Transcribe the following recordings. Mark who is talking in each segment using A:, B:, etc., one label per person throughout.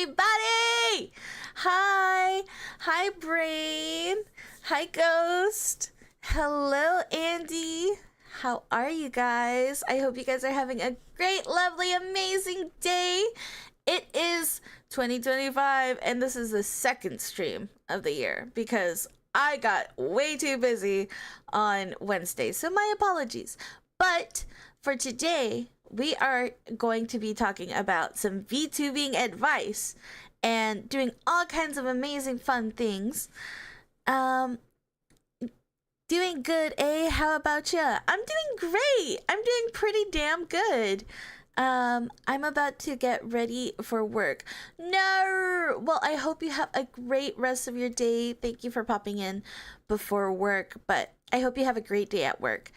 A: everybody! Hi! Hi, Brain! Hi, Ghost! Hello, Andy! How are you guys? I hope you guys are having a great, lovely, amazing day. It is 2025, and this is the second stream of the year because I got way too busy on Wednesday, so my apologies. But for today, we are going to be talking about some VTubing advice and doing all kinds of amazing fun things. Um, Doing good, eh? How about ya? I'm doing great. I'm doing pretty damn good. I'm about to get ready for work. No! Well, I hope you have a great rest of your day. Thank you for popping in before work, but I hope you have a great day at work.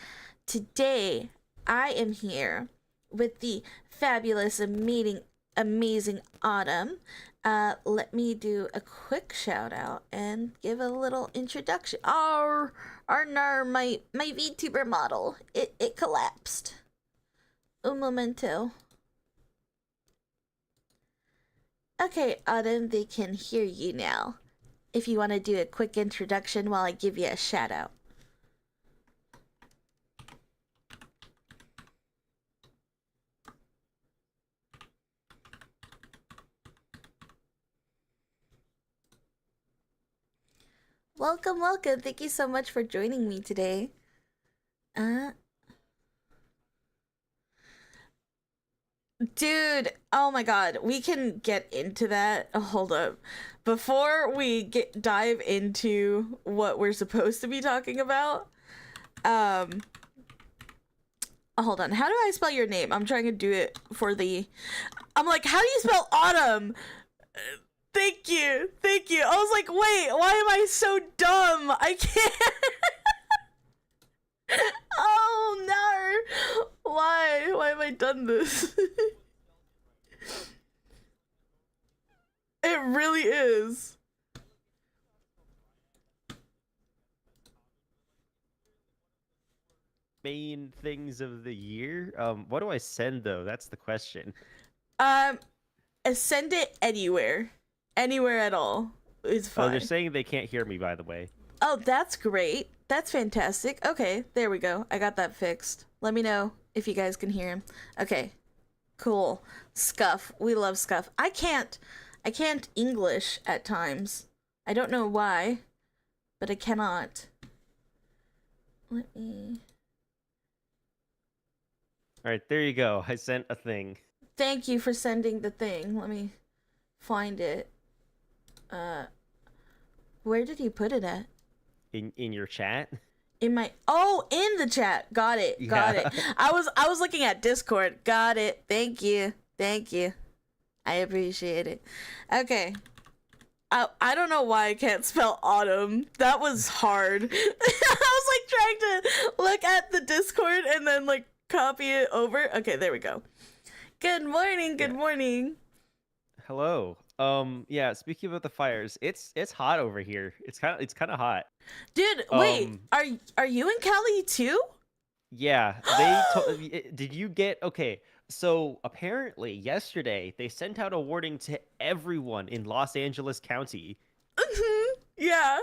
A: Today, I am here with the fabulous, amazing Autumn. Let me do a quick shout out and give a little introduction. No, my VTuber model, it collapsed. Un momento. Okay, Autumn, they can hear you now. If you want to do a quick introduction while I give you a shout out. Welcome, welcome. Thank you so much for joining me today. Dude, oh my god, we can get into that. Hold up. Before we dive into what we're supposed to be talking about, um hold on. How do I spell your name? I'm trying to do it for the I'm like, how do you spell Autumn? Thank you. Thank you. I was like, wait, why am I so dumb? I can't. Oh no. Why? Why have I done this? It really is.
B: Main things of the year. What do I send though? That's the question.
A: Um, Send it anywhere. Anywhere at all is
B: Oh, they're
A: fine.
B: saying they can't hear me, by the way.
A: Oh, that's great. That's fantastic. Okay, there we go. I got that fixed. Let me know if you guys can hear him. Okay, cool. Scuff. We love Scuff. I can't English at times. I don't know why, but I cannot. Let me.
B: All right, there you go. I sent a thing.
A: Thank you for sending the thing. Let me find it. Where did you put it at?
B: In your chat.
A: In the chat. Got it. Got it.
B: Yeah.
A: I was looking at Discord. Got it. Thank you. Thank you. I appreciate it. Okay. I don't know why I can't spell autumn. That was hard. I was like trying to look at the Discord and then like copy it over. Okay, there we go. Good morning. Good morning.
B: Hello. Yeah, speaking about the fires, it's hot over here. It's kind of hot.
A: Dude, wait. Are you in Cali too?
B: Yeah, did you get okay, so apparently yesterday they sent out a warning to everyone in Los Angeles County.
A: Yeah.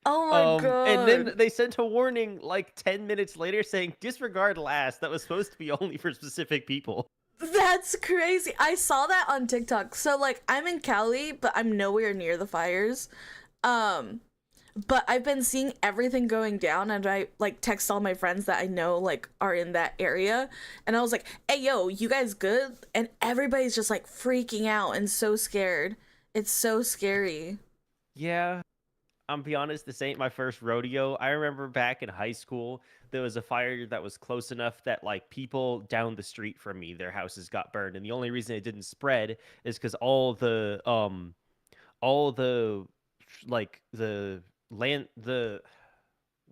A: Oh my god.
B: And then they sent a warning like 10 minutes later saying disregard last. That was supposed to be only for specific people.
A: That's crazy. I saw that on TikTok. So like I'm in Cali, but I'm nowhere near the fires. But I've been seeing everything going down and I like text all my friends that I know like are in that area and I was like, "Hey yo, you guys good?" And everybody's just like freaking out and so scared. It's so scary.
B: Yeah, I'm be honest, this ain't my first rodeo. I remember back in high school, there was a fire that was close enough that like people down the street from me, their houses got burned, and the only reason it didn't spread is because all the like the land the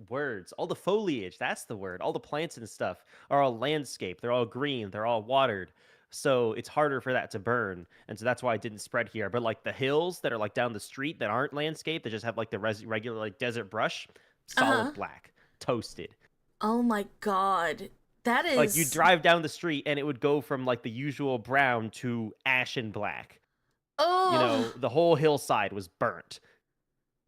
B: words, all the foliage, that's the word, all the plants and stuff are all landscape. They're all green, they're all watered. So it's harder for that to burn. And so that's why it didn't spread here. But like the hills that are like down the street that aren't landscape, that just have like the regular like desert brush,
A: Uh-huh.
B: solid black, toasted.
A: Oh my god. That
B: Like you
A: is,
B: drive down the street and it would go from like the usual brown to ash and black. You
A: oh,
B: know, the whole hillside was burnt.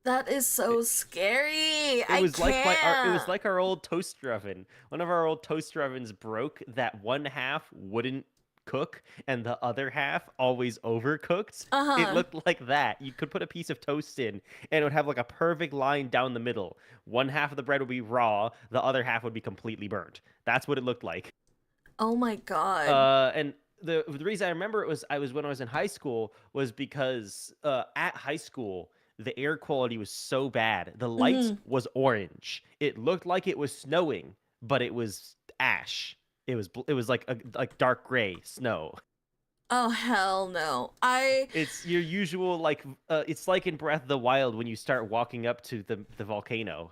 A: that is
B: It,
A: so scary.
B: it
A: I
B: was like
A: can't.
B: our old toaster oven. One of our old toaster ovens broke that one half wouldn't cook and the other half always overcooked. It
A: Uh-huh.
B: looked like that. You could put a piece of toast in and it would have like a perfect line down the middle. One half of the bread would be raw, the other half would be completely burnt. That's what it looked like.
A: Oh my God.
B: And the reason I remember it was I was when I was in high school was because at high school the air quality was so bad. The light
A: Hmm.
B: was orange. It looked like it was snowing, but it was ash. It was like like dark gray snow.
A: Oh hell no. I
B: It's your usual like it's like in Breath of the Wild when you start walking up to the volcano.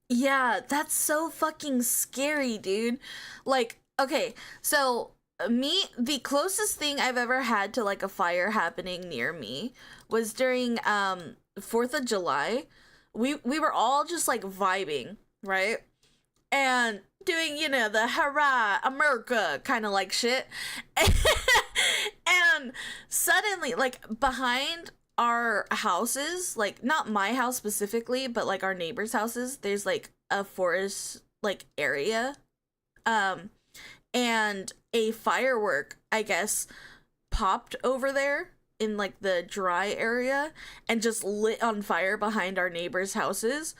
A: Yeah, that's so fucking scary, dude. Like, okay, so me, the closest thing I've ever had to like a fire happening near me was during 4th of July. We were all just like vibing, right? And doing, the hurrah, America kind of like shit. And suddenly, like behind our houses, like not my house specifically, but like our neighbors' houses, there's like a forest like area. Um and a firework, I guess, popped over there in like the dry area and just lit on fire behind our neighbors' houses,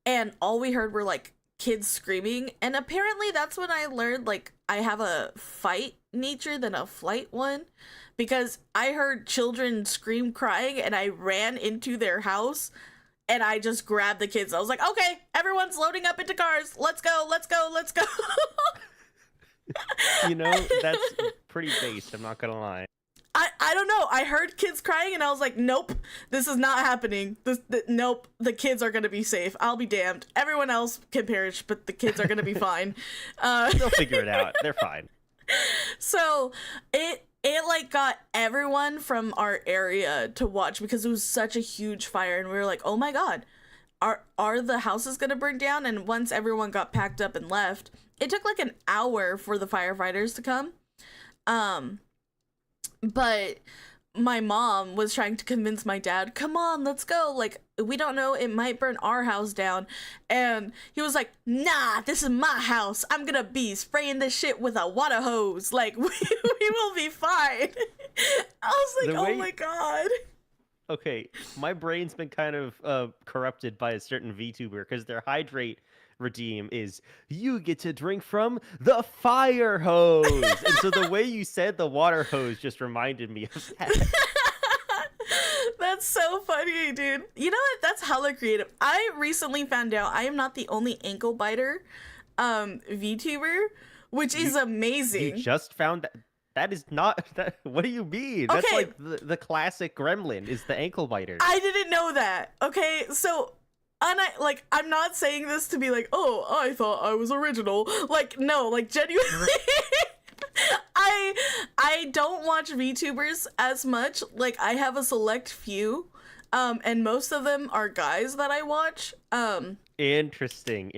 A: and all we heard were like kids screaming. And apparently that's when I learned like I have a fight nature than a flight one, because I heard children scream crying and I ran into their house and I just grabbed the kids. I was like, okay, everyone's loading up into cars, let's go, let's go, let's go.
B: You know, that's pretty based, I'm not gonna lie.
A: I don't know. I heard kids crying and I was like, nope, this is not happening. Nope, the kids are gonna be safe. I'll be damned. Everyone else can perish, but the kids are gonna be fine.
B: They'll figure it out. They're fine.
A: So it like got everyone from our area to watch because it was such a huge fire, and we were like, oh my god, are the houses gonna burn down? And once everyone got packed up and left, it took like an hour for the firefighters to come. Um, but my mom was trying to convince my dad, come on, let's go. Like, we don't know, it might burn our house down. And he was like, nah, this is my house. I'm gonna be spraying this shit with a water hose. Like, we will be fine. I was like, oh my God.
B: Okay, my brain's been kind of corrupted by a certain VTuber because their hydrate redeem is you get to drink from the fire hose. And so the way you said the water hose just reminded me of that.
A: That's so funny, dude. You know what? That's hella creative. I recently found out I am not the only ankle biter VTuber, which is
B: You
A: amazing.
B: just found that. That is not that. What do you mean? That's
A: Okay,
B: like the classic gremlin is the ankle biter.
A: I didn't know that. Okay, so like I'm not saying this to be like, oh, I thought I was original. Like, no, like genuinely. I don't watch VTubers as much. Like, I have a select few, and most of them are guys that I watch.
B: Interesting.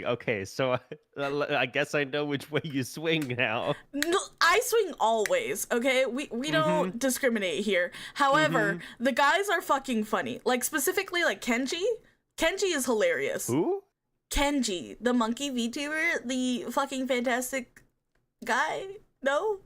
B: Okay, so I guess I know which way you swing now.
A: No, I swing always. Okay, we
B: Mm-hmm.
A: don't discriminate here. However,
B: Mm-hmm.
A: the guys are fucking funny. Like specifically, like Kenji. Kenji is hilarious.
B: Who?
A: Kenji, the monkey VTuber, the fucking fantastic guy. No.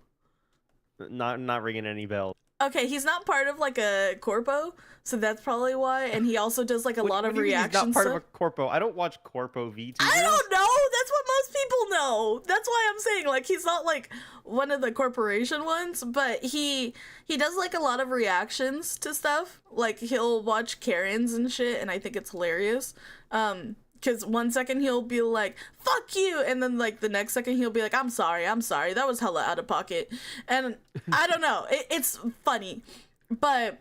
B: Not ringing any bells.
A: Okay, he's not part of like a corpo, so that's probably why. And he also does like a lot
B: What
A: of
B: do you mean he's
A: reaction
B: not part
A: stuff.
B: of a corpo? I don't watch corpo VTubers.
A: I don't know. That's what most people know. That's why I'm saying like he's not like one of the corporation ones, but he does like a lot of reactions to stuff. Like he'll watch Karens and shit, and I think it's hilarious. Because one second he'll be like, fuck you, and then like the next second he'll be like, I'm sorry, that was hella out of pocket. And I don't know, it's funny. But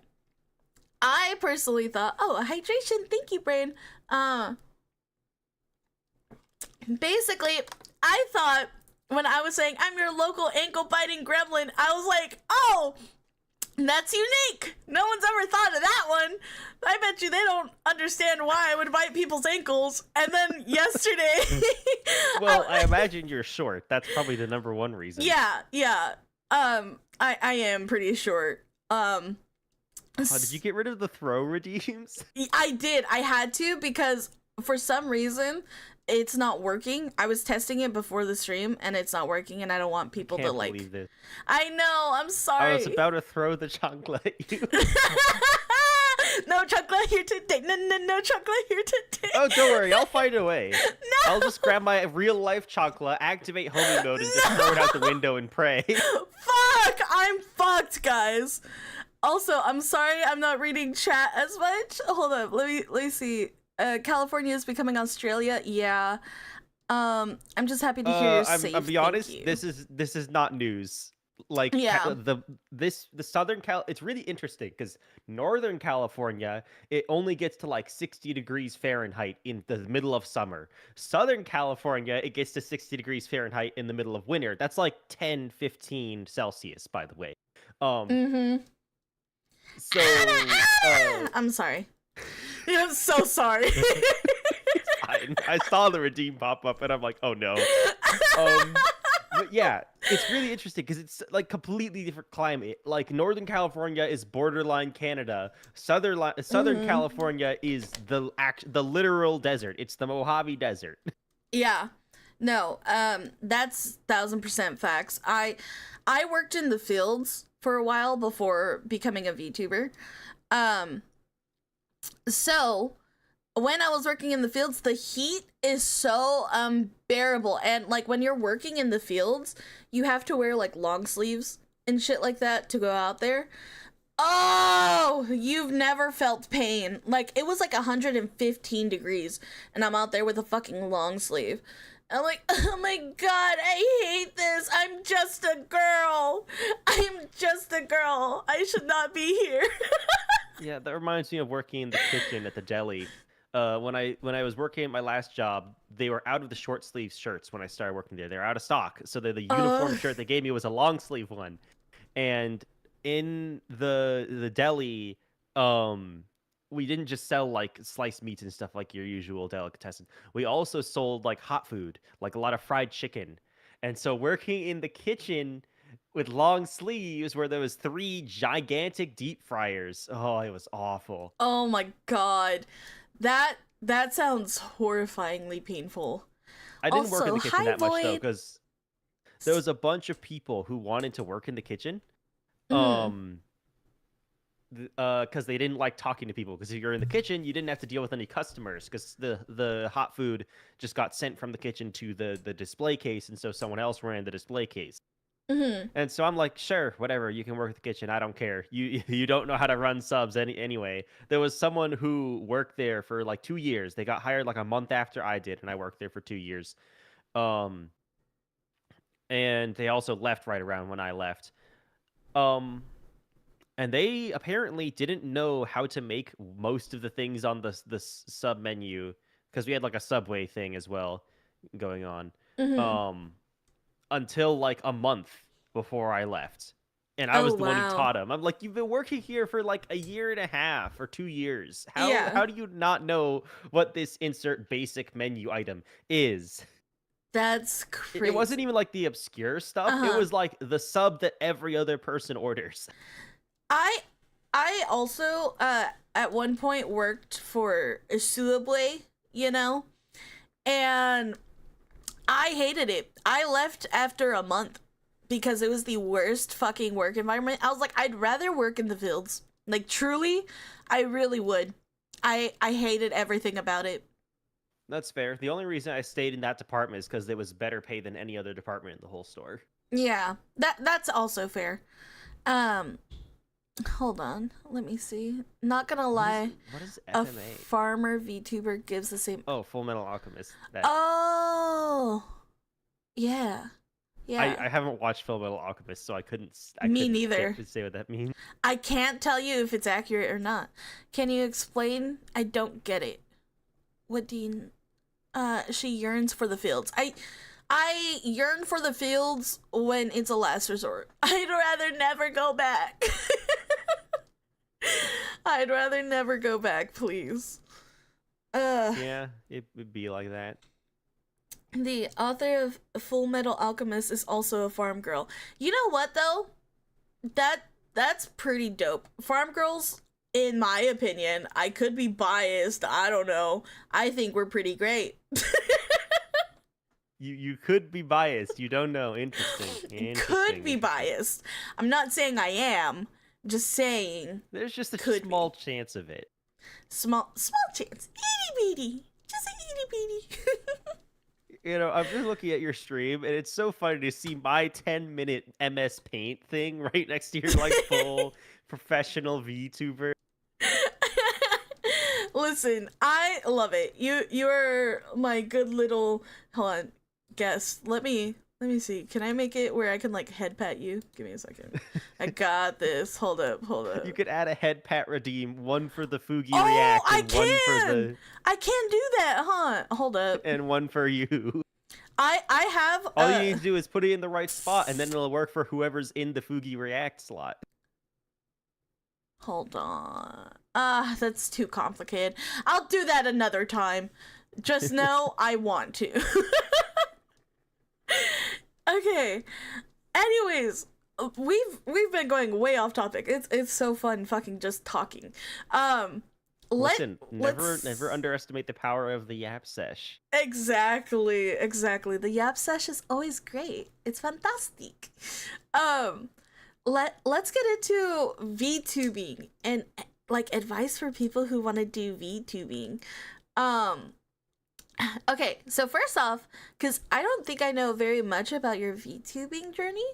A: I personally thought, oh, a hydration, thank you, brain. Basically, I thought when I was saying I'm your local ankle biting gremlin, I was like, oh, That's unique. No one's ever thought of that one. I bet you they don't understand why I would bite people's ankles. And then yesterday,
B: Well, I imagine you're short. That's probably the number one reason.
A: yeah. I am pretty short.
B: Oh, did you get rid of the throw redeems?
A: I did. I had to because for some reason it's not working. I was testing it before the stream and it's not working, and I don't want people to
B: Can't
A: like.
B: believe this.
A: I know. I'm sorry.
B: I was about to throw the chocolate at you.
A: No chocolate here today. No chocolate here today.
B: Oh, don't worry. I'll find a way.
A: No.
B: I'll just grab my real life chocolate, activate homing mode, and just throw it out the window and pray.
A: Fuck! I'm fucked, guys. Also, I'm sorry I'm not reading chat as much. Hold up. Let me see. California is becoming Australia. Yeah. I'm just happy to hear you're safe.
B: I'll be
A: Thank
B: honest.
A: you.
B: This is not news. Like
A: Yeah.
B: the Southern Cal. It's really interesting because Northern California, it only gets to like 60 degrees Fahrenheit in the middle of summer. Southern California, it gets to 60 degrees Fahrenheit in the middle of winter. That's like 10, 15 Celsius, by the way.
A: Mm-hmm.
B: So
A: I'm sorry. Yeah, I'm so sorry.
B: I saw the redeem pop up and I'm like, oh no. But yeah, it's really interesting because it's like completely different climate. Like Northern California is borderline Canada. Southern California is the literal desert. It's the Mojave Desert.
A: Yeah. No, that's 1000% facts. I worked in the fields for a while before becoming a VTuber. So when I was working in the fields, the heat is so unbearable. And like when you're working in the fields, you have to wear like long sleeves and shit like that to go out there. Oh, you've never felt pain. Like it was like 115 degrees and I'm out there with a fucking long sleeve. I'm like, oh my god, I hate this. I'm just a girl. I'm just a girl. I should not be here.
B: Yeah, that reminds me of working in the kitchen at the deli. When I was working at my last job, they were out of the short sleeve shirts when I started working there. They're out of stock. So the uniform shirt they gave me was a long sleeve one. And in the deli, we didn't just sell like sliced meats and stuff like your usual delicatessen. We also sold like hot food, like a lot of fried chicken. And so working in the kitchen with long sleeves where there was 3 gigantic deep fryers. Oh, it was awful.
A: Oh my god. That sounds horrifyingly painful.
B: I didn't work in
A: Also,
B: the kitchen
A: hi,
B: that much though,
A: Void.
B: because there was a bunch of people who wanted to work in the kitchen.
A: Mm.
B: Because they didn't like talking to people. Because if you're in the kitchen, you didn't have to deal with any customers. Because the hot food just got sent from the kitchen to the display case, and so someone else ran the display case.
A: Mm-hmm.
B: And so I'm like, sure, whatever, you can work at the kitchen. I don't care. You don't know how to run subs anyway. There was someone who worked there for like 2 years. They got hired like a month after I did, and I worked there for 2 years. And they also left right around when I left. And they apparently didn't know how to make most of the things on the sub menu, because we had like a Subway thing as well going on.
A: Mm-hmm.
B: Until like a month before I left. And I was
A: Oh
B: the one who
A: wow.
B: taught him. I'm like, you've been working here for like a year and a half or 2 years.
A: Yeah.
B: How do you not know what this insert basic menu item is?
A: That's crazy.
B: It wasn't even like the obscure stuff. It
A: Uh-huh.
B: was like the sub that every other person orders.
A: I I also at one point worked for a Subway, you know? And I hated it. I left after a month because it was the worst fucking work environment. I was like, I'd rather work in the fields. Like truly, I really would. I hated everything about it.
B: That's fair. The only reason I stayed in that department is because it was better pay than any other department in the whole store.
A: Yeah. That's also fair. Um Hold on. Let me see. Not gonna lie.
B: What is
A: A
B: FMA?
A: farmer VTuber gives the same.
B: Oh, Full Metal Alchemist. That.
A: Oh, yeah, yeah.
B: I haven't watched Full Metal Alchemist, so I couldn't.
A: Me neither.
B: Say what that means.
A: I can't tell you if it's accurate or not. Can you explain? I don't get it. What do you? She yearns for the fields. I yearn for the fields when it's a last resort. I'd rather never go back. I'd rather never go back, please. Uh,
B: Yeah, it would be like that.
A: the author of Full Metal Alchemist is also a farm girl. You know what though? That that's pretty dope. Farm girls, in my opinion, I could be biased. I don't know. I think we're pretty great.
B: You could be biased. You don't know. Interesting.
A: Could
B: Interesting.
A: be
B: Interesting.
A: biased. I'm not saying I am. Just saying
B: There's just a
A: could
B: small
A: be.
B: chance of it.
A: Small chance. Itty bitty. Just a itty bitty.
B: I've been looking at your stream, and it's so funny to see my 10-minute MS Paint thing right next to your like full professional VTuber.
A: Listen, I love it. You're my good little, hold on, guest. Let me see. Can I make it where I can like head pat you? Give me a second. I got this. Hold up, hold up.
B: You could add a head pat redeem, one for the Fugi
A: Oh,
B: React
A: I
B: and one for
A: can.
B: the
A: I can do that, huh? Hold up.
B: and one for you.
A: I have
B: All you need to do is put it in the right spot, and then it'll work for whoever's in the Fugi React slot.
A: hold on. That's too complicated. I'll do that another time. Just know I want to. Okay. Anyways, we've been going way off topic. It's so fun fucking just talking.
B: Listen,
A: let's
B: never underestimate the power of the Yap Sesh.
A: exactly. The Yap Sesh is always great. It's fantastic. Um let's get into VTubing and like advice for people who want to do VTubing. Um Okay, so first off, because I don't think I know very much about your VTubing journey,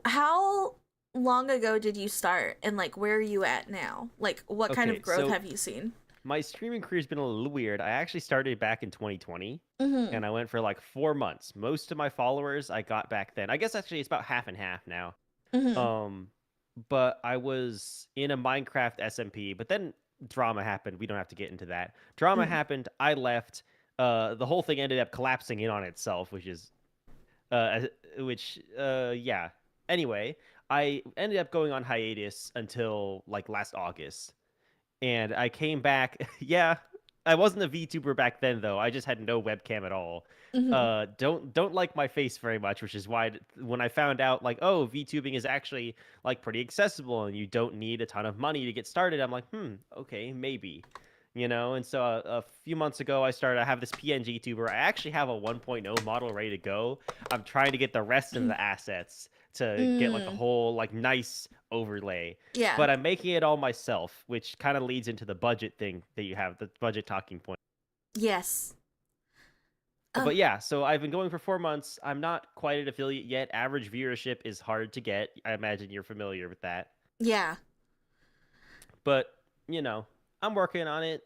A: how long ago did you start and like where are you at now? Like what kind of
B: Okay,
A: growth
B: so
A: have you seen?
B: my streaming career's been a little weird. I actually started back in 2020,
A: Mm-hmm.
B: and I went for like 4 months. Most of my followers I got back then. I guess actually it's about half and half now.
A: Mm-hmm.
B: Um, but I was in a Minecraft SMP, but then drama happened. We don't have to get into that. Drama
A: Mm-hmm.
B: happened. I left. The whole thing ended up collapsing in on itself, uh, yeah. Anyway, I ended up going on hiatus until like last August, and I came back. Yeah, I wasn't a VTuber back then though. I just had no webcam at all.
A: Mm-hmm.
B: Don't like my face very much, which is why when I found out like, oh, VTubing is actually like pretty accessible and you don't need a ton of money to get started, I'm like, okay, maybe. And so a few months ago, I have this PNG tuber. I actually have a 1.0 model ready to go. I'm trying to get the rest of the assets to get like a
A: Mm,
B: whole like nice overlay,
A: yeah.
B: but I'm making it all myself, which kind of leads into the budget thing that you have, the budget talking point.
A: Yes. Oh,
B: But yeah, so I've been going for 4 months. I'm not quite an affiliate yet. Average viewership is hard to get. I imagine you're familiar with that.
A: yeah.
B: But, I'm working on it.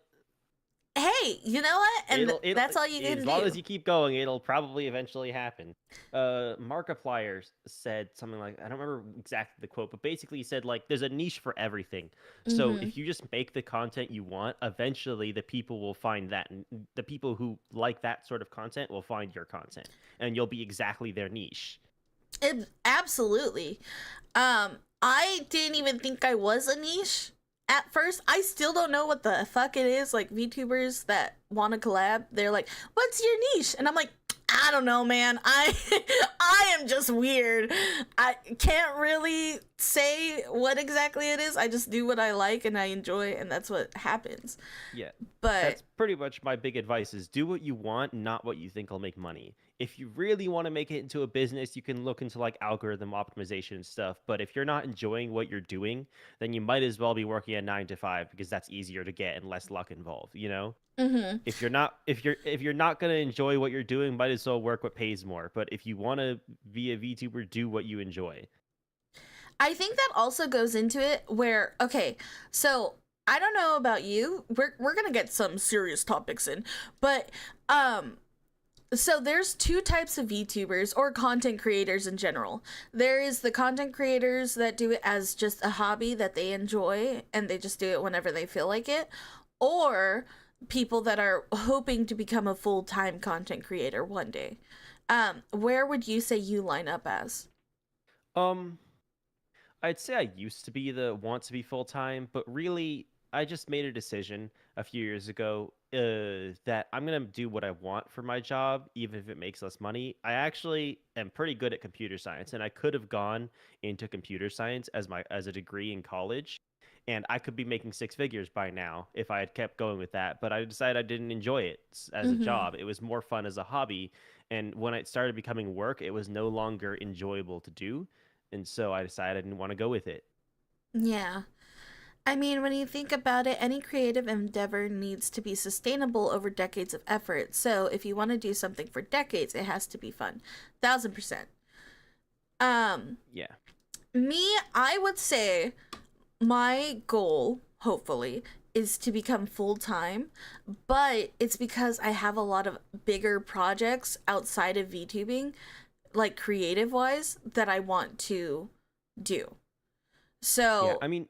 A: Hey, you know what? And
B: It'll
A: that's all you
B: as
A: can
B: long
A: do.
B: as you keep going, it'll probably eventually happen. Markiplier said something like, I don't remember exactly the quote, but basically he said like there's a niche for everything. So
A: Mm-hmm.
B: if you just make the content you want, eventually the people will find that, and the people who like that sort of content will find your content, and you'll be exactly their niche.
A: Absolutely. I didn't even think I was a niche at first. I still don't know what the fuck it is. Like VTubers that want to collab, they're like, "What's your niche?" And I'm like, "I don't know, man. I I am just weird. I can't really say what exactly it is. I just do what I like and I enjoy, and that's what happens."
B: Yeah.
A: But
B: That's pretty much my big advice is do what you want, not what you think will make money. If you really want to make it into a business, you can look into like algorithm optimization and stuff. But if you're not enjoying what you're doing, then you might as well be working a 9 to 5 because that's easier to get and less luck involved?
A: mhm.
B: If you're not gonna enjoy what you're doing, might as well work what pays more. But if you want to be a VTuber, do what you enjoy.
A: I think that also goes into it where okay, so I don't know about you. We're gonna get some serious topics in, but um, so there's two types of VTubers or content creators in general. There is the content creators that do it as just a hobby that they enjoy and they just do it whenever they feel like it, or people that are hoping to become a full time content creator one day. Where would you say you line up as?
B: Um, I'd say I used to be the want to be full time, but really I just made a decision a few years ago that I'm gonna do what I want for my job, even if it makes less money. I actually am pretty good at computer science, and I could have gone into computer science as a degree in college, and I could be making six figures by now if I had kept going with that. But I decided I didn't enjoy it as a
A: Mm-hmm.
B: job. It was more fun as a hobby, and when it started becoming work, it was no longer enjoyable to do, and so I decided I didn't want to go with it.
A: Yeah. I mean, when you think about it, any creative endeavor needs to be sustainable over decades of effort. So if you want to do something for decades, it has to be fun. 1,000%. Um,
B: Yeah.
A: Me, I would say my goal, hopefully, is to become full time, but it's because I have a lot of bigger projects outside of VTubing, like creative wise, that I want to do.
B: Yeah,
A: So,
B: I mean,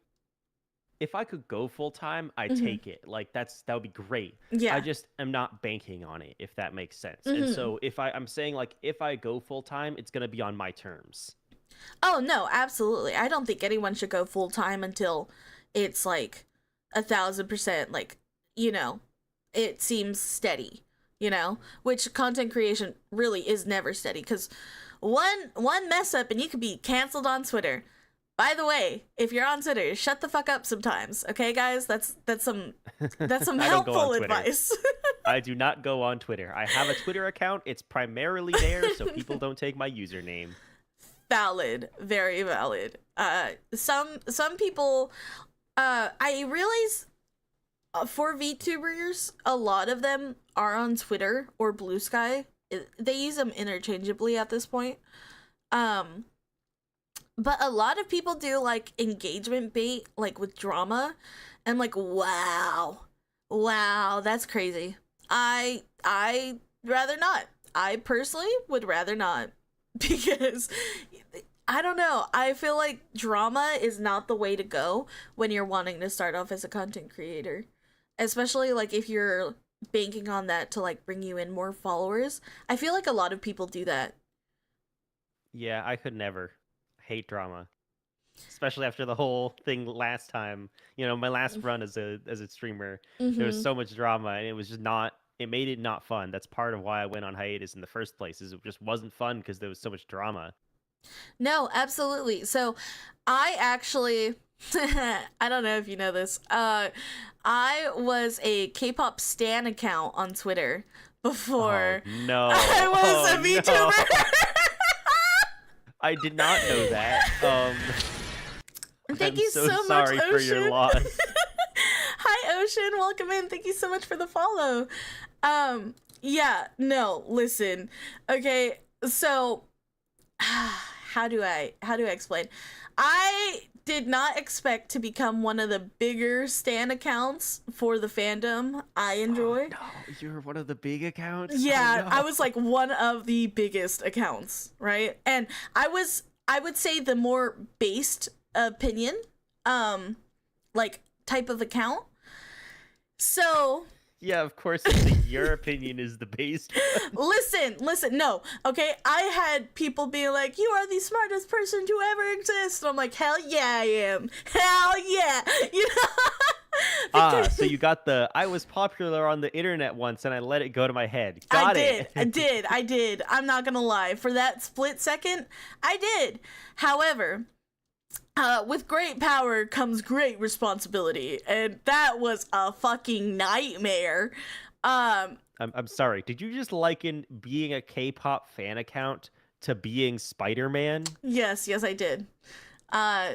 B: if I could go full time, I'd
A: mhm,
B: take it. Like that would be great. I
A: yeah.
B: just am not banking on it, if that makes sense. And
A: Hmm.
B: so I'm saying like if I go full time, it's gonna be on my terms.
A: Oh no, absolutely. I don't think anyone should go full time until it's like 1,000%, like, you know, it seems steady, which content creation really is never steady because one mess up and you could be canceled on Twitter. By the way, if you're on Twitter, shut the fuck up sometimes, okay, guys? That's some
B: I don't go on
A: helpful
B: Twitter.
A: advice.
B: I do not go on Twitter. I have a Twitter account. It's primarily there so people don't take my username.
A: Valid, very valid. Some people, I realize for VTubers, a lot of them are on Twitter or Blue Sky. They use them interchangeably at this point. Um, but a lot of people do like engagement bait, like with drama. And like, wow, wow, that's crazy. I rather not. I personally would rather not because I don't know. I feel like drama is not the way to go when you're wanting to start off as a content creator, especially like if you're banking on that to like bring you in more followers. I feel like a lot of people do that.
B: Yeah, I could never. Hate drama. Especially after the whole thing last time. My last run as a streamer, there was
A: Mm-hmm.
B: so much drama, and it made it not fun. That's part of why I went on hiatus in the first place. Is it just wasn't fun because there was so much drama.
A: No, absolutely. So I actually I don't know if you know this. I was a K-pop stan account on Twitter
B: Oh
A: before
B: no.
A: I was
B: Oh
A: a
B: no.
A: VTuber.
B: I did not know that.
A: Thank
B: I'm
A: you
B: so
A: so much,
B: sorry for your
A: Ocean.
B: loss.
A: Hi, Ocean. Welcome in. Thank you so much for the follow. Yeah, no, listen. Okay, so how do I explain? I did not expect to become one of the bigger stan accounts for the fandom I
B: Oh
A: enjoy.
B: no, you're one of the big accounts? Oh
A: Yeah, I
B: no.
A: was like one of the biggest accounts, right? And I would say the more based opinion, um, like type of account. So
B: Yeah, of course you think your opinion is the based one.
A: listen, no, okay? I had people being like, "You are the smartest person to ever exist." And I'm like, "Hell yeah, I am. Hell yeah." You know?
B: Ah,
A: Because
B: so you got the I was popular on the internet once and I let it go to my head.
A: I
B: Got
A: did.
B: it.
A: I did. I did. I'm not going to lie. For that split second, I did. However, with great power comes great responsibility, and that was a fucking nightmare. Um,
B: I'm sorry. Did you just liken being a K-pop fan account to being Spider-Man?
A: yes, yes, I did. Uh,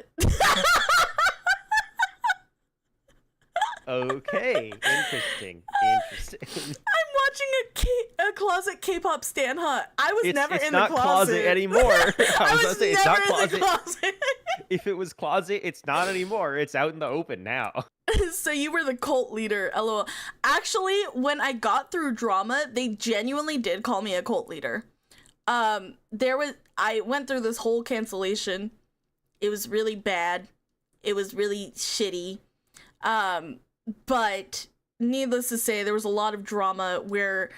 B: Okay, interesting. Interesting.
A: I'm watching a closet K-pop stan hunt. I was never
B: It's
A: in the
B: not closet
A: closet.
B: anymore. I
A: I
B: was
A: was
B: gonna say it's
A: never
B: not
A: in the
B: closet.
A: closet.
B: If it was closet, it's not anymore. It's out in the open now.
A: So you were the cult leader, lol. Actually, when I got through drama, they genuinely did call me a cult leader. I went through this whole cancellation. It was really bad. It was really shitty. Um, but needless to say, there was a lot of drama where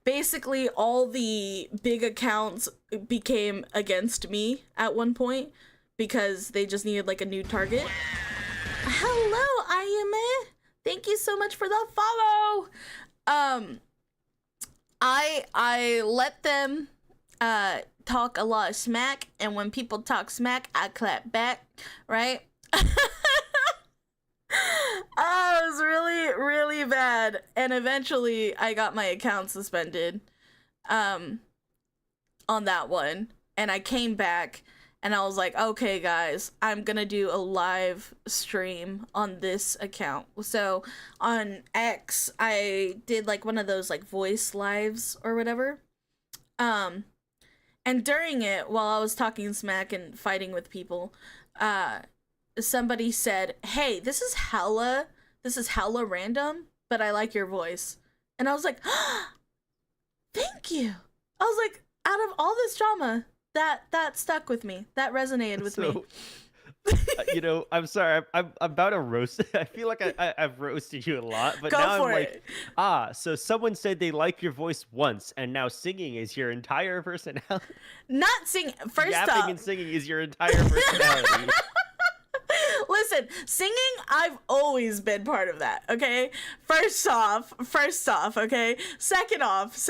A: basically all the big accounts became against me at one point because they just needed like a new target. Hello, Ayame. Thank you so much for the follow. I let them talk a lot of smack, and when people talk smack, I clap back, right? Oh, it was really, really bad. And eventually I got my account suspended on that one. And I came back and I was like, okay, guys, I'm gonna do a live stream on this account. So on X, I did like one of those like voice lives or whatever. And during it, while I was talking smack and fighting with people, somebody said, "Hey, this is hella random, but I like your voice." And I was like, "Thank you." I was like, out of all this drama, that stuck with me. That resonated with me.
B: I'm sorry. I'm about to roast. I feel like I've roasted you a lot, but
A: Go
B: now
A: for
B: I'm
A: it.
B: like, so someone said they like your voice once, and now singing is your entire personality.
A: Not singing. First
B: Yapping
A: off,
B: and singing is your entire personality.
A: listen, singing, I've always been part of that, okay? First off, okay? Second off,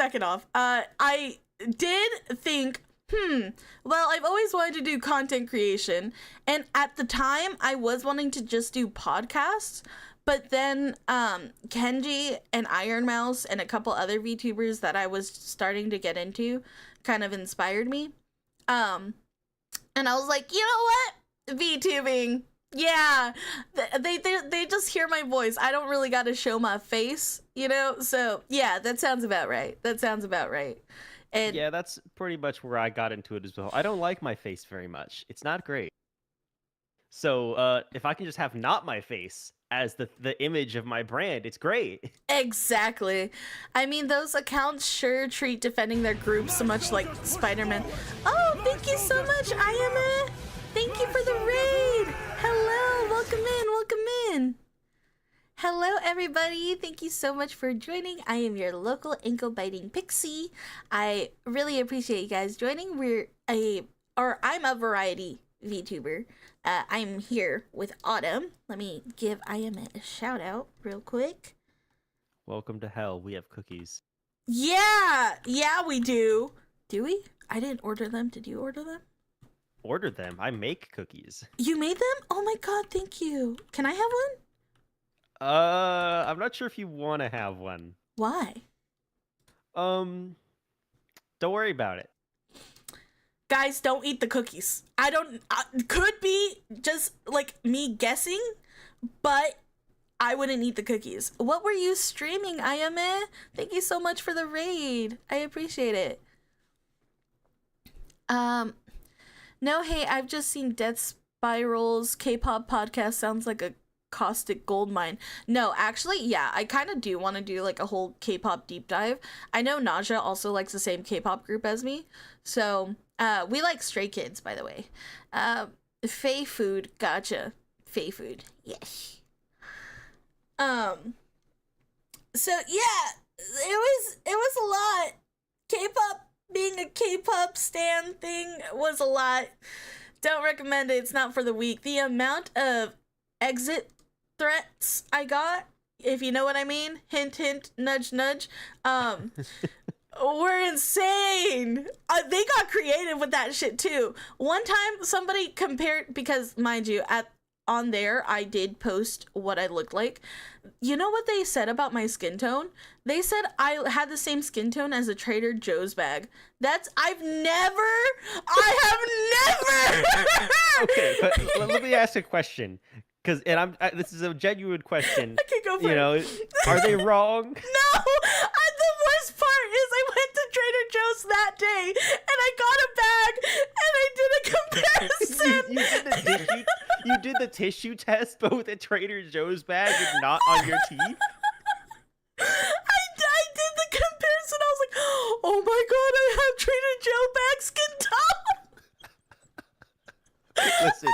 A: I did think, well, I've always wanted to do content creation, and at the time, I was wanting to just do podcasts, but then Kenji and Iron Mouse and a couple other VTubers that I was starting to get into kind of inspired me. And I was like, you know what? VTubing. Yeah. They just hear my voice. I don't really got to show my face, you know? So, yeah, that sounds about right. And
B: Yeah, that's pretty much where I got into it as well. I don't like my face very much. It's not great. So if I can just have not my face as the image of my brand, it's great.
A: exactly. I mean, those accounts sure treat defending their group so much like Spider-Man. Oh, thank you so much, Ayama. Thank you for the raid. Hello, welcome in. Hello, everybody. Thank you so much for joining. I am your local ankle-biting pixie. I really appreciate you guys joining. I'm a variety VTuber. I'm here with Autumn. Let me give Ayama a shout out real quick.
B: Welcome to hell. We have cookies.
A: Yeah, we do. Do we? I didn't order them. Did you order them?
B: Order them. I make cookies.
A: You made them? Oh my god, thank you. Can I have one?
B: I'm not sure if you want to have one.
A: Why?
B: Don't worry about it.
A: Guys, don't eat the cookies. I don't. Could be just like me guessing, but I wouldn't eat the cookies. What were you streaming, Ayame? Thank you so much for the raid. I appreciate it. No, hey, I've just seen Death Spiral's K-pop podcast. Sounds like a caustic gold mine. No, actually, yeah, I kind of do want to do like a whole K-pop deep dive. I know Naja also likes the same K-pop group as me, so we like Stray Kids, by the way. Fae Food, gotcha. Fae Food, yes. So yeah, it was a lot. K-pop, being a K-pop stan thing was a lot. Don't recommend it. It's not for the weak. The amount of exit threats I got, if you know what I mean, hint hint, nudge nudge, were insane. They got creative with that shit too. One time somebody compared, because mind you, on there I did post what I looked like. You know what they said about my skin tone? They said I had the same skin tone as a Trader Joe's bag. I have never.
B: Okay, but let me ask a question. This is a genuine question.
A: Okay, go for it.
B: Are they wrong?
A: No, the worst part is I went to Trader Joe's that day and I got a bag and I did a comparison.
B: You did the tissue test, but with a Trader Joe's bag and not on your teeth.
A: I did the comparison. I was like, oh my god, I have Trader Joe bag skin tone.
B: Listen.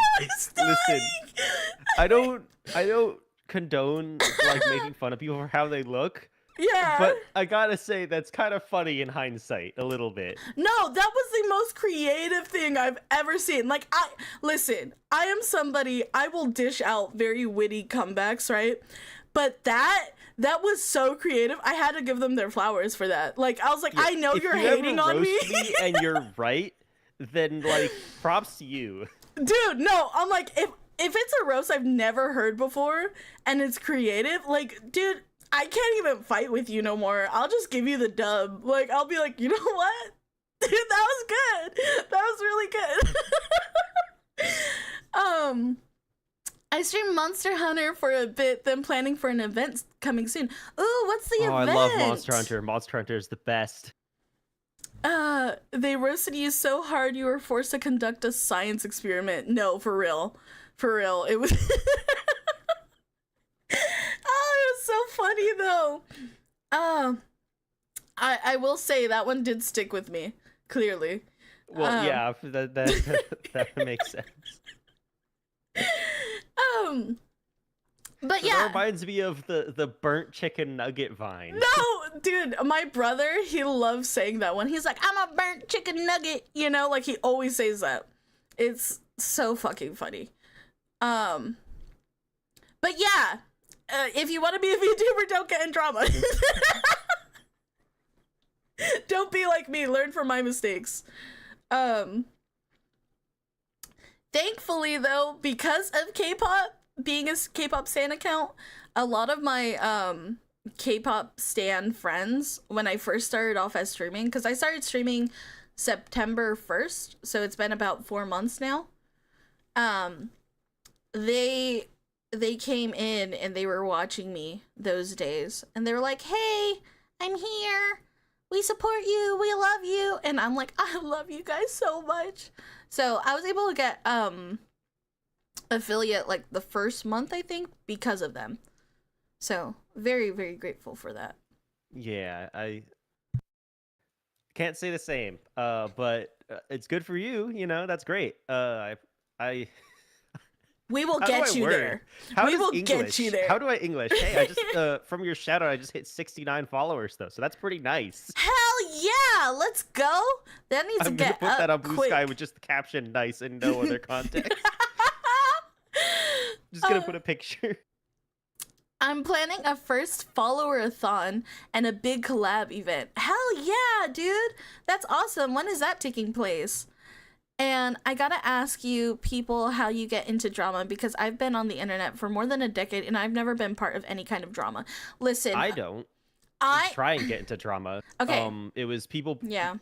B: I don't condone like making fun of people for how they look,
A: Yeah.
B: But I gotta say, that's kind of funny in hindsight, a little bit.
A: No, that was the most creative thing I've ever seen. Like, listen, I am somebody, I will dish out very witty comebacks, right? But that was so creative. I had to give them their flowers for that. Like, I was like,
B: Yeah,
A: I know
B: if
A: you're
B: you
A: hating
B: ever
A: on me.
B: roast me and you're right, then like props to you.
A: Dude, no, I'm like, if it's a roast I've never heard before and it's creative, like, dude, I can't even fight with you no more. I'll just give you the dub. Like, I'll be like, you know what? Dude, that was good. That was really good. I streamed Monster Hunter for a bit, then planning for an event coming soon. Ooh, what's the event?
B: I love Monster Hunter. Monster Hunter is the best.
A: They roasted you so hard you were forced to conduct a science experiment. No, for real. For real. It was Oh, it was so funny though. I will say that one did stick with me, clearly.
B: Well, yeah, that makes sense.
A: But
B: So
A: yeah,
B: that reminds me of the burnt chicken nugget vine.
A: no, dude, my brother, he loves saying that one. He's like, I'm a burnt chicken nugget, you know, like he always says that. It's so fucking funny. But yeah, if you want to be a VTuber, don't get in drama. Don't be like me. Learn from my mistakes. Thankfully, though, because of K-pop, being a K-pop stan account, a lot of my K-pop stan friends, when I first started off as streaming, because I started streaming September 1st, so it's been about 4 months now. They came in and they were watching me those days, and they were like, "Hey, I'm here. We support you. We love you." And I'm like, "I love you guys so much." So I was able to get affiliate like the first month, I think, because of them. So very, very grateful for that.
B: Yeah, I can't say the same. But it's good for you. You know, that's great. I
A: We will
B: How do
A: get
B: I
A: you
B: word?
A: there.
B: How
A: We
B: does
A: will
B: English?
A: get you there.
B: How do I English? Hey, I just from your shout out, I just hit 69 followers though, so that's pretty nice.
A: Hell yeah! Let's go. That needs
B: I'm
A: to
B: gonna
A: get
B: put
A: up
B: that on Blue
A: quick.
B: Sky with just the caption "nice" and no other context. Just gonna put a picture.
A: I'm planning a first follower-a-thon and a big collab event. Hell yeah, dude! That's awesome. When is that taking place? And I gotta ask you people how you get into drama, because I've been on the internet for more than a decade and I've never been part of any kind of drama. Listen,
B: I don't
A: I
B: try and get into drama.
A: Okay.
B: It was people.
A: Yeah.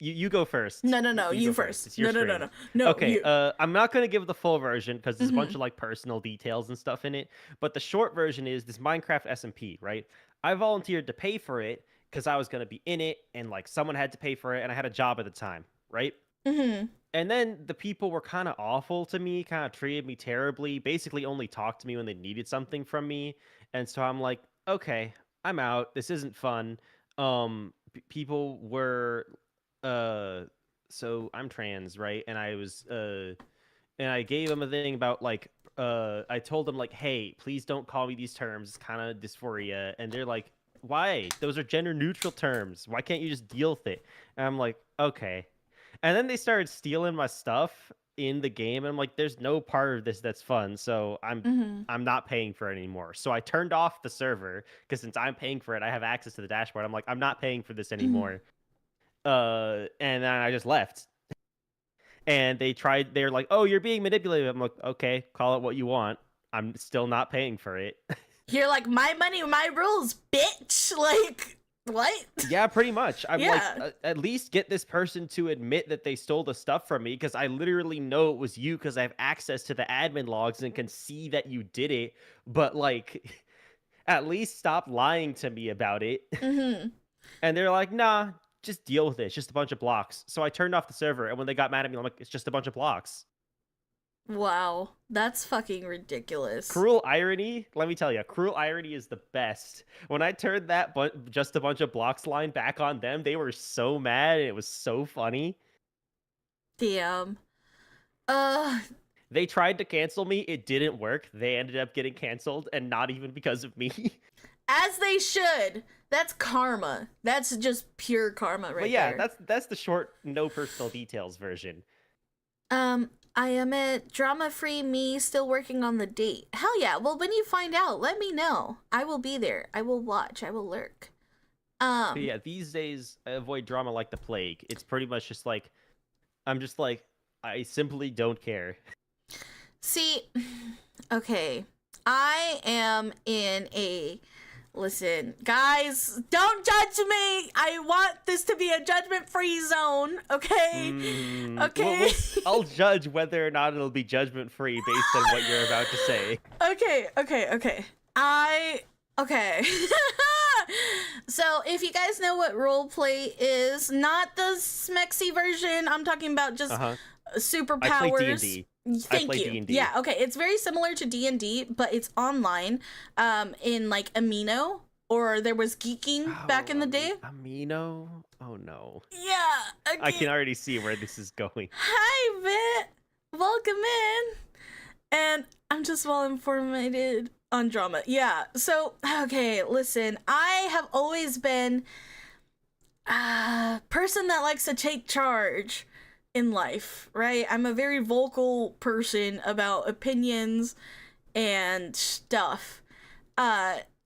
B: You go first.
A: No,
B: go
A: you first.
B: It's your
A: No,
B: stream.
A: no.
B: Okay,
A: You.
B: I'm not gonna give the full version because there's a bunch
A: Mhm.
B: of like personal details and stuff in it. But the short version is this Minecraft SMP, right? I volunteered to pay for it because I was gonna be in it, and like someone had to pay for it, and I had a job at the time, right?
A: Mhm.
B: And then the people were kind of awful to me, kind of treated me terribly, basically only talked to me when they needed something from me. And so I'm like, okay, I'm out. This isn't fun. People were uh so I'm trans, right? And I gave them a thing about like I told them like, "Hey, please don't call me these terms. It's kind of dysphoria." And they're like, "Why? Those are gender neutral terms. Why can't you just deal with it?" And I'm like, "Okay." And then they started stealing my stuff in the game, and I'm like, "There's no part of this that's fun, so
A: Mhm.
B: I'm not paying for it anymore." So I turned off the server because since I'm paying for it, I have access to the dashboard. I'm like, "I'm not paying for this
A: Mhm.
B: anymore." And then I just left. And they're like, "Oh, you're being manipulated." I'm like, "Okay, call it what you want. I'm still not paying for it."
A: You're like, my money, my rules, bitch. Like, what?
B: Yeah, pretty much. I'm like,
A: Yeah.
B: at least get this person to admit that they stole the stuff from me because I literally know it was you because I have access to the admin logs and can see that you did it. But like, at least stop lying to me about it.
A: Mhm.
B: And they're like, "Nah, just deal with it. It's just a bunch of blocks." So I turned off the server, and when they got mad at me, I'm like, "It's just a bunch of blocks."
A: Wow, that's fucking ridiculous.
B: Cruel irony, let me tell you, cruel irony is the best. When I turned that just a bunch of blocks line back on them, they were so mad, and it was so funny.
A: Damn. Uh,
B: They tried to cancel me, it didn't work. They ended up getting canceled, and not even because of me.
A: As they should. That's karma. That's just pure karma right
B: Well, yeah,
A: there.
B: that's the short, no personal details version.
A: I am a drama-free me still working on the date. Hell yeah. Well, when you find out, let me know. I will be there. I will watch. I will lurk.
B: But yeah, these days I avoid drama like the plague. It's pretty much just like I'm just like I simply don't care.
A: See, okay. I am in a listen, guys, don't judge me. I want this to be a judgment-free zone, okay? Okay.
B: Well, I'll judge whether or not it'll be judgment-free based on what you're about to say.
A: Okay. Okay. So, if you guys know what roleplay is, not the smexy version, I'm talking about just superpowers.
B: I play D&D.
A: Thank you.
B: D&D.
A: Yeah, okay. It's very similar to D&D, but it's online in like Amino, or there was Geeking back in the day.
B: Amino? Oh no.
A: Yeah. Okay.
B: I can already see where this is going.
A: Hi, Vit. Welcome in. And I'm just well informed on drama. Yeah. So, okay, listen. I have always been a person that likes to take charge in life, right? I'm a very vocal person about opinions and stuff.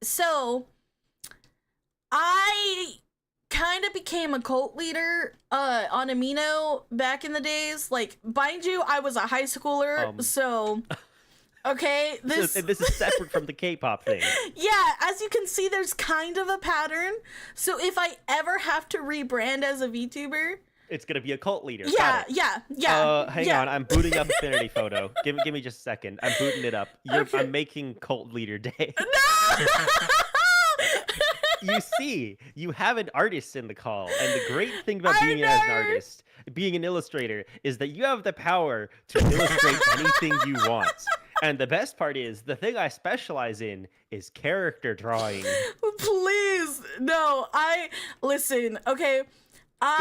A: So I kind of became a cult leader on Amino back in the days. Like, mind you, I was a high schooler, so okay,
B: this is separate from the K-pop thing.
A: Yeah, as you can see, there's kind of a pattern. So if I ever have to rebrand as a VTuber,
B: it's gonna be a cult leader.
A: Yeah.
B: Hang on, I'm booting up Affinity Photo. Give me just a second. I'm booting it up. I'm making cult leader day.
A: No!
B: You see, you have an artist in the call, and the great thing about being as an artist, being an illustrator, is that you have the power to illustrate anything you want. And the best part is, the thing I specialize in is character drawing.
A: Please, no, listen, okay?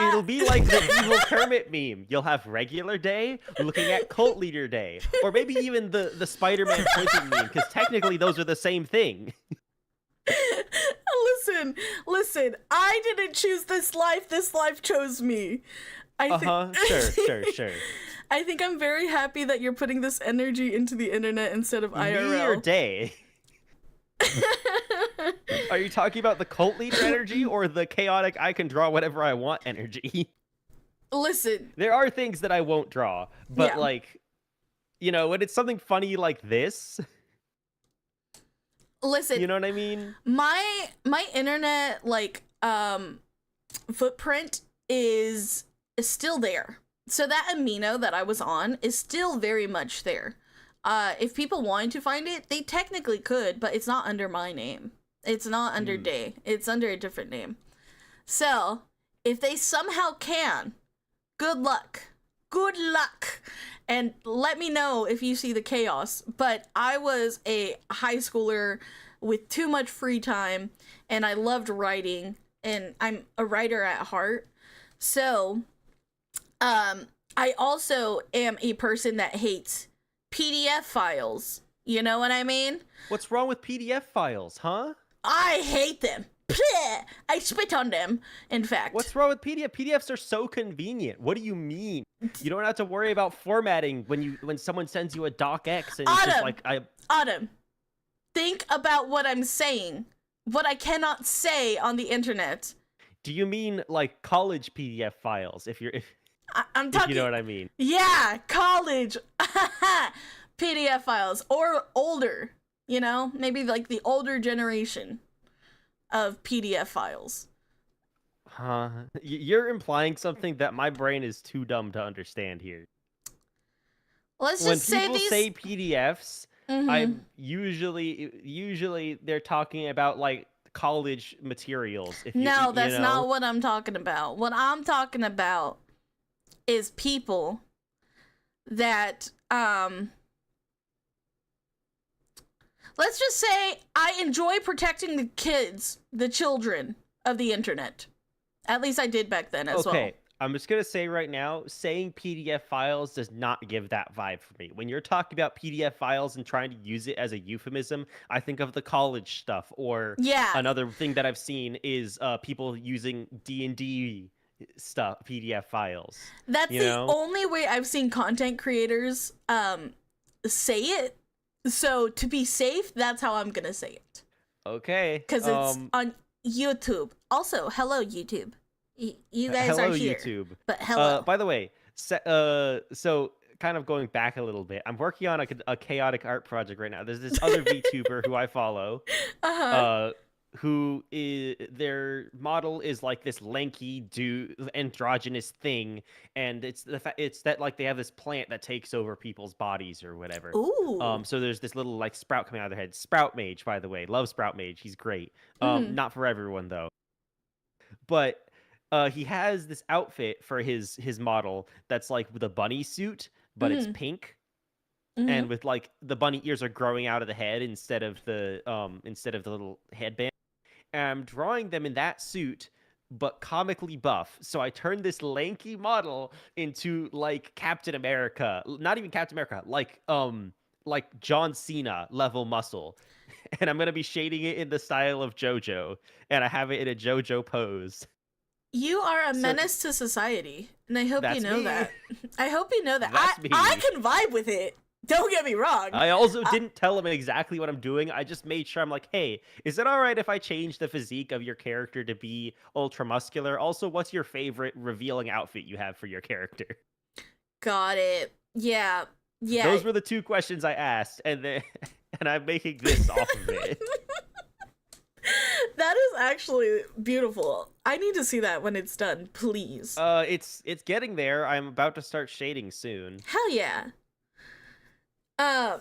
B: It'll be like the evil Kermit meme. You'll have regular day looking at cult leader day. Or maybe even the Spider-Man pointing meme, because technically those are the same thing.
A: Listen, I didn't choose this life chose me.
B: Sure.
A: I think I'm very happy that you're putting this energy into the internet instead of IRL.
B: Me or day? Are you talking about the cult leader energy or the chaotic I can draw whatever I want energy?
A: Listen.
B: There are things that I won't draw, but like, when it's something funny like this.
A: Listen.
B: You know what I mean?
A: My internet footprint is still there. So that Amino that I was on is still very much there. If people wanted to find it, they technically could, but it's not under my name. It's not under Day. It's under a different name. So, if they somehow can, good luck. Good luck. And let me know if you see the chaos. But I was a high schooler with too much free time, and I loved writing, and I'm a writer at heart. So, I also am a person that hates PDF files. You know what I mean?
B: What's wrong with PDF files, huh?
A: I hate them. I spit on them, in fact.
B: What's wrong with PDF? PDFs are so convenient. What do you mean? You don't have to worry about formatting when someone sends you a docx and it's just like
A: Autumn, think about what I'm saying. What I cannot say on the internet.
B: Do you mean like college PDF files?
A: I'm talking.
B: If you know what I mean.
A: Yeah, college PDF files or older. Maybe like the older generation of PDF files.
B: Huh? You're implying something that my brain is too dumb to understand here.
A: Let's just say
B: when people say PDFs, I'm usually they're talking about like college materials.
A: No, that's not what I'm talking about. What I'm talking about is people that let's just say I enjoy protecting the children of the internet. At least I did back then as well.
B: Okay, I'm just gonna say right now, saying PDF files does not give that vibe for me. When you're talking about PDF files and trying to use it as a euphemism, I think of the college stuff. Or
A: Yeah,
B: another thing that I've seen is people using D&D stuff, PDF files.
A: that's
B: You
A: the
B: know?
A: only way I've seen content creators say it. So to be safe, that's how I'm gonna say it.
B: Okay.
A: Because it's on YouTube. Also, hello YouTube. You guys are
B: Hello,
A: here,
B: YouTube.
A: but hello.
B: By the way, so kind of going back a little bit, I'm working on a chaotic art project right now. There's this other VTuber who I follow,
A: Uh huh.
B: uh, who is their model is like this lanky dude, androgynous thing, and it's that like they have this plant that takes over people's bodies or whatever.
A: Ooh.
B: So there's this little like sprout coming out of their head. Sprout Mage, by the way, love Sprout Mage. He's great.
A: Mm-hmm.
B: Not for everyone though. But he has this outfit for his model that's like with a bunny suit, but it's
A: Mm-hmm.
B: pink,
A: Mm-hmm.
B: and with like the bunny ears are growing out of the head instead of the little headband. And I'm drawing them in that suit, but comically buff. So I turned this lanky model into like Captain America, not even Captain America, like John Cena level muscle. And I'm gonna be shading it in the style of JoJo, and I have it in a JoJo pose.
A: You are a
B: So
A: menace to society, and I hope you
B: that's
A: know
B: me.
A: that. I hope you know that. I
B: That's
A: I
B: me.
A: can vibe with it. Don't get me wrong.
B: I also
A: I,
B: didn't tell him exactly what I'm doing. I just made sure I'm like, hey, is it all right if I change the physique of your character to be ultra muscular? Also, what's your favorite revealing outfit you have for your character?
A: got it. Yeah. Yeah.
B: Those were the two questions I asked, and then and I'm making this off of it.
A: That is actually beautiful. I need to see that when it's done, please.
B: It's getting there. I'm about to start shading soon.
A: Hell yeah. Uh,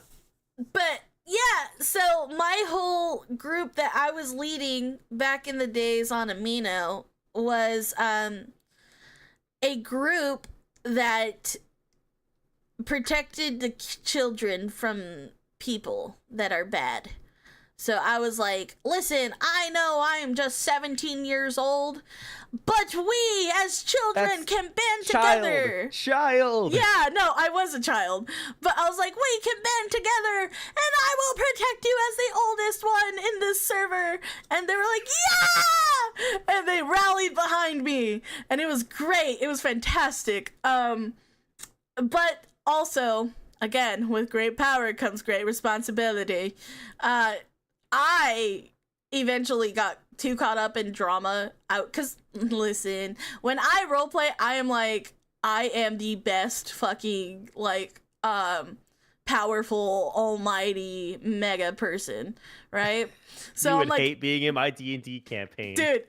A: but yeah, so my whole group that I was leading back in the days on Amino was a group that protected the children from people that are bad. So I was like, listen, I know I am just 17 years old, but we as children
B: That's
A: can band
B: child,
A: together.
B: child.
A: Yeah, no, I was a child. But I was like, we can band together and I will protect you as the oldest one in this server. And they were like, yeah! And they rallied behind me. And it was great. It was fantastic. But also, again, with great power comes great responsibility. I eventually got too caught up in drama out because listen, when I roleplay, I am like I am the best fucking like powerful almighty mega person, right? So
B: You
A: I'm
B: would
A: like,
B: hate being in my D&D campaign.
A: dude,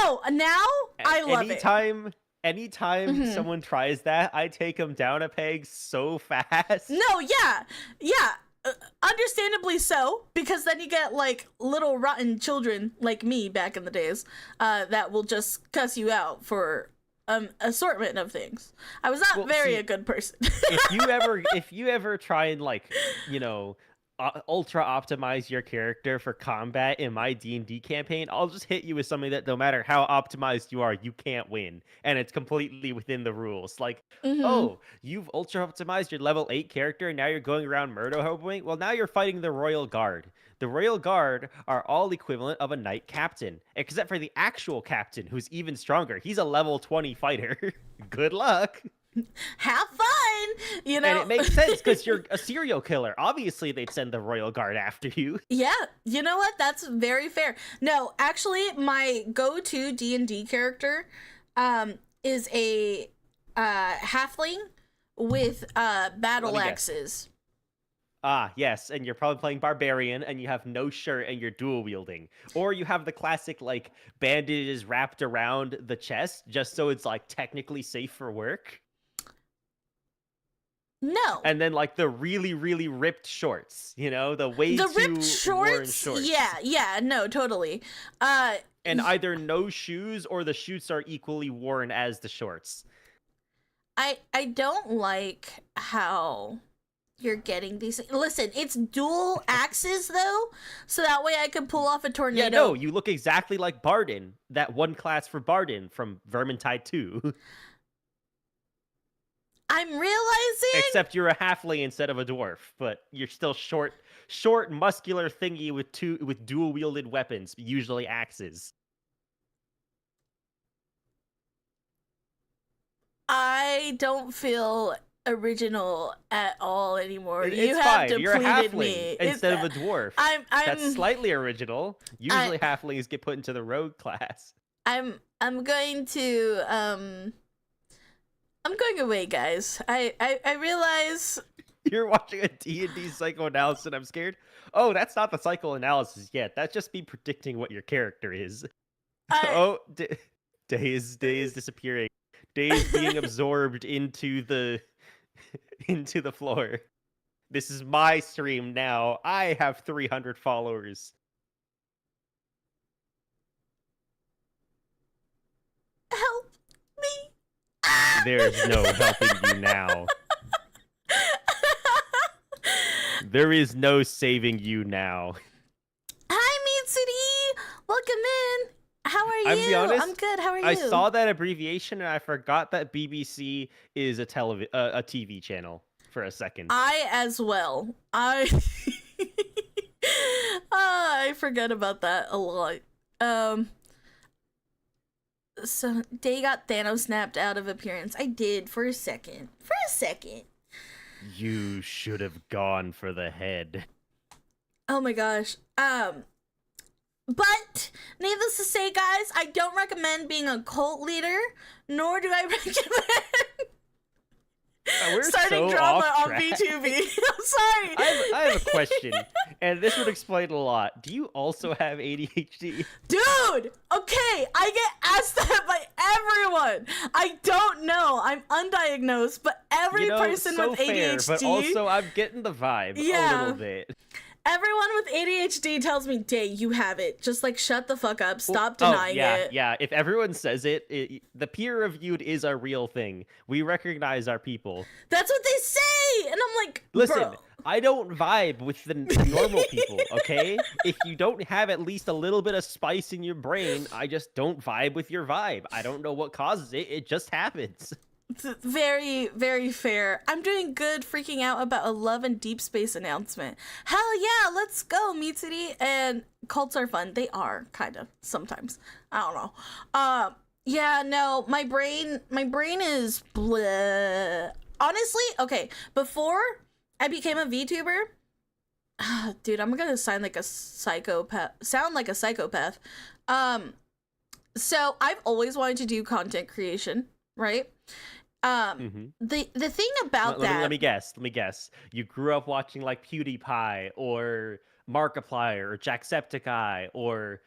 A: no, now I love it.
B: Anytime someone tries that, I take them down a peg so fast.
A: No, yeah. Understandably so, because then you get like little rotten children like me back in the days that will just cuss you out for assortment of things. I was not
B: Well,
A: very
B: see,
A: a good person.
B: if you ever try and like, you know, ultra optimize your character for combat in my D&D campaign, I'll just hit you with something that no matter how optimized you are, you can't win, and it's completely within the rules. Like,
A: Hmm.
B: oh, you've ultra optimized your level 8 character and now you're going around murder hoboing? Well, now you're fighting the Royal Guard. The Royal Guard are all equivalent of a knight captain, except for the actual captain, who's even stronger. He's a level 20 fighter. Good luck.
A: Have fun, you know.
B: And it makes sense because you're a serial killer. Obviously, they'd send the Royal Guard after you.
A: Yeah, you know what? That's very fair. No, actually, my go-to D&D character is a halfling with
B: Let
A: battle
B: me guess.
A: axes.
B: Ah, yes, and you're probably playing Barbarian, and you have no shirt, and you're dual wielding. Or you have the classic, like, bandages wrapped around the chest, just so it's, like, technically safe for work.
A: No.
B: And then, like, the really, really ripped shorts, you know? The way
A: The
B: too
A: ripped
B: worn
A: shorts?
B: shorts.
A: Yeah, no, totally.
B: And either no shoes, or the shoes are equally worn as the shorts.
A: I don't like how you're getting these. Listen, it's dual axes though, so that way I can pull off a tornado.
B: Yeah, no, you look exactly like Barden, that one class for Barden from Vermintide 2.
A: I'm realizing.
B: Except you're a halfling instead of a dwarf, but you're still short, muscular thingy with dual wielded weapons, usually axes.
A: I don't feel original at all anymore. You
B: It's
A: have
B: fine. You're a
A: depleted
B: halfling
A: me.
B: instead of a dwarf.
A: I'm
B: That's slightly original.
A: I
B: Usually halflings get put into the rogue class.
A: I'm going to I'm going away, guys. I realize.
B: You're watching a D&D psychoanalysis and I'm scared. Oh, that's not the psychoanalysis yet. That's just me predicting what your character is. Oh, Day is disappearing. Day is being absorbed into the floor. This is my stream now. I have 300 followers.
A: Help me.
B: There's no helping you now. There is no saving you now.
A: Hi, Meat City. Welcome in. How are you?
B: I'll be honest,
A: I'm good. How are you?
B: I saw that abbreviation and I forgot that BBC is a TV channel for a second.
A: I as well. I forget about that a lot. So Day got Thanos snapped out of appearance. I did for a second.
B: You should have gone for the head.
A: Oh my gosh. But needless to say, guys, I don't recommend being a cult leader, nor do I recommend starting
B: so
A: drama
B: off
A: on
B: track.
A: Vtuber. I'm sorry.
B: I have a question, and this would explain a lot. Do you also have ADHD?
A: Dude, okay, I get asked that by everyone. I don't know. I'm undiagnosed, but every person
B: so
A: with
B: fair,
A: ADHD.
B: But also, I'm getting the vibe a little bit.
A: Everyone with ADHD tells me, Day, you have it. Just like shut the fuck up. Stop denying it.
B: Yeah. If everyone says it, the peer reviewed is a real thing. We recognize our people.
A: That's what they say, and I'm like,
B: listen.
A: bro.
B: I don't vibe with the normal people, okay? If you don't have at least a little bit of spice in your brain, I just don't vibe with your vibe. I don't know what causes it. It just happens.
A: Very, very fair. I'm doing good freaking out about a Love and Deep Space announcement. Hell yeah, let's go, Meat City. And cults are fun. They are, kind of, sometimes. I don't know. Yeah, no, my brain is bleh. Honestly, okay, before I became a VTuber, dude, I'm gonna sound like a psychopath. So I've always wanted to do content creation, right? The thing about that.
B: Let me guess. You grew up watching like PewDiePie or Markiplier or Jacksepticeye or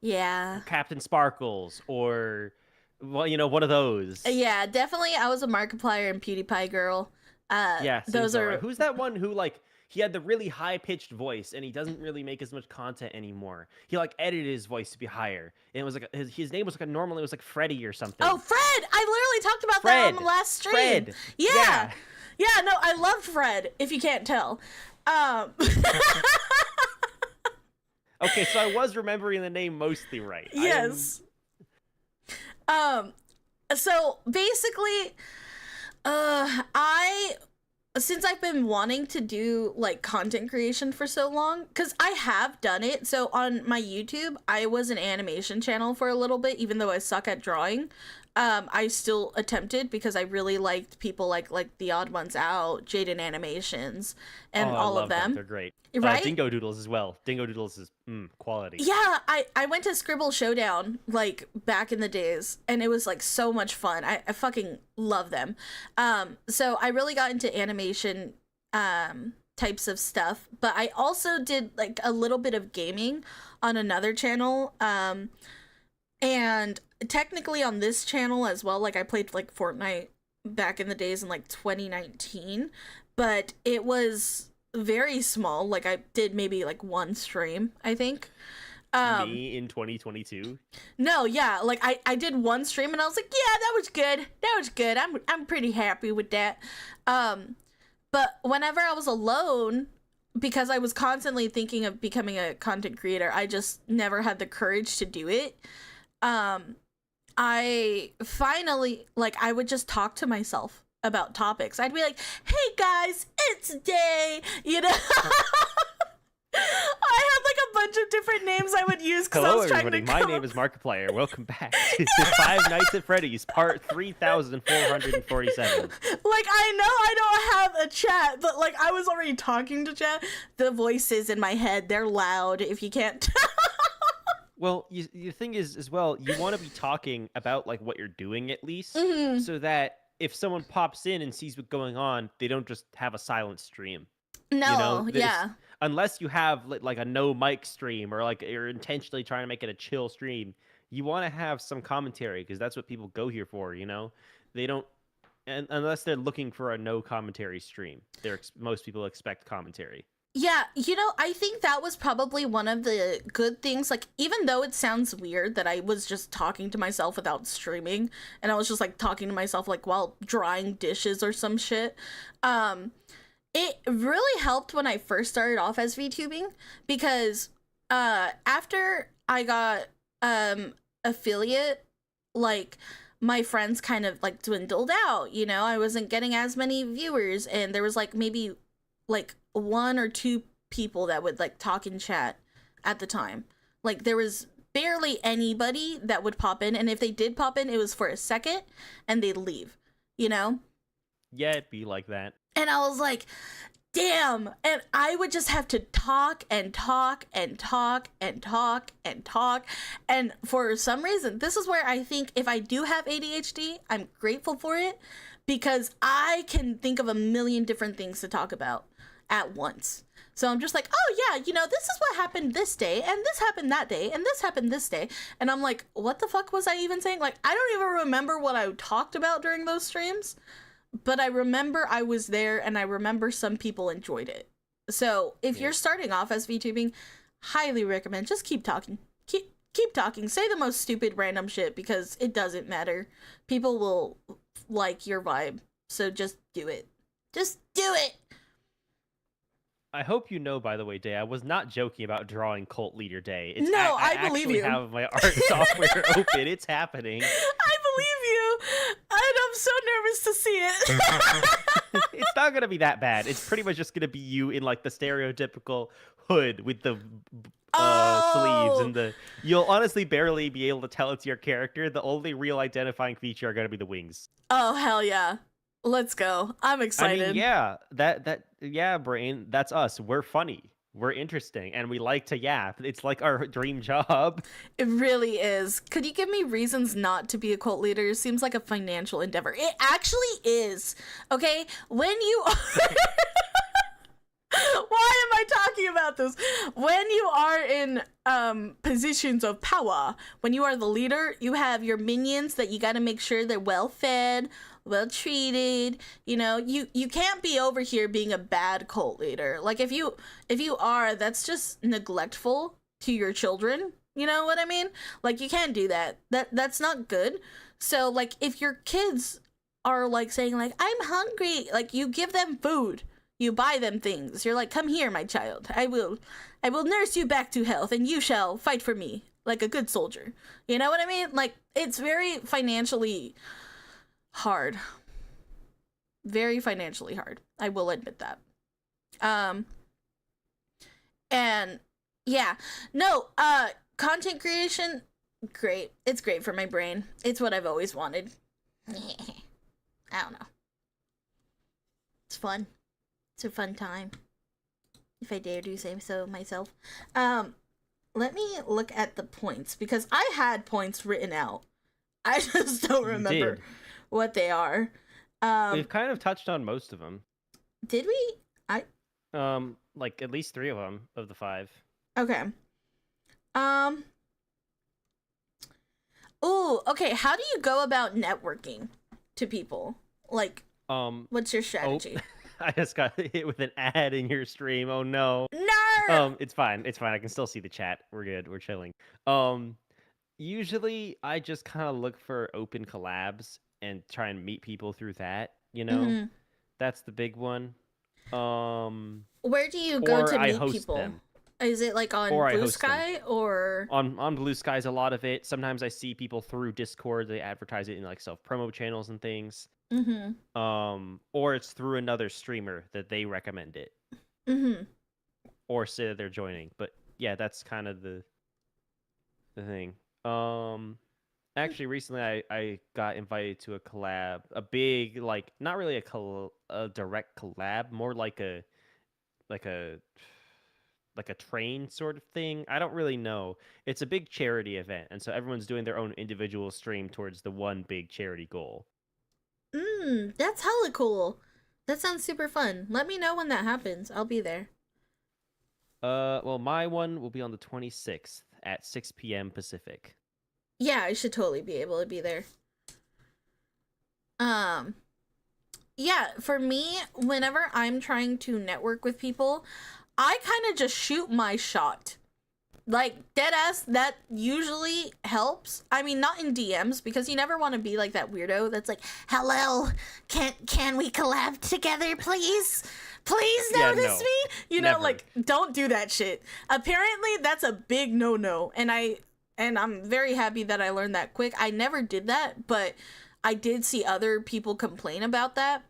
A: yeah,
B: Captain Sparkles or one of those.
A: Yeah, definitely. I was a Markiplier and PewDiePie girl.
B: Yeah,
A: those are
B: right. Who's that one who like he had the really high pitched voice and he doesn't really make as much content anymore. He like edited his voice to be higher. And it was like his name was like normally it was like Freddy or something.
A: Oh, Fred! I literally talked about that on the last stream.
B: Fred.
A: Yeah. No, I loved Fred, if you can't tell.
B: Okay, so I was remembering the name mostly right.
A: Yes. So basically, since I've been wanting to do like content creation for so long, because I have done it. So on my YouTube, I was an animation channel for a little bit, even though I suck at drawing. I still attempted because I really liked people like The Odd Ones Out, Jaden Animations, and all of them.
B: They're great.
A: Right?
B: Dingo Doodles as well. Dingo Doodles is quality.
A: Yeah, I went to Scribble Showdown like back in the days, and it was like so much fun. I fucking love them. So I really got into animation types of stuff, but I also did like a little bit of gaming on another channel. And technically on this channel as well, like I played like Fortnite back in the days in like 2019, but it was very small. Like I did maybe like one stream, I think.
B: Me in 2022?
A: No, yeah, like I did one stream and I was like, yeah, that was good. I'm pretty happy with that. But whenever I was alone, because I was constantly thinking of becoming a content creator, I just never had the courage to do it. I finally, like, I would just talk to myself about topics. I'd be like, "Hey guys, it's Day," you know. I had like a bunch of different names I would use because I
B: Hello,
A: was trying to
B: everybody. My
A: come
B: name
A: up.
B: is Markiplier. Welcome back to Five Nights at Freddy's, part 3447.
A: Like, I know I don't have a chat, but like I was already talking to chat. The voices in my head, they're loud. If you can't,
B: Well, the thing is, as well, you want to be talking about like what you're doing at least,
A: Mhm.
B: so that if someone pops in and sees what's going on, they don't just have a silent stream. You know,
A: No,
B: this
A: yeah.
B: unless you have like a no mic stream or like you're intentionally trying to make it a chill stream, you want to have some commentary because that's what people go here for. You know, they don't, and unless they're looking for a no commentary stream, most people expect commentary.
A: Yeah, I think that was probably one of the good things. Like, even though it sounds weird that I was just talking to myself without streaming, and I was just like talking to myself like while drying dishes or some shit, um, it really helped when I first started off as VTubing because after I got affiliate, like my friends kind of like dwindled out, I wasn't getting as many viewers, and there was like maybe like one or two people that would like talk in chat at the time. Like there was barely anybody that would pop in, and if they did pop in, it was for a second and they'd leave, you know?
B: Yeah, it'd be like that.
A: And I was like, damn. And I would just have to talk and talk and talk and talk and talk. And for some reason, this is where I think if I do have ADHD, I'm grateful for it because I can think of a million different things to talk about at once. So I'm just like, oh yeah, this is what happened this day, and this happened that day, and this happened this day. And I'm like, what the fuck was I even saying? Like, I don't even remember what I talked about during those streams, but I remember I was there and I remember some people enjoyed it. So if you're starting off as VTubing, highly recommend just keep talking. Keep talking. Say the most stupid random shit because it doesn't matter. People will like your vibe. So just do it. Just do it.
B: I hope you know, by the way, Day, I was not joking about drawing Cult Leader Day.
A: No, I believe
B: actually
A: you.
B: have my art software open. It's happening.
A: I believe you. And I'm so nervous to see it.
B: It's not gonna be that bad. It's pretty much just gonna be you in like the stereotypical hood with the sleeves and the. You'll honestly barely be able to tell it's your character. The only real identifying feature are gonna be the wings.
A: Oh, hell yeah. Let's go. I'm excited.
B: I mean, yeah, yeah, Brain, that's us. We're funny. We're interesting, and we like to yap. It's like our dream job.
A: It really is. Could you give me reasons not to be a cult leader? Seems like a financial endeavor. It actually is. Okay? When you are... Why am I talking about this? When you are in positions of power, when you are the leader, you have your minions that you got to make sure they're well fed, well treated. You can't be over here being a bad cult leader. Like if you are, that's just neglectful to your children. You know what I mean? Like you can't do that. That's not good. So like if your kids are like saying like I'm hungry, like you give them food. You buy them things. You're like, come here, my child. I will nurse you back to health, and you shall fight for me like a good soldier. You know what I mean? Like, it's very financially hard. Very financially hard. I will admit that. And yeah, no, content creation, great. It's great for my brain. It's what I've always wanted. I don't know. It's fun. It's a fun time, if I dare do say so myself. Let me look at the points because I had points written out. I just don't remember what they are.
B: We've kind of touched on most of them.
A: Did we?
B: Like at least 3 of them of the 5.
A: Okay. Ooh, okay. How do you go about networking to people? Like, what's your strategy?
B: Oh. I just got hit with an ad in your stream. Oh no.
A: No.
B: It's fine. It's fine. I can still see the chat. We're good. We're chilling. Usually I just kind of look for open collabs and try and meet people through that, That's the big one.
A: Where do you go to meet people?
B: Them.
A: Is it like on
B: or I
A: Blue
B: host them.
A: Sky or?
B: On Blue Skies, a lot of it. Sometimes I see people through Discord. They advertise it in like self promo channels and things.
A: Mm-hmm.
B: Or it's through another streamer that they recommend it,
A: Mm-hmm.
B: or say that they're joining. But yeah, that's kind of the thing. Actually, recently I got invited to a collab, a big like not really a direct collab, more like a like a train sort of thing. I don't really know. It's a big charity event, and so everyone's doing their own individual stream towards the one big charity goal.
A: That's hella cool. That sounds super fun. Let me know when that happens. I'll be there.
B: Well, my one will be on the 26th at 6 p.m. Pacific.
A: Yeah, I should totally be able to be there. Um, yeah, for me, whenever I'm trying to network with people, I kind of just shoot my shot. Like dead ass, that usually helps. I mean, not in DMs because you never want to be like that weirdo that's like, "Hello, can we collab together, please? Please
B: Yeah,
A: notice
B: no,
A: me." You know,
B: never.
A: like don't do that shit. Apparently, that's a big no-no, and I'm very happy that I learned that quick. I never did that, but I did see other people complain about that.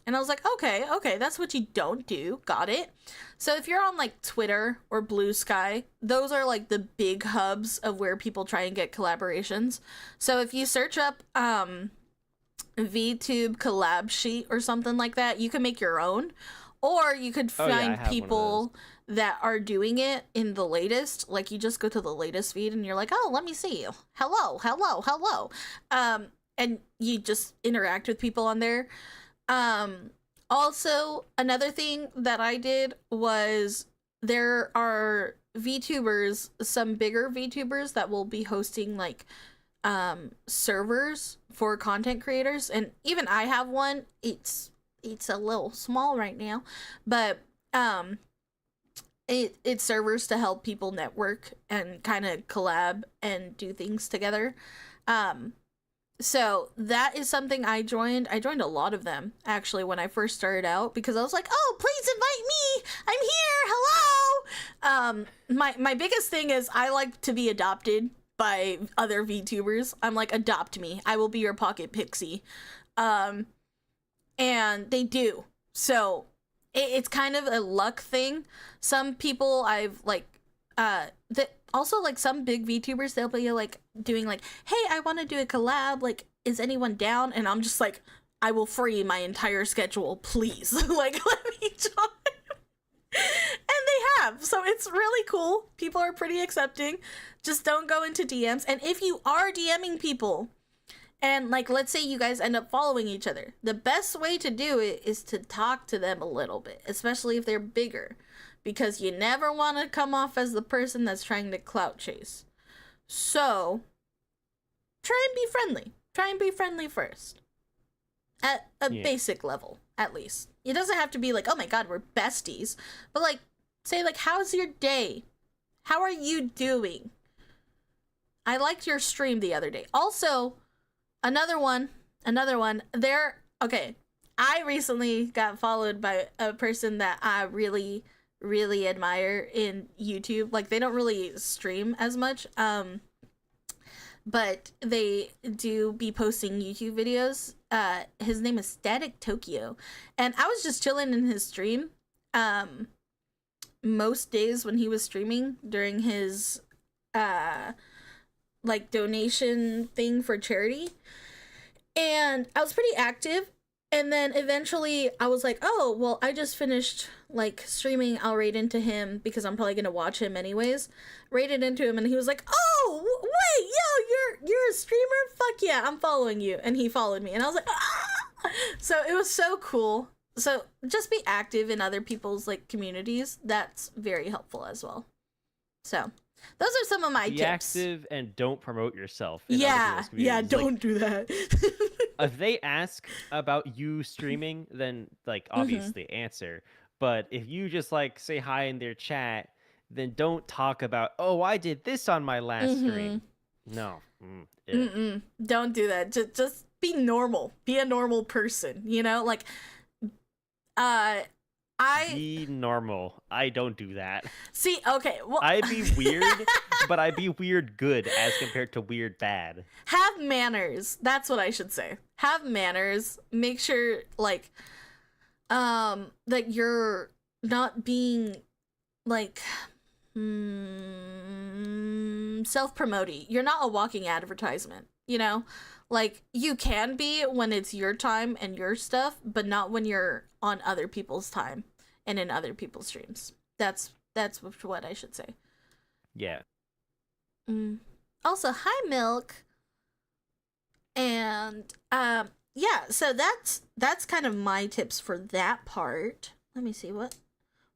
A: And I was like, okay, that's what you don't do. Got it. So if you're on like Twitter or Blue Sky, those are like the big hubs of where people try and get collaborations. So if you search up VTube collab sheet or something like that, you can make your own. Or you could
B: Oh yeah, I
A: find
B: have one of those.
A: people that are doing it in the latest. Like you just go to the latest feed and you're like, oh, let me see you. Hello. And you just interact with people on there. Also, another thing that I did was there are VTubers, some bigger VTubers that will be hosting like servers for content creators, and even I have one. It's a little small right now, but it's servers to help people network and kind of collab and do things together. So that is something I joined. I joined a lot of them actually when I first started out because I was like, "Oh, please invite me. I'm here. Hello." My biggest thing is I like to be adopted by other VTubers. I'm like, "Adopt me. I will be your pocket pixie." And they do. So it's kind of a luck thing. Some people I've like that also like some big VTubers, they'll be like doing like, "Hey, I want to do a collab, like is anyone down?" And I'm just like, "I will free my entire schedule, please." Like let me join. And they have. So it's really cool. People are pretty accepting. Just don't go into DMs. And if you are DMing people and like let's say you guys end up following each other, the best way to do it is to talk to them a little bit, especially if they're bigger, because you never want to come off as the person that's trying to clout chase. So try and be friendly. Try and be friendly first. At a basic level, at least. It doesn't have to be like, "Oh my god, we're besties." But like, say like, "How's your day? How are you doing? I liked your stream the other day." Also, another one. Okay, I recently got followed by a person that I really admire in YouTube. Like they don't really stream as much, but they do be posting YouTube videos. His name is Static Tokyo, and I was just chilling in his stream. Most days when he was streaming during his like donation thing for charity, and I was pretty active. And then eventually I was like, "Oh, well, I just finished like streaming. I'll raid into him because I'm probably gonna watch him anyways." Raided into him and he was like, "Oh, wait, yo, you're a streamer? Fuck yeah, I'm following you." And he followed me and I was like, "Ah!" So it was so cool. So just be active in other people's like communities. That's very helpful as well. So those are some of my
B: Be
A: tips.
B: active and don't promote yourself. In other
A: Yeah,
B: people's communities.
A: don't do that.
B: If they ask about you streaming, then like obviously answer. But if you just like say hi in their chat, then don't talk about, "Oh, I did this on my last stream." No.
A: Don't do that. Just be normal. Be a normal person, you know? Like I I
B: Be normal. I don't do that.
A: see. Okay, well,
B: I'd be weird, but I'd be weird good as compared to weird bad.
A: have manners. That's what I should say. Have manners. Make sure, like, that you're not being like self-promoting. You're not a walking advertisement, you know? Like you can be when it's your time and your stuff, but not when you're on other people's time and in other people's streams. That's what I should say.
B: Yeah.
A: Mm. Also, hi Milk. And yeah, so that's kind of my tips for that part. Let me see what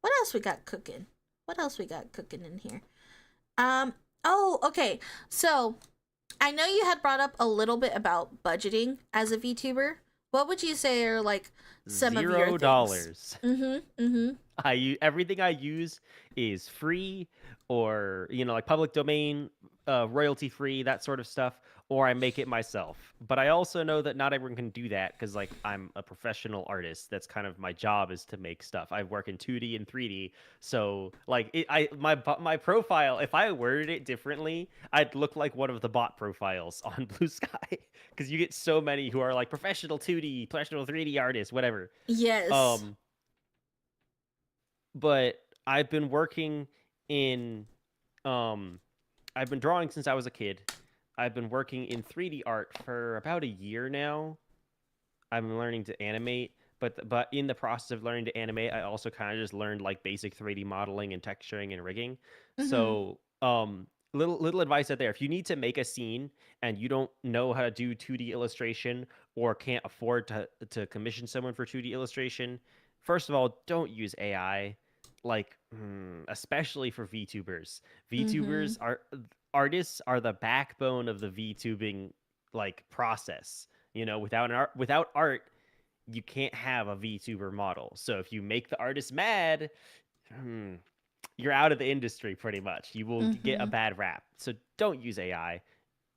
A: else we got cooking. What else we got cooking in here? Oh, okay. So, I know you had brought up a little bit about budgeting as a VTuber. What would you say are like some of your things?
B: $0.
A: Mm-hmm.
B: Everything I use is free, or like public domain, royalty free, that sort of stuff, or I make it myself. But I also know that not everyone can do that because like I'm a professional artist. That's kind of my job, is to make stuff. I work in 2D and 3D, so like my profile, if I worded it differently, I'd look like one of the bot profiles on Blue Sky, because you get so many who are like professional 2D, professional 3D artists, whatever.
A: Yes.
B: Um, but I've been working in I've been drawing since I was a kid. I've been working in 3D art for about a year now. I'm learning to animate, but in the process of learning to animate, I also kind of just learned like basic 3D modeling and texturing and rigging.
A: Mm-hmm.
B: So, little advice out there. If you need to make a scene and you don't know how to do 2D illustration, or can't afford to commission someone for 2D illustration, first of all, don't use AI. Like, especially for VTubers.
A: Mm-hmm.
B: VTubers are artists are the backbone of the VTubing like process. Without art, you can't have a VTuber model. So if you make the artist mad, you're out of the industry pretty much. You will get a
A: Mm-hmm.
B: bad rap. So don't use AI.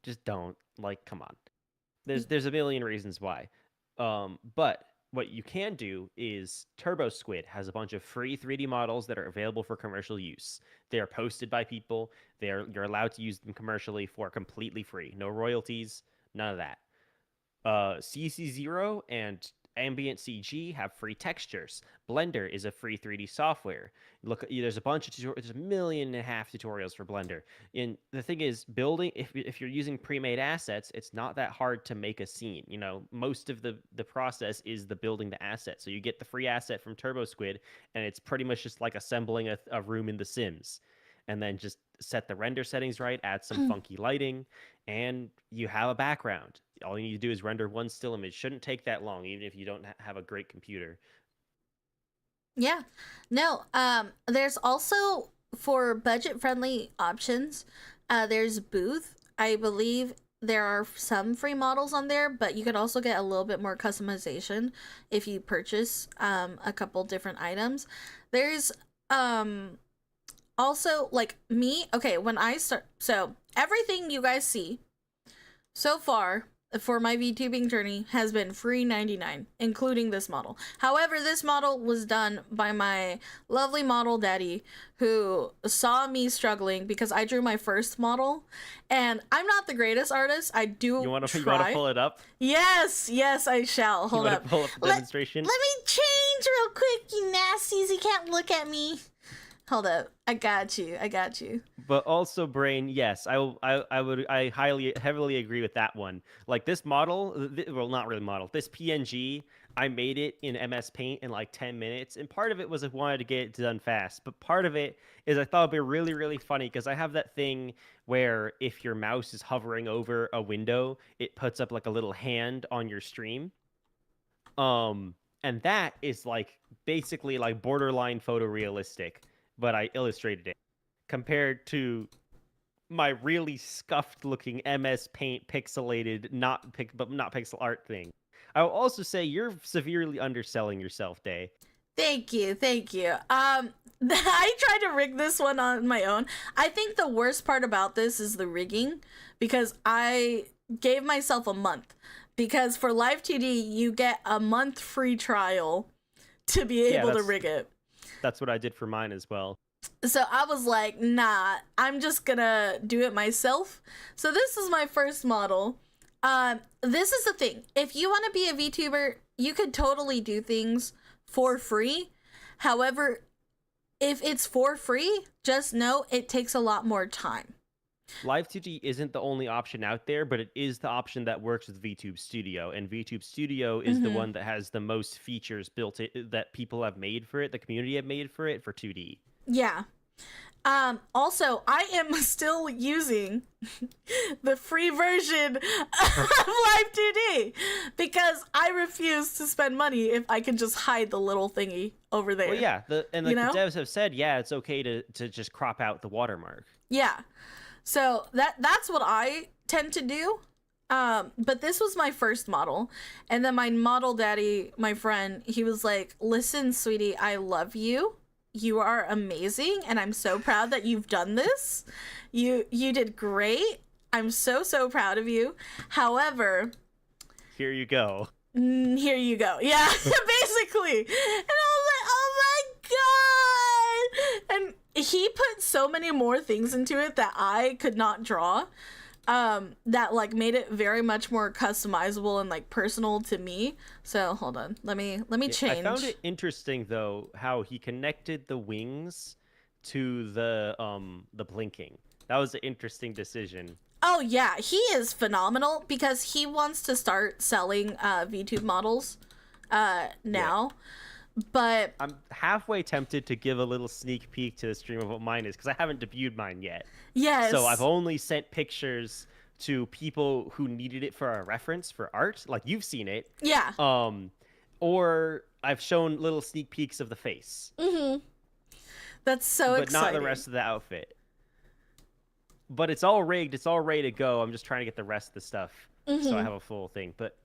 B: Just don't. Like, come on. There's a million reasons why. But what you can do is Turbo Squid has a bunch of free 3D models that are available for commercial use. They are posted by people. You're allowed to use them commercially for completely free. No royalties, none of that. CC0 and Ambient CG have free textures. Blender is a free 3D software. Look, there's a bunch of there's 1.5 million tutorials for Blender. And the thing is, building, if you're using pre-made assets, it's not that hard to make a scene. Most of the process is the building the asset. So you get the free asset from Turbo Squid, and it's pretty much just like assembling a room in The Sims. And then just set the render settings right, add some funky lighting, and you have a background. All you need to do is render one still image. Shouldn't take that long, even if you don't have a great computer.
A: Yeah. No, there's also for budget friendly options, there's Booth. I believe there are some free models on there, but you could also get a little bit more customization if you purchase a couple different items. There's also like me, okay, when I start, so everything you guys see so far for my VTubing journey has been free 99, including this model. However, this model was done by my lovely model daddy, who saw me struggling because I drew my first model, and I'm not the greatest artist. I do
B: You want to
A: try.
B: pull it up?
A: Yes, I shall.
B: You
A: Hold
B: want
A: up.
B: to pull up the
A: Let
B: demonstration?
A: me change real quick, you nasties. You can't look at me. Hold up. I got you.
B: But also, Brain, yes, I heavily agree with that one. Like this model, well, not really model. This PNG, I made it in MS Paint in like 10 minutes, and part of it was I wanted to get it done fast, but part of it is I thought it'd be really, really funny because I have that thing where if your mouse is hovering over a window, it puts up like a little hand on your stream. And that is like basically like borderline photorealistic, but I illustrated it compared to my really scuffed looking MS Paint pixelated, but not pixel art thing. I will also say you're severely underselling yourself, Day.
A: Thank you. I tried to rig this one on my own. I think the worst part about this is the rigging, because I gave myself a month. Because for Live 2D, you get a month free trial to be
B: Yeah,
A: able to rig it.
B: That's what I did for mine as well.
A: So I was like, nah, I'm just gonna do it myself. So this is my first model. This is the thing. If you want to be a VTuber, you could totally do things for free. However, if it's for free, just know it takes a lot more time.
B: Live 2D isn't the only option out there, but it is the option that works with VTube Studio, and VTube Studio is the
A: Mm-hmm.
B: one that has the most features built that people have made for it, the community have made for it for 2D.
A: Yeah. Also, I am still using the free version of Live 2D because I refuse to spend money if I can just hide the little thingy over there.
B: Well, yeah, the
A: You
B: the
A: know?
B: devs have said, yeah, it's okay to just crop out the watermark.
A: Yeah. So that's what I tend to do. But this was my first model. And then my model daddy, my friend, he was like, "Listen, sweetie, I love you. You are amazing, and I'm so proud that you've done this. You did great. I'm so proud of you. However,
B: Here you go.
A: here you go." Yeah, basically. And I was like, "Oh my god!" And he put so many more things into it that I could not draw. That like made it very much more customizable and like personal to me. So hold on, let me
B: Yeah,
A: change.
B: I found it interesting though how he connected the wings to the blinking. That was an interesting decision.
A: Oh yeah, he is phenomenal because he wants to start selling VTube models now. But
B: I'm halfway tempted to give a little sneak peek to the stream of what mine is because I haven't debuted mine yet.
A: yes.
B: So I've only sent pictures to people who needed it for a reference for art, like you've seen it.
A: Yeah.
B: Or I've shown little sneak peeks of the face,
A: Mhm. That's so
B: but
A: exciting.
B: not the rest of the outfit. But it's all rigged, it's all ready to go. I'm just trying to get the rest of the stuff so I have a full thing. But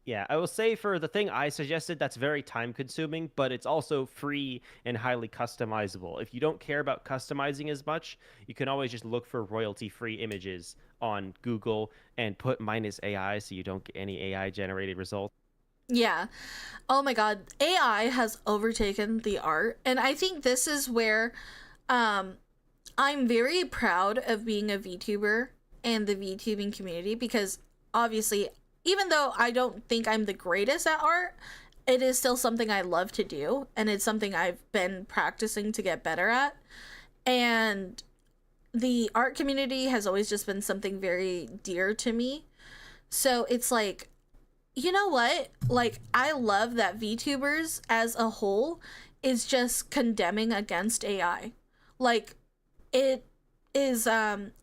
B: yeah, I will say for the thing I suggested, that's very time consuming, but it's also free and highly customizable. If you don't care about customizing as much, you can always just look for royalty free images on Google and put -AI so you don't get any AI generated results.
A: Yeah. Oh my god, AI has overtaken the art, and I think this is where I'm very proud of being a VTuber and the VTubing community because obviously, even though I don't think I'm the greatest at art, it is still something I love to do, and it's something I've been practicing to get better at. And the art community has always just been something very dear to me. So it's like, you know what? Like, I love that VTubers as a whole is just condemning against AI. Like, it is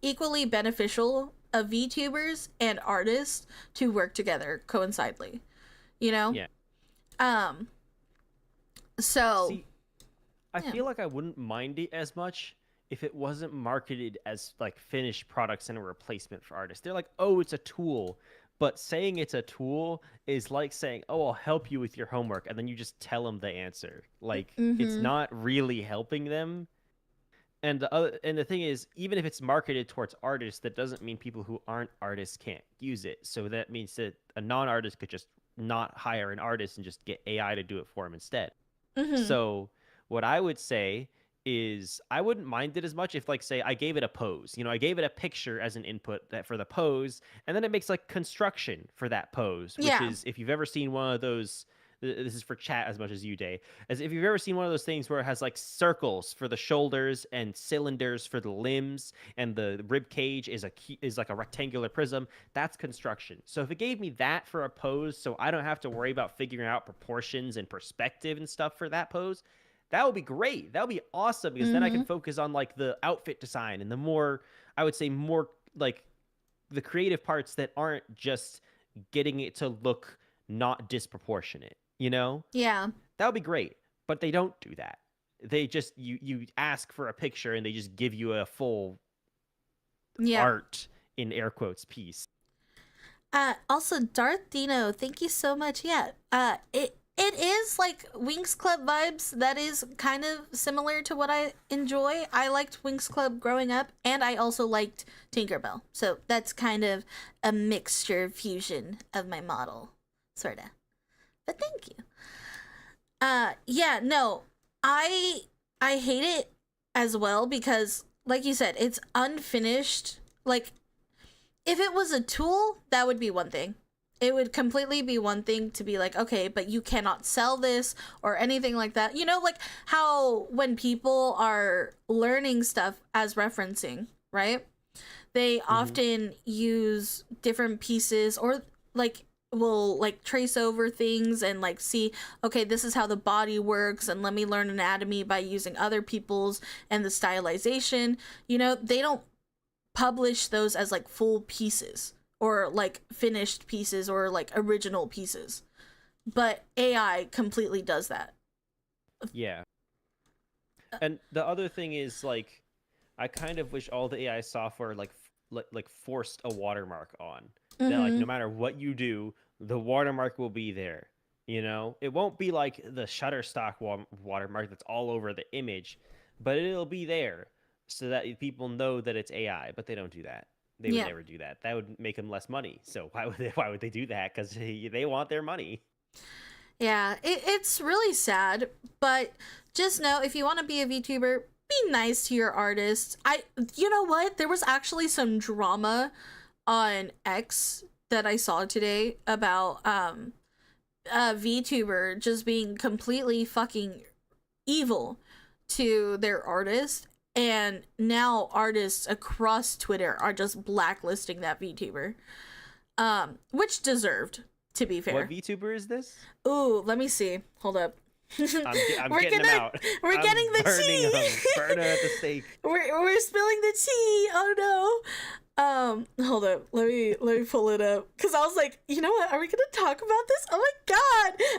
A: equally beneficial of VTubers and artists to work together coincidentally, you know?
B: Yeah.
A: Um so
B: See, I feel like I wouldn't mind it as much if it wasn't marketed as like finished products and a replacement for artists. They're like, "Oh, it's a tool." But saying it's a tool is like saying, "Oh, I'll help you with your homework," and then you just tell them the answer. Like it's
A: mhm.
B: not really helping them. And the thing is, even if it's marketed towards artists, that doesn't mean people who aren't artists can't use it. So that means that a non-artist could just not hire an artist and just get AI to do it for him instead.
A: Mhm.
B: So what I would say is I wouldn't mind it as much if like say I gave it a pose. I gave it a picture as an input that for the pose, and then it makes like construction for that pose, which
A: Yeah.
B: is if you've ever seen one of those this is for chat as much as you, Day. As if you've ever seen one of those things where it has like circles for the shoulders and cylinders for the limbs, and the rib cage is like a rectangular prism. That's construction. So if it gave me that for a pose, so I don't have to worry about figuring out proportions and perspective and stuff for that pose, that would be great. That would be awesome because then I can
A: Mhm.
B: focus on like the outfit design and the more, I would say, more like the creative parts that aren't just getting it to look not disproportionate, you know?
A: Yeah.
B: That would be great. But they don't do that. They just you ask for a picture and they just give you a full
A: Yeah.
B: art in air quotes piece.
A: Also, Darth Dino, thank you so much. Yeah, it is like Wings Club vibes. That is kind of similar to what I enjoy. I liked Wings Club growing up, and I also liked Tinkerbell. So that's kind of a mixture fusion of my model, sorta. But thank you. Yeah, no. I I hate it as well because like you said, it's unfinished. Like if it was a tool, that would be one thing. It would completely be one thing to be like, okay, but you cannot sell this or anything like that. You know, like how when people are learning stuff as referencing, right? They
B: Hmm.
A: often use different pieces or like will like trace over things and like see, okay, this is how the body works and let me learn anatomy by using other people's and the stylization. You know, they don't publish those as like full pieces or like finished pieces or like original pieces. But AI completely does that.
B: Yeah. And the other thing is like I kind of wish all the AI software like forced a watermark on that like no
A: Mm-hmm.
B: matter what you do, the watermark will be there. You know, it won't be like the Shutterstock watermark that's all over the image, but it'll be there so that people know that it's AI. But they don't do that. They would
A: Yeah.
B: never do that. That would make them less money. So why would they? Why would they do that? Because they want their money.
A: Yeah. It's really sad, but just know if you want to be a VTuber, be nice to your artists. You know what? There was actually some drama on X that I saw today about a VTuber just being completely fucking evil to their artist, and now artists across Twitter are just blacklisting that VTuber, which deserved, to be
B: What
A: fair.
B: VTuber is this?
A: Ooh, let me see. Hold up.
B: I'm
A: we're
B: getting them
A: gonna
B: out.
A: we're
B: I'm
A: getting the
B: burning them.
A: tea.
B: Burn her at the stake.
A: we're spilling the tea. Oh no. Hold up. Let me pull it up because I was like, you know what? Are we gonna talk about this? Oh my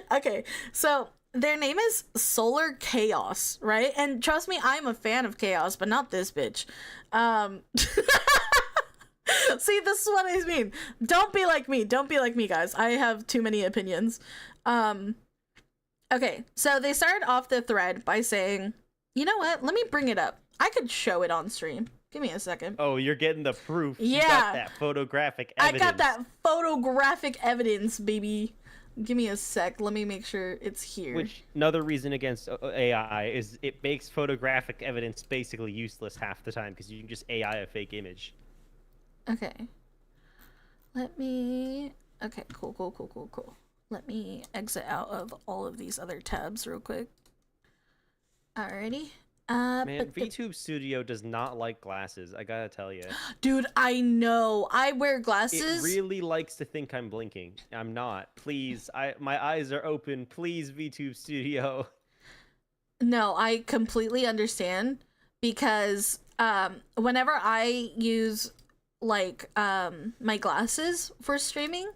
A: god. Okay, so their name is Solar Chaos, right? And trust me, I'm a fan of chaos, but not this bitch. See, this is what I mean. Don't be like me. Don't be like me, guys. I have too many opinions. Um, okay, so they started off the thread by saying, you know what? Let me bring it up. I could show it on stream. Give me a second.
B: Oh, you're getting the proof. You got
A: Yeah,
B: that photographic
A: I got
B: evidence.
A: that photographic evidence, baby. Give me a sec. Let me make sure it's here.
B: Which another reason against AI is it makes photographic evidence basically useless half the time because you can just AI a fake image.
A: Okay. Let me. Okay, cool, cool, cool, cool, cool. Let me exit out of all of these other tabs real quick. Alrighty.
B: Man, VTube Studio does not like glasses. I gotta tell you,
A: Dude, I know. I wear
B: it
A: glasses.
B: really likes to think I'm blinking. I'm not. Please, my eyes are open. Please, VTube Studio.
A: No, I completely understand because whenever I use like my glasses for streaming,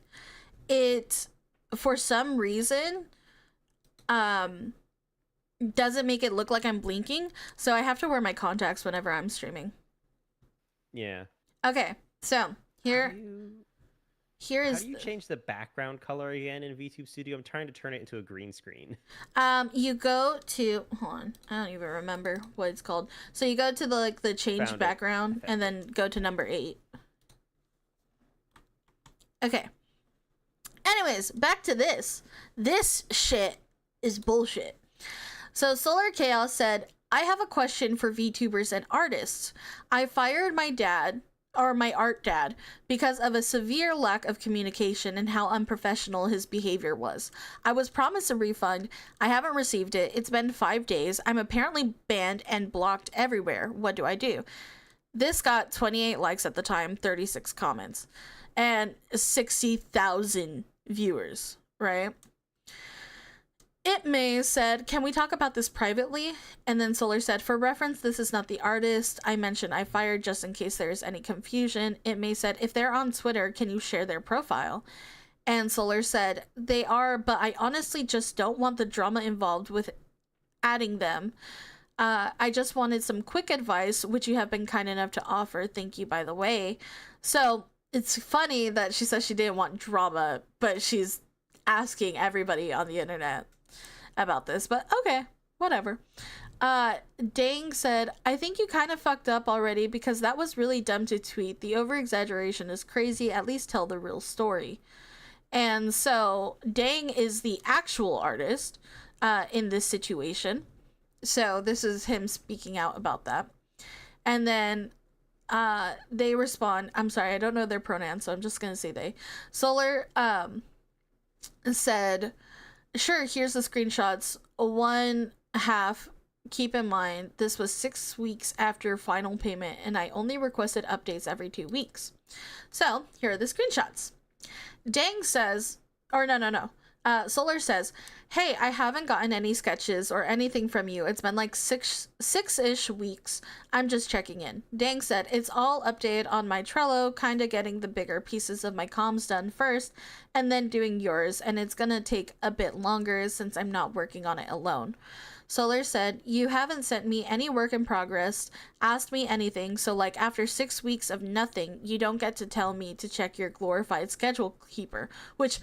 A: it for some reason um doesn't make it look like I'm blinking, so I have to wear my contacts whenever I'm streaming.
B: Yeah.
A: Okay, so
B: How
A: here
B: do you
A: here
B: how
A: is
B: do you
A: the
B: change the background color again in VTube Studio? I'm trying to turn it into a green screen.
A: you go to hold on, I don't even remember what it's called. So you go to the like the change
B: Found it. I
A: background and
B: found it.
A: then go to number 8. Okay. Anyways, back to this. This shit is bullshit. So Solar Chaos said, I have a question for VTubers and artists. I fired my dad, or my art dad, because of a severe lack of communication and how unprofessional his behavior was. I was promised a refund. I haven't received it. It's been 5 days. I'm apparently banned and blocked everywhere. What do I do? This got 28 likes at the time, 36 comments, and 60,000 viewers, right? It May said, can we talk about this privately? And then Solar said, for reference, this is not the artist. I mentioned I fired just in case there is any confusion. It May said, if they're on Twitter, can you share their profile? And Solar said, they are, but I honestly just don't want the drama involved with adding them. I just wanted some quick advice, which you have been kind enough to offer. Thank you, by the way. So it's funny that she says she didn't want drama, but she's asking everybody on the internet about this, but okay, whatever. Dang said, I think you kind of fucked up already because that was really dumb to tweet. The over exaggeration is crazy. At least tell the real story. And so Dang is the actual artist in this situation. So this is him speaking out about that. And then they respond, I'm sorry, I don't know their pronouns, so I'm just gonna say they. Solar said, sure, here's the screenshots. One half, keep in mind, this was 6 weeks after final payment, and I only requested updates every 2 weeks. So, here are the screenshots. Dang says, or no. Solar says, hey, I haven't gotten any sketches or anything from you. It's been like six-ish weeks. I'm just checking in. Dang said, it's all updated on my Trello, kind of getting the bigger pieces of my comms done first, and then doing yours, and it's gonna take a bit longer since I'm not working on it alone. Solar said, you haven't sent me any work in progress, asked me anything, so like after 6 weeks of nothing, you don't get to tell me to check your glorified schedule keeper, which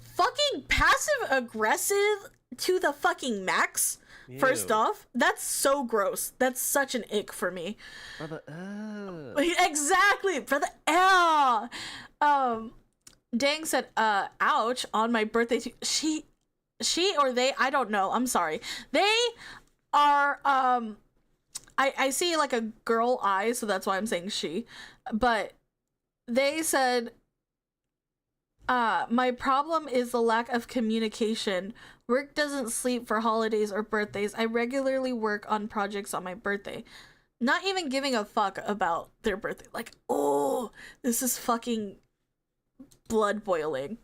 A: fucking passive aggressive to the fucking max.
B: Ew.
A: First off, that's so gross. That's such an ick for me.
B: For the
A: Exactly, for the Dang said, ouch, on my birthday too. She or they, I don't know. I'm sorry. They are I see like a girl eye, so that's why I'm saying she. But they said, my problem is the lack of communication. Work doesn't sleep for holidays or birthdays. I regularly work on projects on my birthday. Not even giving a fuck about their birthday. Like, oh, this is fucking blood boiling.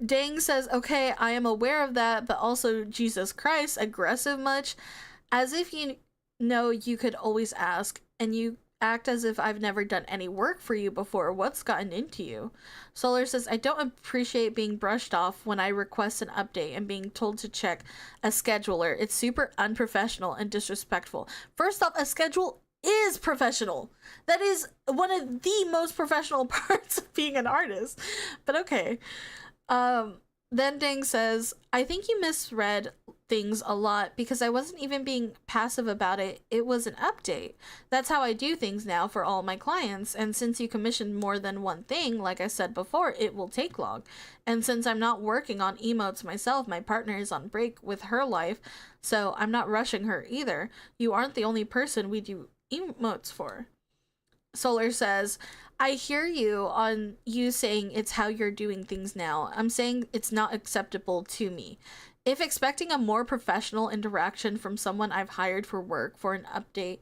A: Dang says, okay, I am aware of that, but also, Jesus Christ, aggressive much? As if you know you could always ask, and you act as if I've never done any work for you before. What's gotten into you? Solar says, I don't appreciate being brushed off when I request an update and being told to check a scheduler. It's super unprofessional and disrespectful. First off, a schedule is professional. That is one of the most professional parts of being an artist. But okay. Then Dang says, I think you misread things a lot because I wasn't even being passive about it. It was an update. That's how I do things now for all my clients. And since you commissioned more than one thing, like I said before, it will take long. And since I'm not working on emotes myself, my partner is on break with her life, so I'm not rushing her either. You aren't the only person we do emotes for. Solar says, I hear you on you saying it's how you're doing things now. I'm saying it's not acceptable to me. If expecting a more professional interaction from someone I've hired for work for an update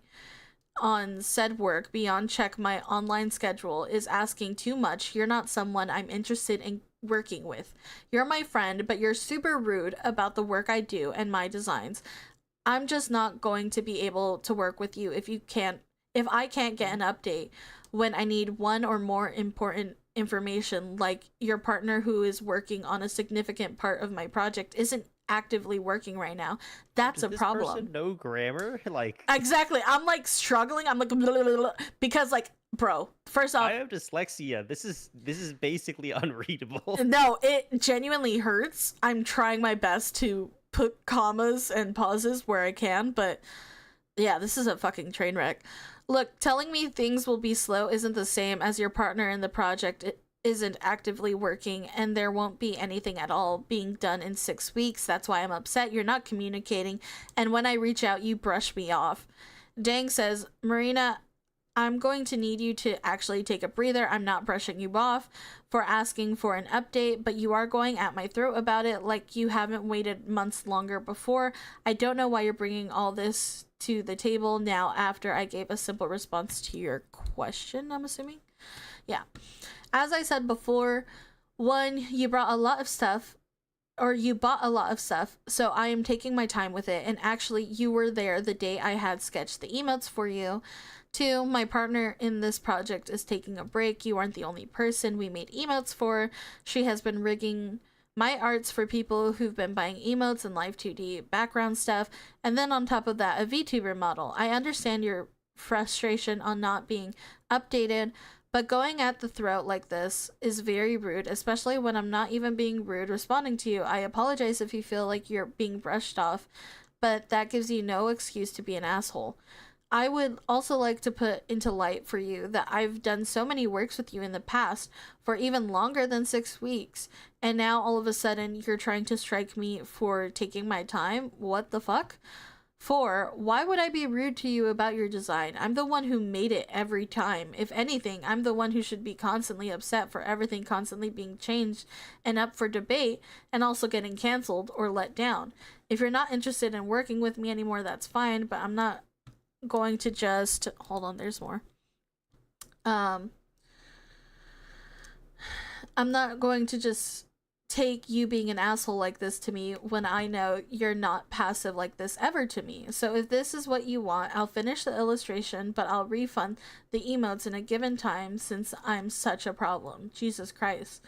A: on said work beyond check my online schedule is asking too much, you're not someone I'm interested in working with. You're my friend, but you're super rude about the work I do and my designs. I'm just not going to be able to work with you if I can't get an update when I need one or more important information, like your partner who is working on a significant part of my project isn't actively working right now. That's
B: Does
A: a
B: this
A: problem.
B: person know grammar? Like,
A: Exactly. I'm like struggling. I'm like blah, blah, blah, because like, bro, first off,
B: I have dyslexia. This is basically unreadable.
A: no, it genuinely hurts. I'm trying my best to put commas and pauses where I can, but yeah, this is a fucking train wreck. Look, telling me things will be slow isn't the same as your partner in the project isn't actively working and there won't be anything at all being done in 6 weeks. That's why I'm upset. You're not communicating. And when I reach out, you brush me off. Dang says, Marina, I'm going to need you to actually take a breather. I'm not brushing you off for asking for an update, but you are going at my throat about it like you haven't waited months longer before. I don't know why you're bringing all this to the table now after I gave a simple response to your question, I'm assuming. Yeah. As I said before, one, you brought a lot of stuff, or you bought a lot of stuff, so I am taking my time with it, and actually you were there the day I had sketched the emotes for you. Two, my partner in this project is taking a break. You aren't the only person we made emotes for. She has been rigging my arts for people who've been buying emotes and live 2D background stuff, and then on top of that, a VTuber model. I understand your frustration on not being updated, but going at the throat like this is very rude, especially when I'm not even being rude responding to you. I apologize if you feel like you're being brushed off, but that gives you no excuse to be an asshole. I would also like to put into light for you that I've done so many works with you in the past for even longer than 6 weeks, and now all of a sudden you're trying to strike me for taking my time. What the fuck? 4. Why would I be rude to you about your design? I'm the one who made it every time. If anything, I'm the one who should be constantly upset for everything constantly being changed and up for debate and also getting canceled or let down. If you're not interested in working with me anymore, that's fine, but I'm not going to just hold on, there's more. I'm not going to just take you being an asshole like this to me when I know you're not passive like this ever to me. So if this is what you want, I'll finish the illustration, but I'll refund the emotes in a given time since I'm such a problem. Jesus Christ.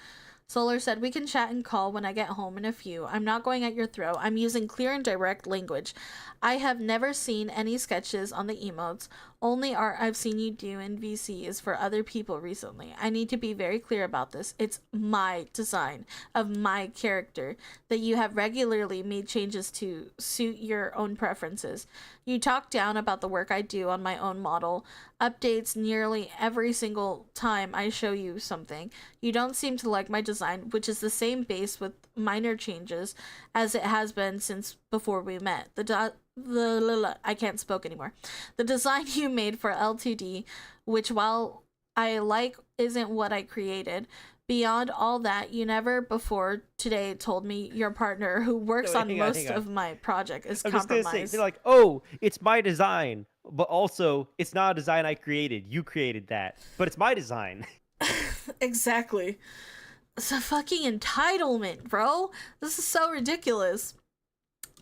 A: Solar said, we can chat and call when I get home in a few. I'm not going at your throat. I'm using clear and direct language. I have never seen any sketches on the emotes. Only art I've seen you do in VC is for other people recently. I need to be very clear about this. It's my design of my character that you have regularly made changes to suit your own preferences. You talk down about the work I do on my own model, updates nearly every single time I show you something. You don't seem to like my design, which is the same base with minor changes as it has been since before we met. I can't spoke anymore. The design you made for L2D, which while I like isn't what I created. Beyond all that, you never before today told me your partner who works
B: No,
A: on most of my project is
B: I'm just gonna say,
A: compromised.
B: they're like, oh, it's my design, but also it's not a design I created. You created that, but it's my design.
A: Exactly. It's a fucking entitlement, bro. This is so ridiculous.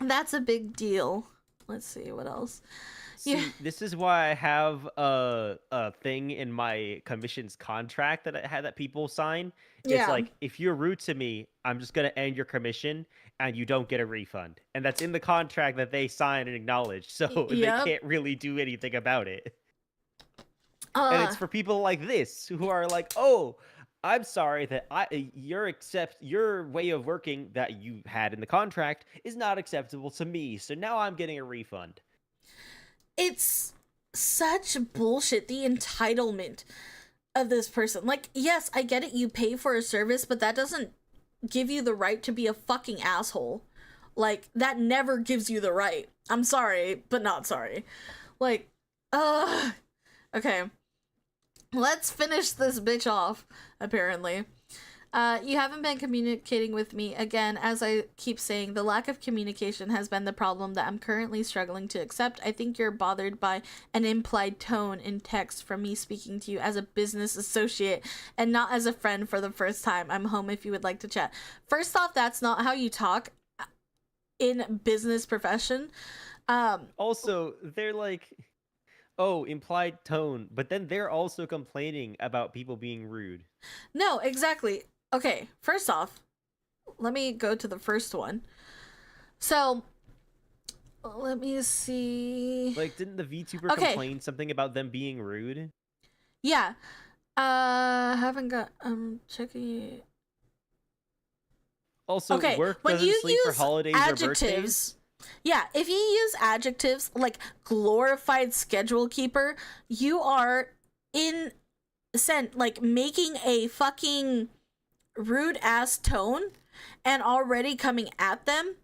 A: That's a big deal. Let's see what else.
B: See, this is why I have a thing in my commission's contract that I had that people sign. It's like, if you're rude to me, I'm just gonna end your commission and you don't get a refund. And that's in the contract that they sign and acknowledge. So they can't really do anything about it. And it's for people like this who are like, oh, I'm sorry that your way of working that you had in the contract is not acceptable to me. So now I'm getting a refund.
A: It's such bullshit, the entitlement of this person. Like, yes, I get it, you pay for a service, but that doesn't give you the right to be a fucking asshole. Like, that never gives you the right. I'm sorry, but not sorry. Like, okay. Let's finish this bitch off, apparently. You haven't been communicating with me. Again, as I keep saying, the lack of communication has been the problem that I'm currently struggling to accept. I think you're bothered by an implied tone in text from me speaking to you as a business associate and not as a friend for the first time. I'm home if you would like to chat. First off, that's not how you talk in business profession.
B: Also, they're like, oh, implied tone, but then they're also complaining about people being rude.
A: No, exactly. Okay, first off, let me go to the first one. So, let me see.
B: Like, didn't the VTuber complain something about them being rude?
A: Yeah. Haven't got. I'm checking.
B: Also, work doesn't sleep for holidays or birthdays.
A: Yeah, if you use adjectives like glorified schedule keeper, you are making a fucking rude ass tone and already coming at them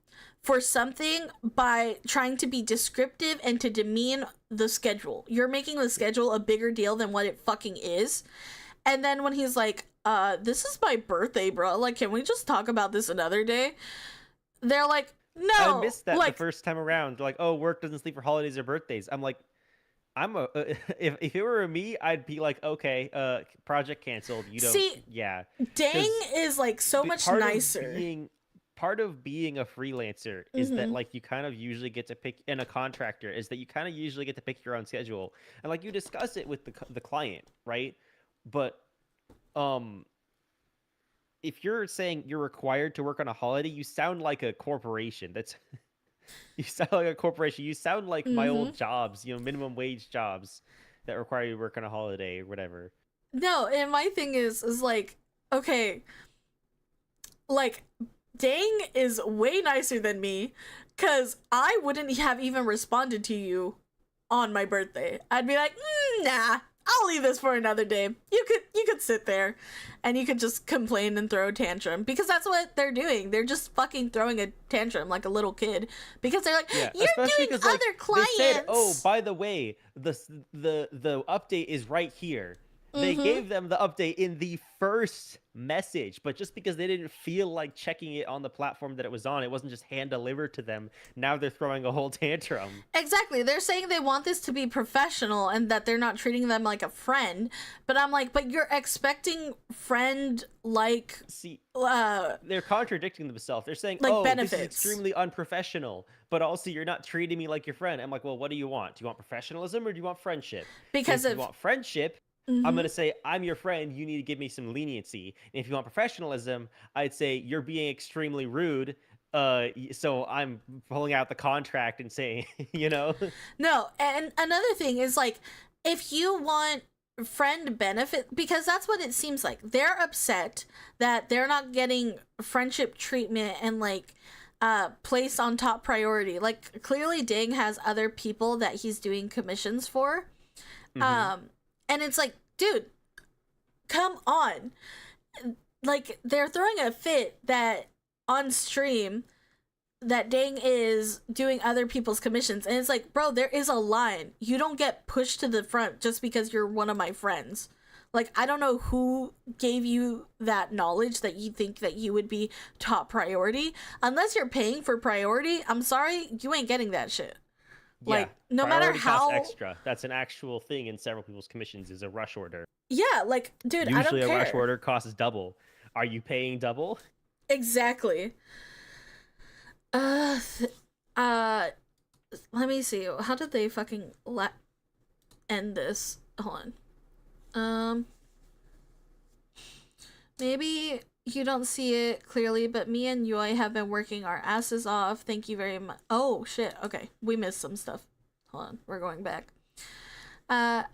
A: for something by trying to be descriptive and to demean the schedule. You're making the schedule a bigger deal than what it fucking is. And then when he's like, this is my birthday, bro. Like, can we just talk about this another day? They're like, no.
B: I missed that the first time around. Like, oh, work doesn't sleep for holidays or birthdays. I'm like, if it were me, I'd be like, okay, project canceled. You don't.
A: See,
B: yeah.
A: Dang is like so much nicer.
B: Part of being a freelancer is that like you kind of usually get to pick, and a contractor is that you kind of usually get to pick your own schedule, and like you discuss it with the client, right? But if you're saying you're required to work on a holiday, you sound like a corporation. That's you sound like a corporation. You sound like my old jobs, minimum wage jobs that require you to work on a holiday or whatever.
A: No, and my thing is like, okay, like, Dang is way nicer than me, because I wouldn't have even responded to you on my birthday. I'd be like, nah, I'll leave this for another day. You could sit there and you could just complain and throw a tantrum, because that's what they're doing. They're just fucking throwing a tantrum like a little kid, because they're like,
B: Yeah,
A: you're
B: especially
A: doing
B: because like
A: other
B: they
A: clients.
B: said, oh, by the way, the update is right here. They gave them the update in the first message, but just because they didn't feel like checking it on the platform that it was on, it wasn't just hand delivered to them. Now they're throwing a whole tantrum.
A: Exactly. They're saying they want this to be professional and that they're not treating them like a friend. But I'm like, but you're expecting friend like
B: See,
A: uh
B: they're contradicting themselves. They're saying,
A: like
B: oh, this is
A: benefits.
B: extremely unprofessional, but also you're not treating me like your friend. I'm like, well, what do you want? Do you want professionalism or do you want friendship?
A: Because
B: If you
A: of
B: want friendship, I'm
A: Mhm.
B: going to say, I'm your friend. You need to give me some leniency. And if you want professionalism, I'd say you're being extremely rude. So I'm pulling out the contract and saying, you know,
A: No, and another thing is like, if you want friend benefit, because that's what it seems like. They're upset that they're not getting friendship treatment and like placed on top priority. Like clearly Ding has other people that he's doing commissions for.
B: mhm.
A: And it's like, dude, come on. Like they're throwing a fit that on stream that Dang is doing other people's commissions, and it's like, bro, there is a line. You don't get pushed to the front just because you're one of my friends. Like, I don't know who gave you that knowledge that you think that you would be top priority. Unless you're paying for priority, I'm sorry, you ain't getting that shit.
B: Yeah.
A: Like, no matter
B: Priority costs
A: how
B: extra. That's an actual thing in several people's commissions is a rush order.
A: Yeah, like, dude, I don't
B: Usually a rush
A: care.
B: order costs double. Are you paying double?
A: Exactly. Uh th- uh let me see. How did they fucking end this? Hold on. Maybe you don't see it clearly, but me and Yui have been working our asses off. Thank you very much. Oh shit. Okay, we missed some stuff. Hold on, we're going back. Uh,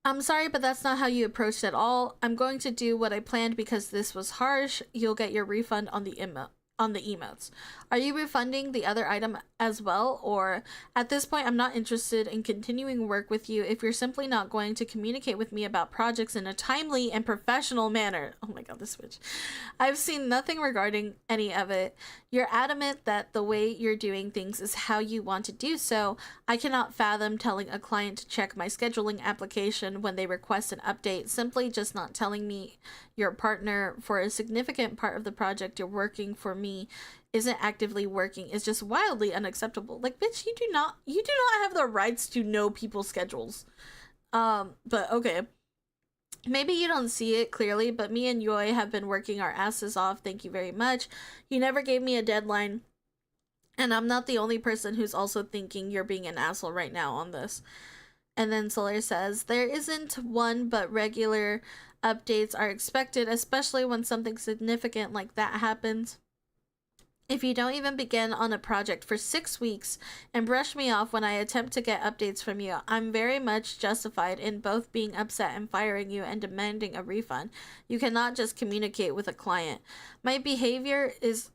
A: I'm sorry, but that's not how you approached it at all. I'm going to do what I planned because this was harsh. You'll get your refund on the emotes. Are you refunding the other item as well? Or at this point, I'm not interested in continuing work with you if you're simply not going to communicate with me about projects in a timely and professional manner. Oh my god, this switch. I've seen nothing regarding any of it. You're adamant that the way you're doing things is how you want to do so. I cannot fathom telling a client to check my scheduling application when they request an update, simply just not telling me your partner for a significant part of the project you're working for me isn't actively working is just wildly unacceptable. Like, bitch, you do not have the rights to know people's schedules. But okay. Maybe you don't see it clearly, but me and Yoi have been working our asses off. Thank you very much. You never gave me a deadline, and I'm not the only person who's also thinking you're being an asshole right now on this. And then Solar says, there isn't one, but regular updates are expected, especially when something significant like that happens. If you don't even begin on a project for 6 weeks and brush me off when I attempt to get updates from you, I'm very much justified in both being upset and firing you and demanding a refund. You cannot just communicate with a client. My behavior is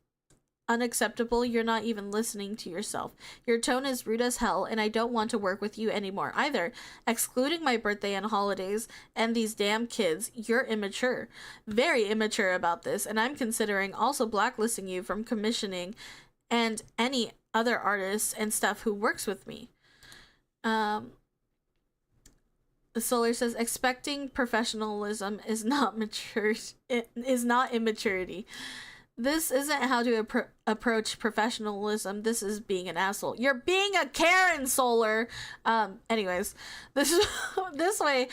A: unacceptable. You're not even listening to yourself. Your tone is rude as hell, and I don't want to work with you anymore either. Excluding my birthday and holidays and these damn kids, you're immature. Very immature about this, and I'm considering also blacklisting you from commissioning and any other artists and stuff who works with me. Solar says expecting professionalism is not mature. It is not immaturity. This isn't how to approach professionalism. This is being an asshole. You're being a Karen, Solar. Anyways, this way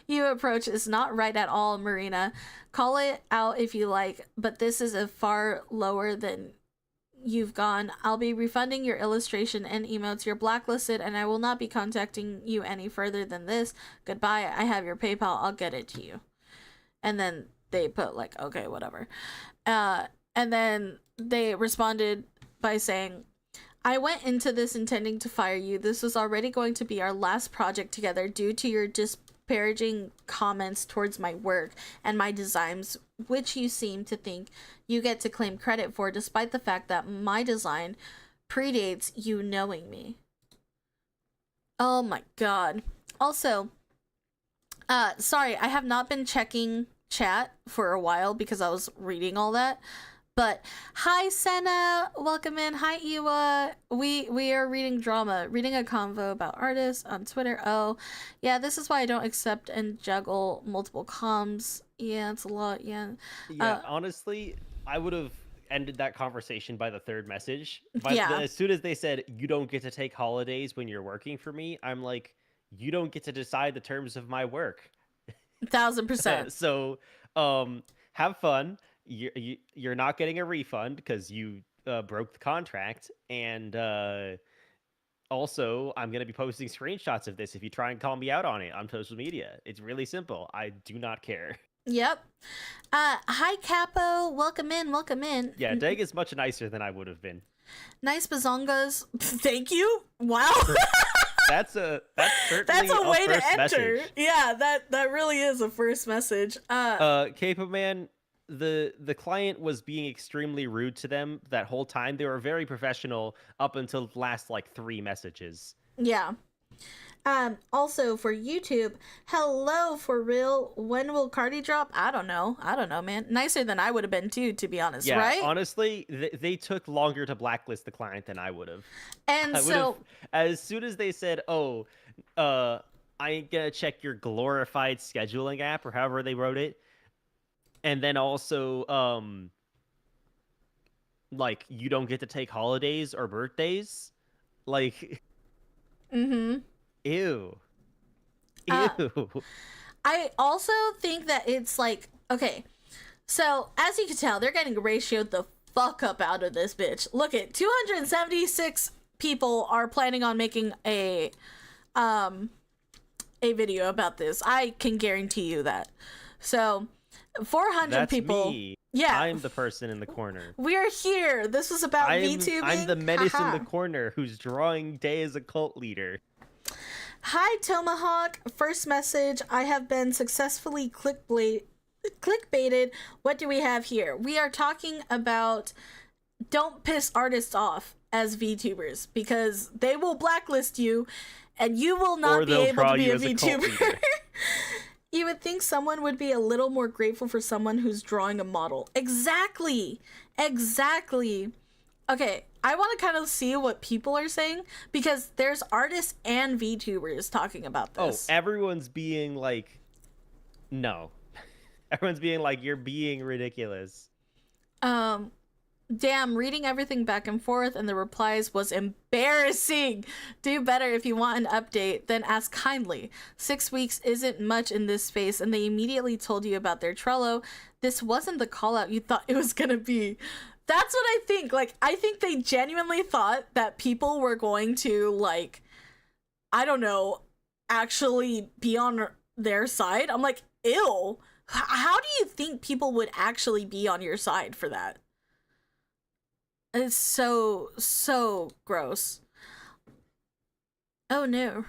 A: you approach is not right at all, Marina. Call it out if you like, but this is a far lower than you've gone. I'll be refunding your illustration and emotes. You're blacklisted, and I will not be contacting you any further than this. Goodbye. I have your PayPal. I'll get it to you. And then they put like, okay, whatever. And then they responded by saying, I went into this intending to fire you. This was already going to be our last project together due to your disparaging comments towards my work and my designs, which you seem to think you get to claim credit for, despite the fact that my design predates you knowing me. Oh my god. Also, sorry, I have not been checking chat for a while because I was reading all that. But hi Senna, welcome in. Hi Iwa. We are reading drama, reading a convo about artists on Twitter. Oh, yeah, this is why I don't accept and juggle multiple comms. Yeah, it's a lot. Yeah.
B: Yeah,
A: Uh
B: honestly, I would have ended that conversation by the third message.
A: yeah.
B: As soon as they said you don't get to take holidays when you're working for me, I'm like, you don't get to decide the terms of my work.
A: 1000%.
B: So, um, have fun. You're not getting a refund because you broke the contract, and also I'm gonna be posting screenshots of this if you try and call me out on it on social media. It's really simple. I do not care.
A: Yep. Hi Capo, welcome in, welcome in.
B: Yeah, Dag is much nicer than I would have been.
A: Nice bazongas. Thank you. Wow.
B: That's certainly
A: That's a way to
B: first
A: enter.
B: message.
A: Yeah, that really is a first message.
B: Capo Man, the client was being extremely rude to them that whole time. They were very professional up until the last like 3 messages.
A: Yeah. Also for YouTube, hello for real. When will Cardi drop? I don't know. I don't know, man. Nicer than I would have been too, to be honest,
B: Yeah,
A: right?
B: honestly, they took longer to blacklist the client than I would have.
A: And
B: I would have,
A: so
B: as soon as they said, "Oh, I ain't gonna check your glorified scheduling app," or however they wrote it, and then also, like you don't get to take holidays or birthdays, like,
A: mm-hmm.
B: ew,
A: Uh
B: ew.
A: I also think that it's like, okay, so as you can tell, they're getting ratioed the fuck up out of this bitch. Look at 276 people are planning on making um a video about this. I can guarantee you that. So 400
B: That's
A: people.
B: me.
A: Yeah.
B: I'm the person in the corner.
A: We're here. This was about VTubing.
B: I'm the menace in
A: Haha.
B: the corner who's drawing Day as a cult leader.
A: Hi Tomahawk. First message. I have been successfully clickbaited. What do we have here? We are talking about don't piss artists off as VTubers because they will blacklist you and you will not
B: Or
A: be
B: they'll
A: able
B: draw
A: to be
B: you
A: a
B: as a cult
A: VTuber.
B: leader.
A: You would think someone would be a little more grateful for someone who's drawing a model. Exactly. Exactly. Okay, I want to kind of see what people are saying because there's artists and VTubers talking about
B: Oh,
A: this.
B: everyone's being like, no. Everyone's being like, you're being ridiculous.
A: Damn, reading everything back and forth and the replies was embarrassing. Do better if you want an update, then ask kindly. 6 weeks isn't much in this space, and they immediately told you about their Trello. This wasn't the call out you thought it was gonna be. That's what I think. Like, I think they genuinely thought that people were going to, like, I don't know, actually be on their side. I'm like, ew. How do you think people would actually be on your side for that? It's so gross. Oh no.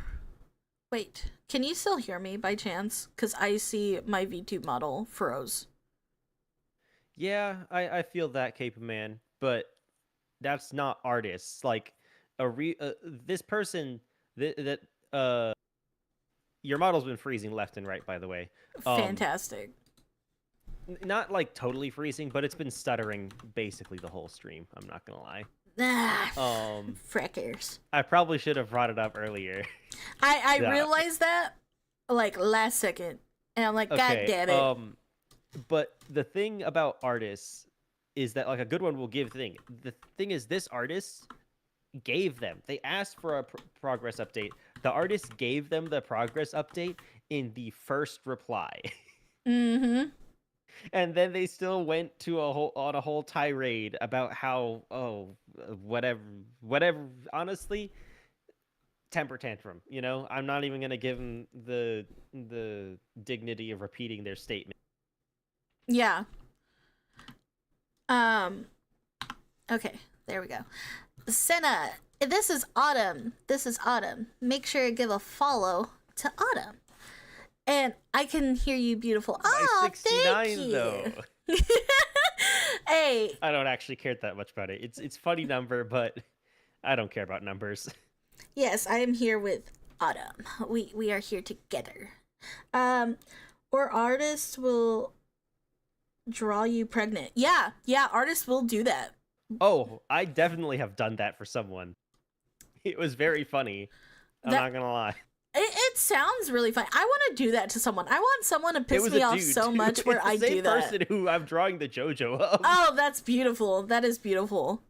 A: Wait, can you still hear me by chance? Because I see my VTube model froze.
B: Yeah, I feel that, Cape Man, but that's not artists. Like, this person, that, your model's been freezing left and right, by the way.
A: Fantastic.
B: Not like totally freezing, but it's been stuttering basically the whole stream. I'm not gonna lie.
A: Frickers.
B: I probably should have brought it up earlier.
A: I
B: Yeah.
A: realized that like last second, and I'm like, God
B: Okay,
A: damn it.
B: but the thing about artists is that like a good one will give thing. The thing is, this artist gave them. They asked for a progress update. The artist gave them the progress update in the first reply.
A: Mm-hmm.
B: And then they still went to a whole tirade about how whatever. Honestly, temper tantrum. You know, I'm not even gonna give them the dignity of repeating their statement.
A: Yeah. Okay, there we go. Senna, this is Autumn. This is Autumn. Make sure to give a follow to Autumn. And I can hear you, beautiful. Oh,
B: My 69
A: thank you.
B: though.
A: Hey.
B: I don't actually care that much about it. It's funny number, but I don't care about numbers.
A: Yes, I am here with Autumn. We are here together. Um, or artists will draw you pregnant. Yeah, yeah, artists will do that.
B: Oh, I definitely have done that for someone. It was very funny. I'm
A: That
B: not gonna lie.
A: it sounds really fun. I want to do that to someone. I want someone to
B: It
A: piss
B: was
A: me
B: a
A: off
B: dude
A: so
B: too.
A: much where
B: It's the
A: I
B: same
A: do that.
B: person who I'm drawing the JoJo of.
A: Oh, that's beautiful. That is beautiful.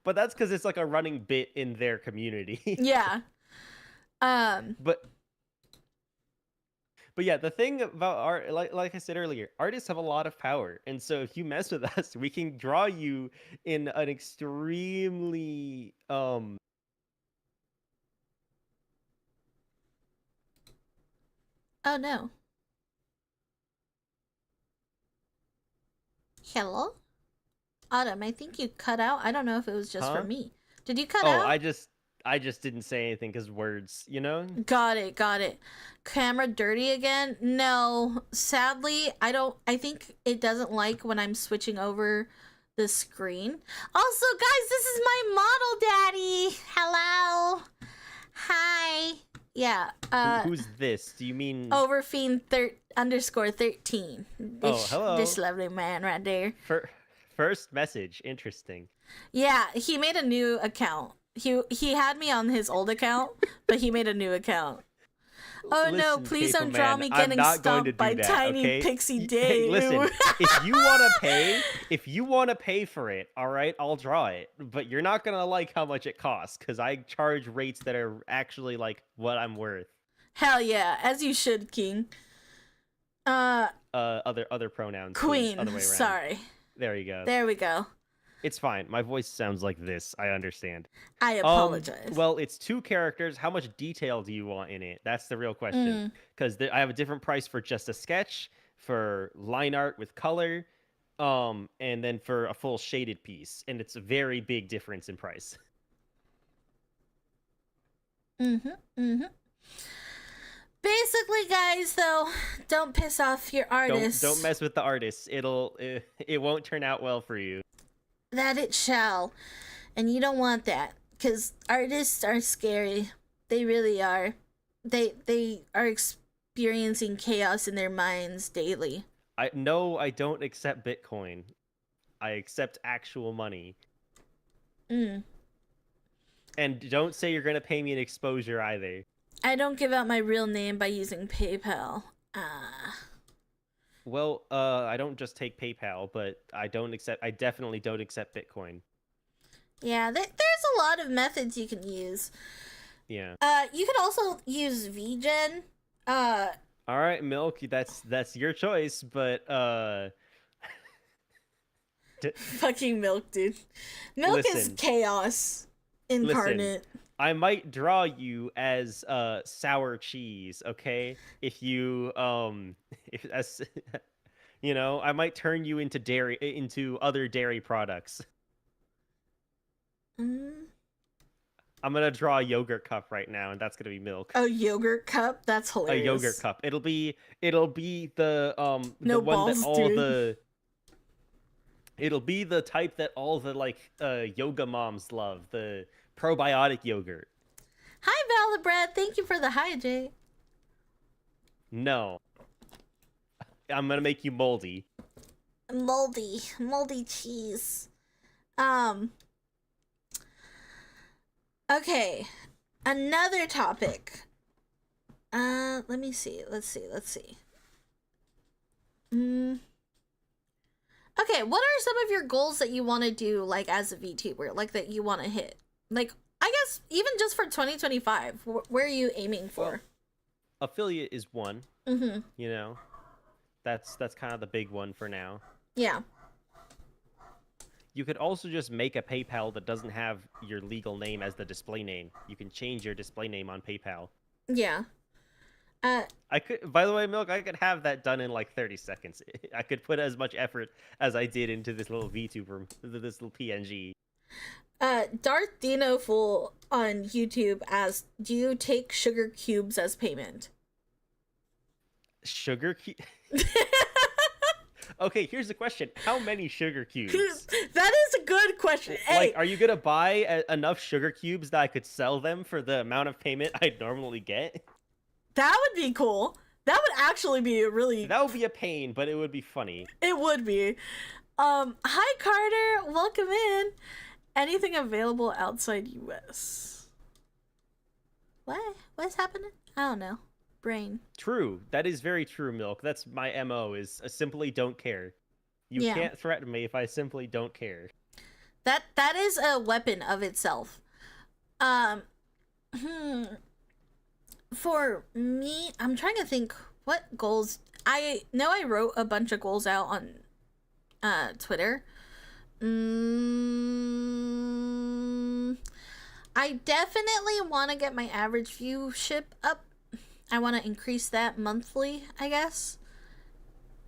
B: But that's because it's like a running bit in their community.
A: Yeah. Um.
B: but But yeah, the thing about art, like I said earlier, artists have a lot of power, and so if you mess with us, we can draw you in an extremely
A: Oh no. Hello, Autumn. I think you cut out. I don't know if it was just for
B: huh?
A: me. Did you cut
B: Oh,
A: out?
B: I just didn't say anything because words, you know.
A: Got it, got it. Camera dirty again? No. Sadly, I don't I think it doesn't like when I'm switching over the screen. Also, guys, this is my model daddy. Hello. Hi. Yeah.
B: Who's this? Do you mean?
A: Overfiend underscore 13.
B: Oh,
A: This
B: hello.
A: lovely man right there.
B: First message, interesting.
A: Yeah, he made a new account. He had me on his old account, but he made a new account. Oh no,
B: Listen,
A: please
B: Capo
A: don't draw
B: Man,
A: me
B: I'm
A: getting
B: not going to
A: stomped by
B: do that,
A: tiny
B: okay?
A: pixie
B: Hey, listen,
A: Dave.
B: if you want to pay for it, all right, I'll draw it. But you're not going to like how much it costs cuz I charge rates that are actually like what I'm worth.
A: Hell yeah, as you should, King. Uh,
B: Other pronouns, please,
A: Queen.
B: other way around.
A: Sorry.
B: There you go.
A: There we go.
B: It's fine. My voice sounds like this. I understand.
A: I apologize.
B: Well, it's two characters. How much detail do you want in it? That's the real question.
A: Mm.
B: Because I have a different price for just a sketch, for line art with color, and then for a full shaded piece. And it's a very big difference in price.
A: Mm-hmm. Mm-hmm. Basically, guys, though, don't piss off your artists.
B: Don't mess with the artists. It won't turn out well for you.
A: That it shall. And you don't want that. Because artists are scary. They really are. They are experiencing chaos in their minds daily.
B: I don't accept Bitcoin. I accept actual money.
A: Mm.
B: And don't say you're gonna pay me an exposure either.
A: I don't give out my real name by using PayPal. Ah.
B: Well, I don't just take PayPal, but I definitely don't accept Bitcoin.
A: Yeah, there's a lot of methods you can use.
B: Yeah.
A: You can also use VGen.
B: All right, Milk, that's your choice, but
A: Fucking Milk, dude. Milk is
B: listen,
A: chaos incarnate.
B: I might draw you as sour cheese, okay? If you if that's you know, I might turn you into other dairy products.
A: Mm.
B: I'm gonna draw a yogurt cup right now, and that's gonna be Milk.
A: A yogurt cup? That's hilarious.
B: A yogurt cup. It'll be the
A: No
B: the one
A: balls,
B: that all
A: dude.
B: the it'll be the type that all the like yoga moms love, the probiotic yogurt.
A: Hi, Valibred. Thank you for the hi, Jay.
B: No. I'm gonna make you moldy.
A: Moldy cheese. Okay, another topic. Let me see. Let's see. Okay, what are some of your goals that you want to do, like, as a VTuber, like, that you want to hit? Like, I guess, even just for 2025, where are you aiming for?
B: Affiliate is one.
A: Mm-hmm.
B: You know, that's kind of the big one for now.
A: Yeah.
B: You could also just make a PayPal that doesn't have your legal name as the display name. You can change your display name on PayPal.
A: Yeah.
B: I could, by the way, Milk, I could have that done in like 30 seconds. I could put as much effort as I did into this little VTuber, this little PNG.
A: Darth Dino Fool on YouTube asked, do you take sugar cubes as payment?
B: Sugar cube? Okay, here's the question: how many sugar cubes?
A: That is a good question. Hey,
B: Like, are you gonna buy enough sugar cubes that I could sell them for the amount of payment I'd normally get?
A: that would be cool. That would actually be a really.
B: That would be a pain, but it would be funny.
A: It would be. Hi Carter, welcome in. Anything available outside US? What? What's happening? I don't know. Brain.
B: True, that is very true, Milk. That's my MO. Is I simply don't care. You
A: Yeah.
B: can't threaten me if I simply don't care.
A: That is a weapon of itself. Um, for me, I'm trying to think what goals. I know I wrote a bunch of goals out on Twitter. I definitely want to get my average viewership up. I want to increase that monthly, I guess.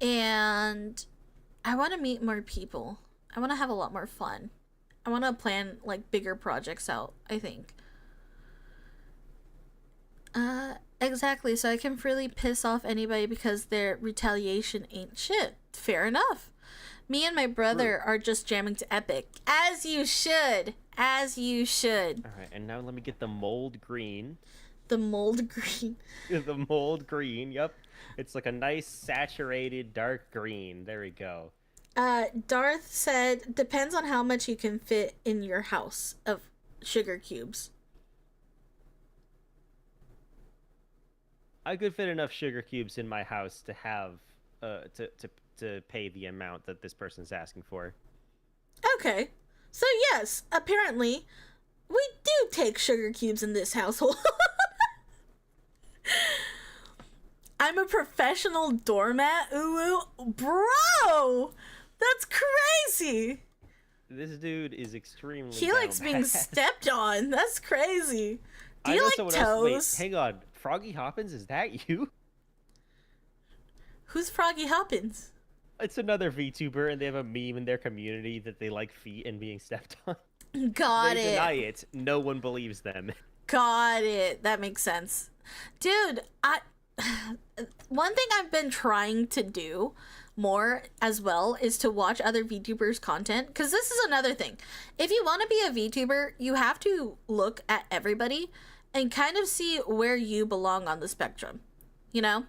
A: And I want to meet more people. I want to have a lot more fun. I want to plan like bigger projects out, I think. Exactly. So I can freely piss off anybody because their retaliation ain't shit. Fair enough. Me and my brother are just jamming to Epic. As you should. As you should.
B: All right, and now let me get the mold green.
A: The mold green.
B: The mold green, yep. It's like a nice saturated dark green. There we go.
A: Darth said, depends on how much you can fit in your house of sugar cubes.
B: I could fit enough sugar cubes in my house to have to pay the amount that this person's asking for.
A: Okay. So yes, apparently we do take sugar cubes in this household. I'm a professional doormat. Ooh, bro, that's crazy.
B: This dude is extremely.
A: He likes being stepped on. That's crazy. Do you like toes?
B: Wait, hang on. Froggy Hoppins, is that you?
A: Who's Froggy Hoppins?
B: It's another VTuber, and they have a meme in their community that they like feet and being stepped on.
A: Got
B: They
A: it.
B: deny it. No one believes them.
A: Got it. That makes sense. Dude, one thing I've been trying to do more as well is to watch other VTubers' content, because this is another thing. If you want to be a VTuber, you have to look at everybody and kind of see where you belong on the spectrum, you know?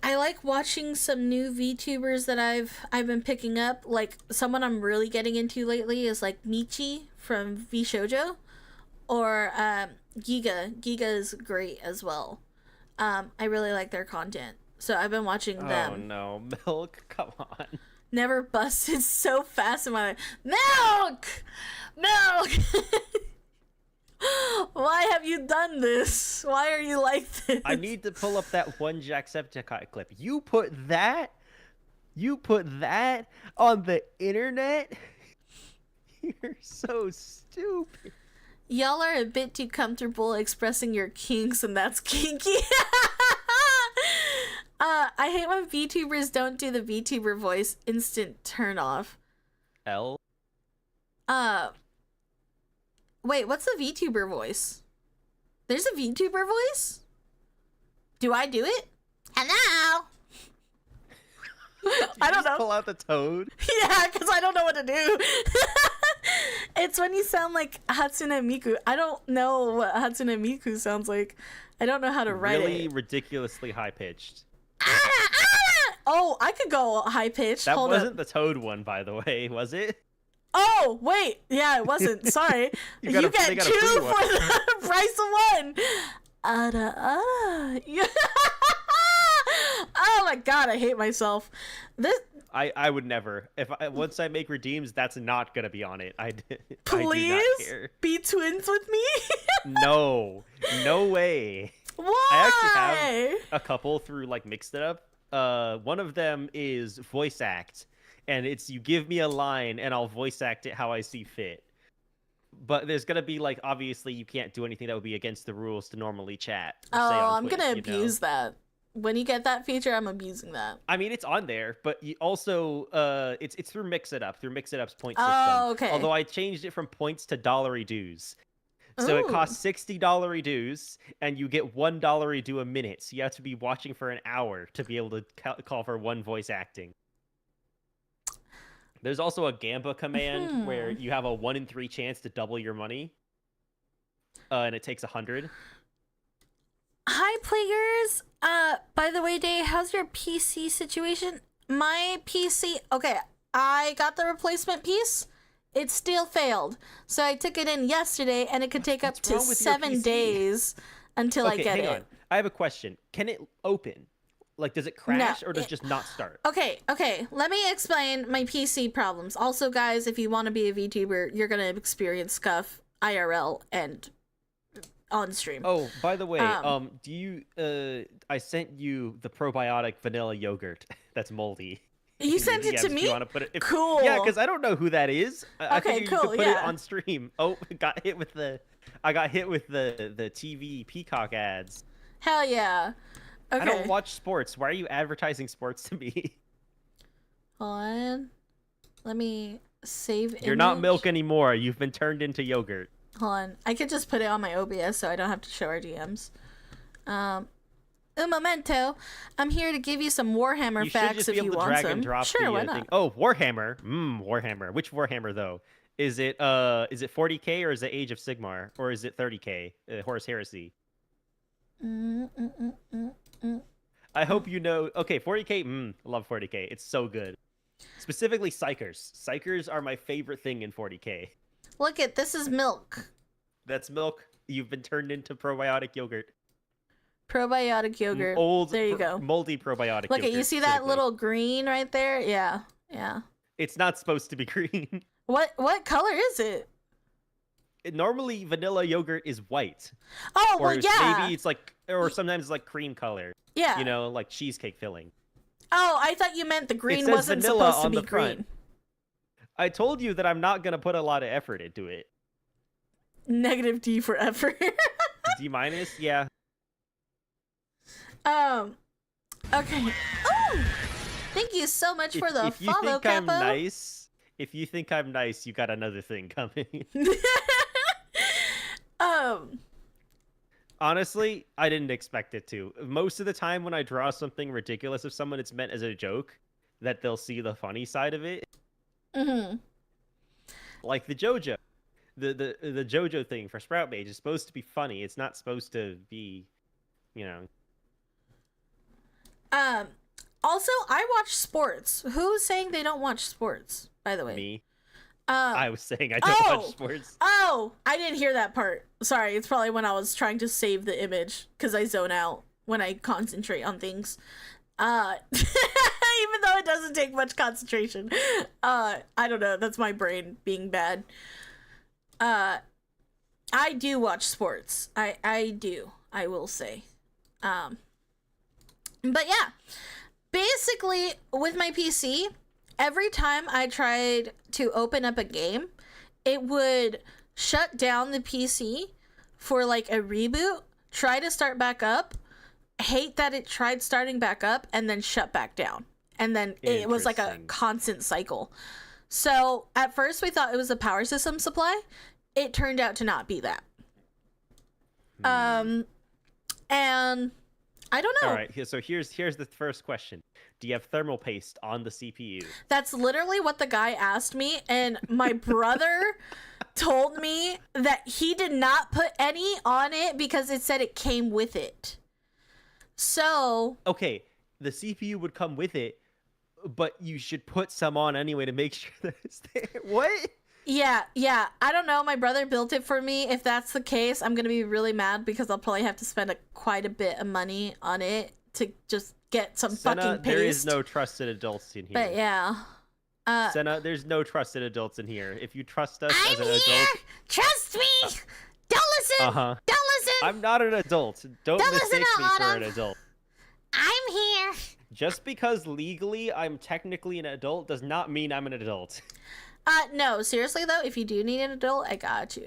A: I like watching some new VTubers that I've been picking up. Like, someone I'm really getting into lately is like Michi from VShojo, or Giga. Giga is great as well. I really like their content, so I've been watching them.
B: Oh no, Milk, come on.
A: Never busted so fast in my life. Milk! Why have you done this? Why are you like this?
B: I need to pull up that one Jacksepticeye clip. You put that on the internet? You're so stupid.
A: Y'all are a bit too comfortable expressing your kinks, and that's kinky. I hate when VTubers don't do the VTuber voice. Instant turn off.
B: L?
A: Wait, what's the VTuber voice? There's a VTuber voice? Do I do it? Hello? I don't know.
B: Pull out the toad?
A: Yeah, because I don't know what to do. It's when you sound like Hatsune Miku. I don't know what Hatsune Miku sounds like. I don't know how to write
B: Really
A: it.
B: ridiculously high-pitched.
A: Oh, I could go high pitched.
B: That
A: Hold
B: wasn't
A: up.
B: the toad one, by the way, was it?
A: Oh, wait. Yeah, it wasn't. Sorry.
B: They
A: You
B: got
A: get
B: a
A: two
B: free
A: for
B: one.
A: the price of one. Oh my god, I hate myself. This
B: I would never. Once I make redeems, that's not gonna be on it. I do not
A: please
B: care.
A: be twins with me.
B: No way.
A: Why?
B: I actually have a couple through like Mixed It Up. One of them is voice act, and it's you give me a line and I'll voice act it how I see fit. But there's gonna be like obviously you can't do anything that would be against the rules to normally chat. Or say
A: Oh,
B: on
A: I'm
B: Twitch,
A: gonna
B: you know?
A: abuse that. When you get that feature, I'm abusing that.
B: I mean, it's on there, but you also it's through Mix It Up, through Mix It Up's point system.
A: Oh, okay.
B: Although I changed it from points to dollary dues. So it
A: Ooh.
B: costs $60 dues, and you get $1 due a minute. So you have to be watching for an hour to be able to call for one voice acting. There's also a Gamba command where
A: Hmm.
B: you have a 1 in 3 chance to double your money, and it takes 100.
A: Hi, players. By the way, Day, how's your PC situation? My PC, okay, I got the replacement piece. It still failed. So I took it in yesterday, and it could take up
B: What's
A: to
B: wrong with your
A: 7
B: PC?
A: days until I
B: Okay,
A: get
B: hang
A: it.
B: on. I have a question. Can it open? Like, does it
A: No.
B: crash or does it just not start?
A: Okay. Let me explain my PC problems. Also, guys, if you want to be a VTuber, you're gonna experience scuff IRL and on stream.
B: Oh, by the way,
A: Um,
B: do you I sent you the probiotic vanilla yogurt that's moldy
A: you
B: in your
A: sent it to
B: DMs. Do
A: me?
B: you want to put it?
A: Cool.
B: Yeah, because I don't know who that is. I
A: Okay,
B: figured you
A: cool,
B: could put it
A: yeah.
B: on stream. Oh, I got hit with the TV Peacock ads.
A: Hell yeah. Okay.
B: I don't watch sports. Why are you advertising sports to me?
A: Hold on. Let me save
B: You're not
A: image.
B: milk anymore. You've been turned into yogurt.
A: Hold on. I could just put it on my OBS so I don't have to show our DMs. Un momento. I'm here to give you some Warhammer
B: You should
A: facts
B: just
A: if
B: be able
A: you
B: to
A: want
B: drag
A: some.
B: and drop
A: Sure,
B: the
A: why
B: thing.
A: not?
B: Oh, Warhammer. Warhammer. Which Warhammer though? Is it 40K or is it Age of Sigmar or is it 30K? Horus Heresy.
A: Mm, mm, mm, mm, mm.
B: I hope you know. Okay, 40K. I love 40K. It's so good. Specifically, Psychers. Psychers are my favorite thing in 40K.
A: Look at this is milk.
B: That's milk. You've been turned into probiotic yogurt.
A: Probiotic yogurt.
B: Old,
A: There you go.
B: moldy probiotic
A: Look
B: yogurt.
A: at you see that
B: specifically.
A: little green right there? Yeah. Yeah.
B: It's not supposed to be green.
A: What color is it?
B: Normally, vanilla yogurt is white.
A: Oh,
B: Or
A: well, yeah.
B: maybe it's like, or sometimes it's like cream color.
A: Yeah.
B: You know, like cheesecake filling.
A: Oh, I thought you meant the green
B: says
A: wasn't
B: vanilla
A: supposed to
B: on
A: be
B: the front.
A: green.
B: I told you that I'm not gonna put a lot of effort into it.
A: Negative D for effort.
B: D minus, yeah.
A: Okay. Oh, thank you so much for the
B: If you
A: follow,
B: think I'm
A: Capo.
B: nice, you got another thing coming.
A: um,
B: Honestly, I didn't expect it to. Most of the time when I draw something ridiculous of someone, it's meant as a joke that they'll see the funny side of it.
A: mm-hmm.
B: Like the JoJo. The JoJo thing for Sprout Mage is supposed to be funny. It's not supposed to be, you know.
A: Also, I watch sports. Who's saying they don't watch sports, by the way?
B: Me.
A: Um,
B: I was saying I don't watch sports.
A: Oh, I didn't hear that part. Sorry, it's probably when I was trying to save the image because I zone out when I concentrate on things. Even though it doesn't take much concentration. I don't know. That's my brain being bad. I do watch sports. I do. I will say. But yeah, basically with my PC, every time I tried to open up a game, it would shut down the PC for like a reboot, try to start back up, hate that it tried starting back up, and then shut back down. And then it was like a
B: Interesting.
A: constant cycle. So at first we thought it was a power system supply. It turned out to not be that. And I don't know.
B: All right, so here's the first question. Do you have thermal paste on the CPU?
A: That's literally what the guy asked me, and my brother told me that he did not put any on it because it said it came with it. So,
B: Okay, the CPU would come with it, but you should put some on anyway to make sure that it's there. What?
A: yeah, I don't know. My brother built it for me. If that's the case, I'm going to be really mad because I'll probably have to spend quite a bit of money on it to just get some
B: Senna,
A: fucking paste.
B: there is no trusted adults in here.
A: But yeah.
B: Senna, there's no trusted adults in here. If you trust us
A: I'm
B: as an
A: here!
B: adult,
A: Trust me! Don't listen!
B: uh-huh.
A: Don't listen!
B: I'm not an adult. Don't
A: Don't listen
B: mistake
A: to
B: me for an
A: Autumn.
B: adult.
A: I'm here!
B: Just because legally I'm technically an adult does not mean I'm an adult.
A: No, seriously though, if you do need an adult, I got you.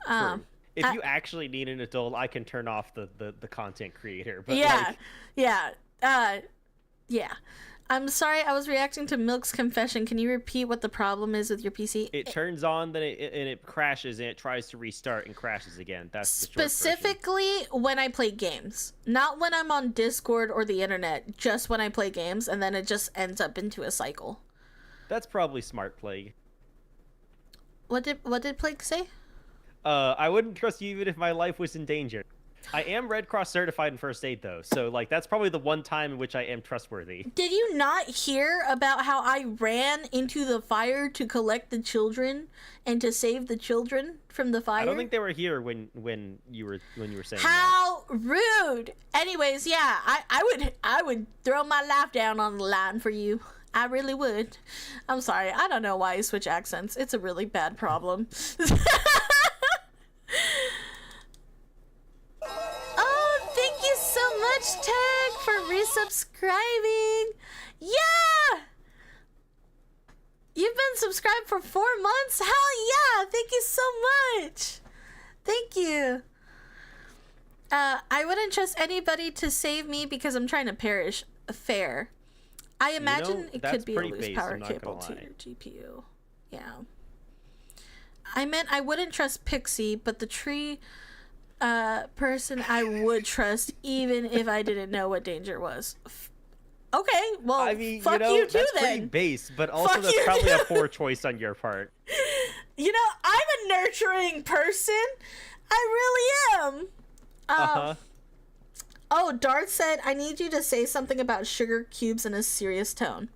B: True. If you actually need an adult, I can turn off the content creator. But
A: yeah,
B: like,
A: yeah. Yeah. I'm sorry, I was reacting to Milk's confession. Can you repeat what the problem is with your PC?
B: It turns on, then it crashes, and it tries to restart and crashes again. That's the short version.
A: Specifically when I play games. Not when I'm on Discord or the internet, just when I play games, and then it just ends up into a cycle.
B: That's probably smart, Plague.
A: What did Plague say?
B: I wouldn't trust you even if my life was in danger. I am Red Cross certified in first aid, though, so like that's probably the one time in which I am trustworthy.
A: Did you not hear about how I ran into the fire to collect the children and to save the children from the fire?
B: I don't think they were here when you were saying
A: how that. Rude. Anyways, yeah, I would throw my life down on the line for you. I really would. I'm sorry. I don't know why you switch accents. It's a really bad problem. Thank you so much, Tag, for resubscribing. Yeah! You've been subscribed for 4 months? Hell yeah! Thank you so much. Thank you. I wouldn't trust anybody to save me because I'm trying to perish. Fair. I imagine it could be a loose power cable to your GPU. Yeah. I meant I wouldn't trust Pixie, but the tree person I would trust even if I didn't know what danger was. Okay, well, I mean, fuck you too,
B: that's
A: then.
B: Pretty base, but also that's probably a poor choice on your part.
A: You know, I'm a nurturing person. I really am. Oh, Darth said, I need you to say something about sugar cubes in a serious tone.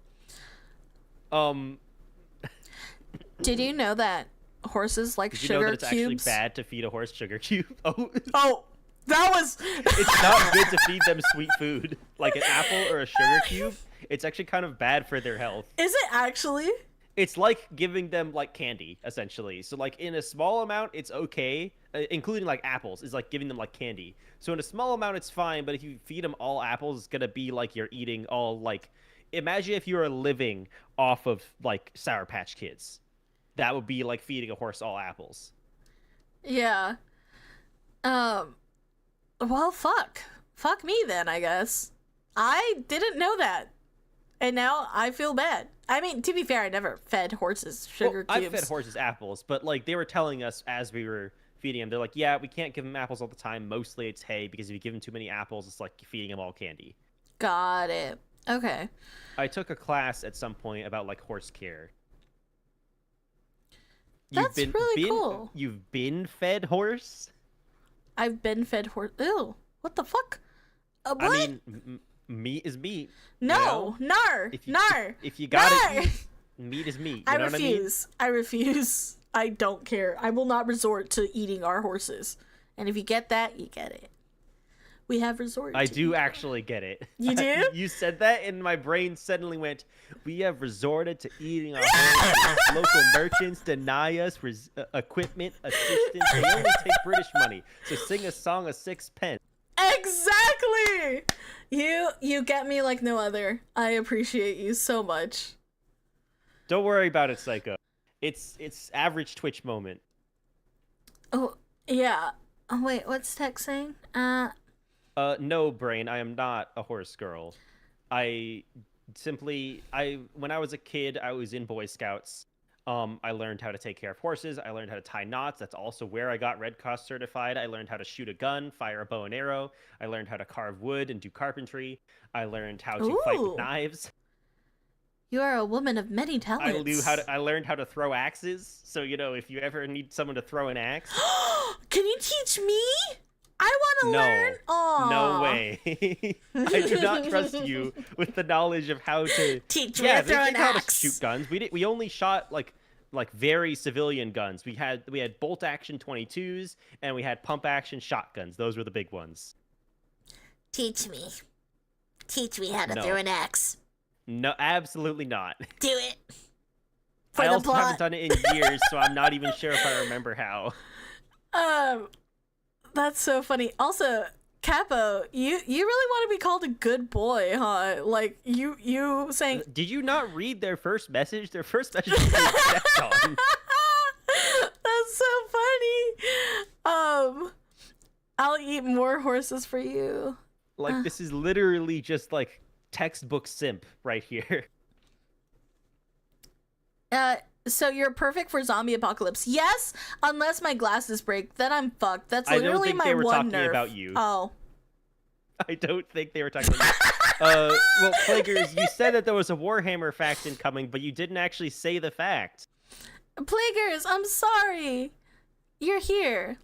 A: Did you know that horses like sugar cubes? Did you know that
B: it's actually bad to feed a horse sugar cube?
A: Oh, that was...
B: It's not good to feed them sweet food. Like an apple or a sugar cube. It's actually kind of bad for their health.
A: Is it actually?
B: It's like giving them, like, candy, essentially. So, like, in a small amount, it's okay. Including, like, apples. Is like giving them, like, candy. So in a small amount, it's fine. But if you feed them all apples, it's going to be like you're eating all, like... Imagine if you were living off of, like, Sour Patch Kids. That would be like feeding a horse all apples.
A: Yeah. Well, fuck me then, I guess. I didn't know that, and now I feel bad. I mean, to be fair, I never fed horses sugar cubes.
B: I fed horses apples, but like they were telling us as we were feeding them, they're like, yeah, we can't give them apples all the time. Mostly it's hay, because if you give them too many apples, it's like feeding them all candy.
A: Got it. Okay.
B: I took a class at some point about like horse care.
A: That's really cool.
B: You've been fed horse?
A: I've been fed horse. Ew. What the fuck? What?
B: I mean, meat is meat.
A: No.
B: You know?
A: Nar. Nar.
B: If you gotta eat, meat is meat. You know
A: refuse.
B: What I mean?
A: I refuse. I don't care. I will not resort to eating our horses. And if you get that, you get it. We have resorted.
B: I do actually get it.
A: You do?
B: You said that, and my brain suddenly went, we have resorted to eating our horses. Local merchants deny us equipment, assistance. They only take British money. So sing a song of 6 pence.
A: Exactly! You get me like no other. I appreciate you so much.
B: Don't worry about it, Psycho. It's average Twitch moment.
A: Oh, yeah. Oh, wait, what's Tech saying?
B: No, Brain, I am not a horse girl. When I was a kid, I was in Boy Scouts. I learned how to take care of horses. I learned how to tie knots. That's also where I got Red Cross certified. I learned how to shoot a gun, fire a bow and arrow. I learned how to carve wood and do carpentry. I learned how to fight with knives.
A: You are a woman of many talents.
B: I learned how to throw axes. So, you know, if you ever need someone to throw an axe.
A: Can you teach me? I want to learn. Aww.
B: No way. I do not trust you with the knowledge of how to
A: teach me to throw an
B: how
A: axe.
B: To shoot guns. We only shot like very civilian guns. We had bolt action 22s and we had pump action shotguns. Those were the big ones.
A: Teach me how to throw an axe.
B: No, absolutely not.
A: Do it.
B: I also haven't done it in years, so I'm not even sure if I remember how.
A: That's so funny. Also, Capo, you really want to be called a good boy, huh? Like you saying.
B: Did you not read their first message? Their first message was stepped on.
A: That's so funny. I'll eat more horses for you.
B: Like this is literally just like textbook simp right here.
A: So you're perfect for zombie apocalypse. Yes, unless my glasses break, then I'm fucked. That's
B: I don't
A: literally
B: think
A: my
B: they were
A: one
B: talking
A: nerf.
B: about you.
A: Oh.
B: I don't think they were talking about you. Well, Plaguers, you said that there was a Warhammer faction coming, but you didn't actually say the fact.
A: Plaguers, I'm sorry. You're here.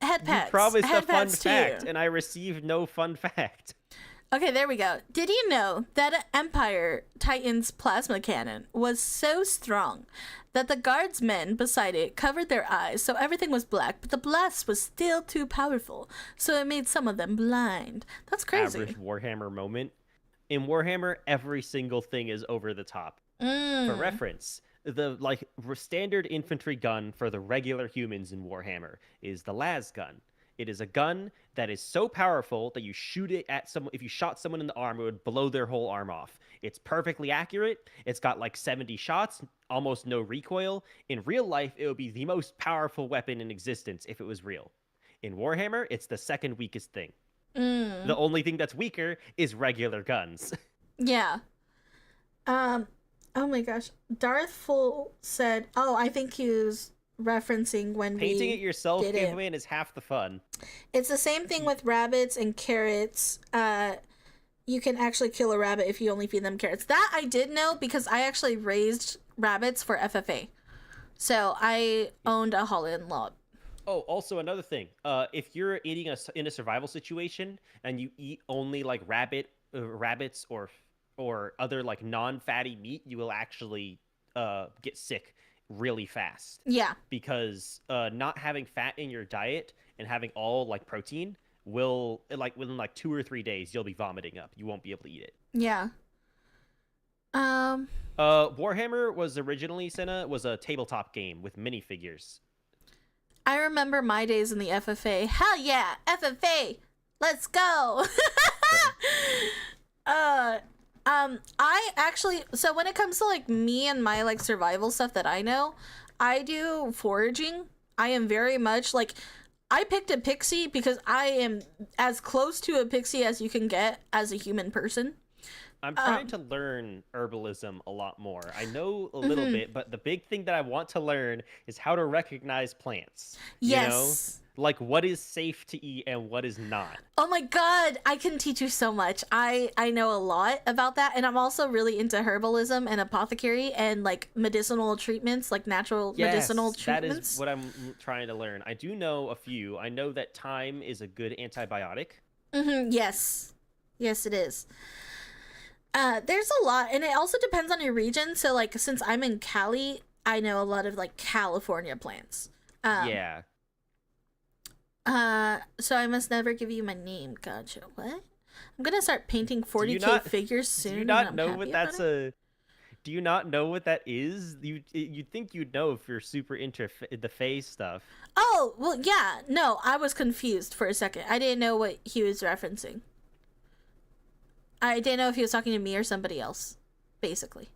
A: Head pats.
B: You promised a
A: Head
B: fun
A: pats
B: fact,
A: too.
B: and I received no fun fact.
A: Okay, there we go. Did you know that Empire Titan's plasma cannon was so strong that the guardsmen beside it covered their eyes so everything was black, but the blast was still too powerful, so it made some of them blind? That's crazy.
B: Average Warhammer moment. In Warhammer, every single thing is over the top. For reference, the standard infantry gun for the regular humans in Warhammer is the las gun. It is a gun that is so powerful that you shoot it at someone. If you shot someone in the arm, it would blow their whole arm off. It's perfectly accurate. It's got like 70 shots, almost no recoil. In real life, it would be the most powerful weapon in existence if it was real. In Warhammer, it's the second weakest thing. The only thing that's weaker is regular guns.
A: Yeah. Oh my gosh. Darth Full said, oh, I think he was referencing when
B: Painting
A: we
B: it yourself,
A: did it.
B: Giveaway, is half the fun.
A: It's the same thing with rabbits and carrots. You can actually kill a rabbit if you only feed them carrots. That I did know because I actually raised rabbits for FFA. So I owned a Holland lot.
B: Oh, also another thing. If you're eating in a survival situation and you eat only like rabbits or other like non-fatty meat, you will actually get sick really fast.
A: Yeah.
B: Because not having fat in your diet and having all like protein will within like 2 or 3 days you'll be vomiting up. You won't be able to eat it.
A: Yeah.
B: Warhammer was originally, Senna, was a tabletop game with minifigures.
A: I remember my days in the FFA. Hell yeah, FFA. Let's go. I actually, so when it comes to like me and my like survival stuff that I know, I do foraging. I am very much like, I picked a pixie because I am as close to a pixie as you can get as a human person.
B: I'm trying to learn herbalism a lot more. I know a little bit, but the big thing that I want to learn is how to recognize plants.
A: Yes.
B: You know? Like what is safe to eat and what is not.
A: Oh my god, I can teach you so much. I know a lot about that, and I'm also really into herbalism and apothecary and like medicinal treatments, like natural medicinal treatments.
B: That is what I'm trying to learn. I do know a few. I know that thyme is a good antibiotic.
A: Yes. Yes, it is. There's a lot, and it also depends on your region. So like since I'm in Cali, I know a lot of like California plants.
B: Yeah.
A: So I must never give you my name. Gotcha. What? I'm gonna start painting 40K figures soon.
B: Do you not know what that's a? Do you not know what that is? You'd think you'd know if you're super into the Fae stuff.
A: Oh well, yeah. No, I was confused for a second. I didn't know what he was referencing. I didn't know if he was talking to me or somebody else, basically.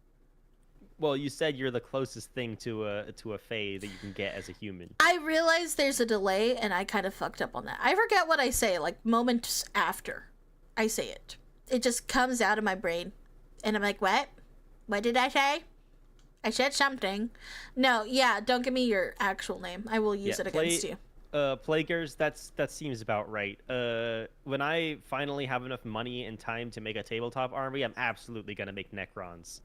B: Well, you said you're the closest thing to a Fae that you can get as a human.
A: I realized there's a delay, and I kind of fucked up on that. I forget what I say, like, moments after I say it. It just comes out of my brain, and I'm like, what? What did I say? I said something. No, yeah, don't give me your actual name. I will use it against you.
B: Plaguers, that seems about right. When I finally have enough money and time to make a tabletop army, I'm absolutely gonna make Necrons.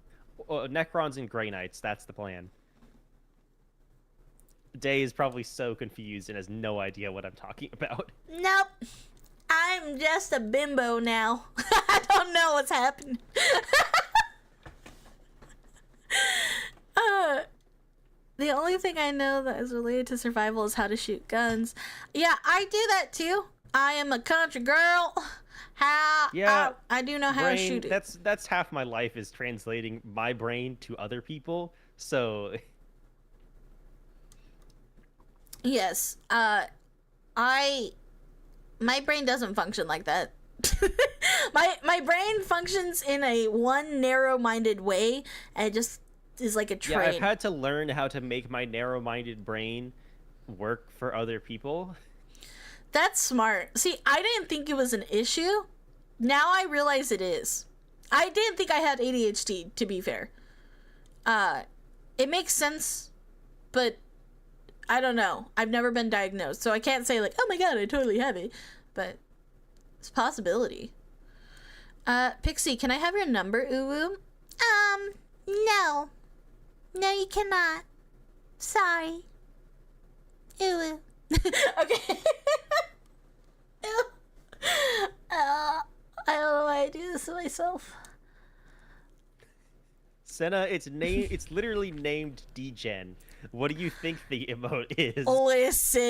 B: Necrons and Grey Knights, that's the plan. Day is probably so confused and has no idea what I'm talking about.
A: Nope. I'm just a bimbo now. I don't know what's happening. The only thing I know that is related to survival is how to shoot guns. Yeah, I do that too. I am a country girl. I do know how to shoot it.
B: That's half my life is translating my brain to other people. So
A: yes, my brain doesn't function like that. my brain functions in a one narrow-minded way, and it just is like a train.
B: Yeah, I've had to learn how to make my narrow-minded brain work for other people.
A: That's smart. See, I didn't think it was an issue. Now I realize it is. I didn't think I had ADHD, to be fair. Uh, it makes sense, but I don't know. I've never been diagnosed, so I can't say like, oh my god, I totally have it. But it's a possibility. Pixie, can I have your number, Uwu? No. No, you cannot. Sorry. Uwu. Okay. Ew. I don't know why I do this to myself.
B: Senna, it's literally named Degen. What do you think the emote is?
A: Listen.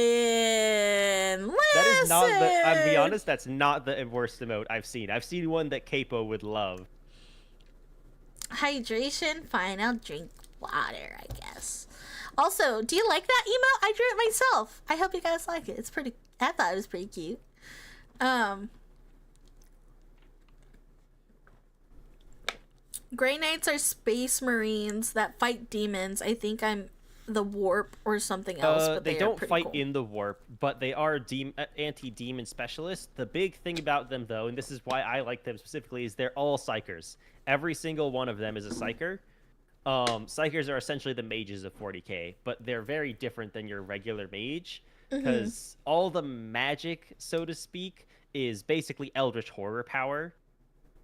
B: That is not the. I'm be
A: Listen.
B: honest. That's not the worst emote I've seen. I've seen one that Capo would love.
A: Hydration? Fine, I'll drink water, I guess. Also, do you like that emote? I drew it myself. I hope you guys like it. It's pretty. I thought it was pretty cute. Um, Grey Knights are space marines that fight demons. I think I'm the warp or something else, but
B: They
A: they are
B: don't
A: pretty
B: fight
A: cool.
B: in the warp, but they are anti-demon specialists. The big thing about them, though, and this is why I like them specifically, is they're all psychers. Every single one of them is a psyker. Psychers are essentially the mages of 40k, but they're very different than your regular mage
A: Mm-hmm.
B: because all the magic, so to speak, is basically eldritch horror power.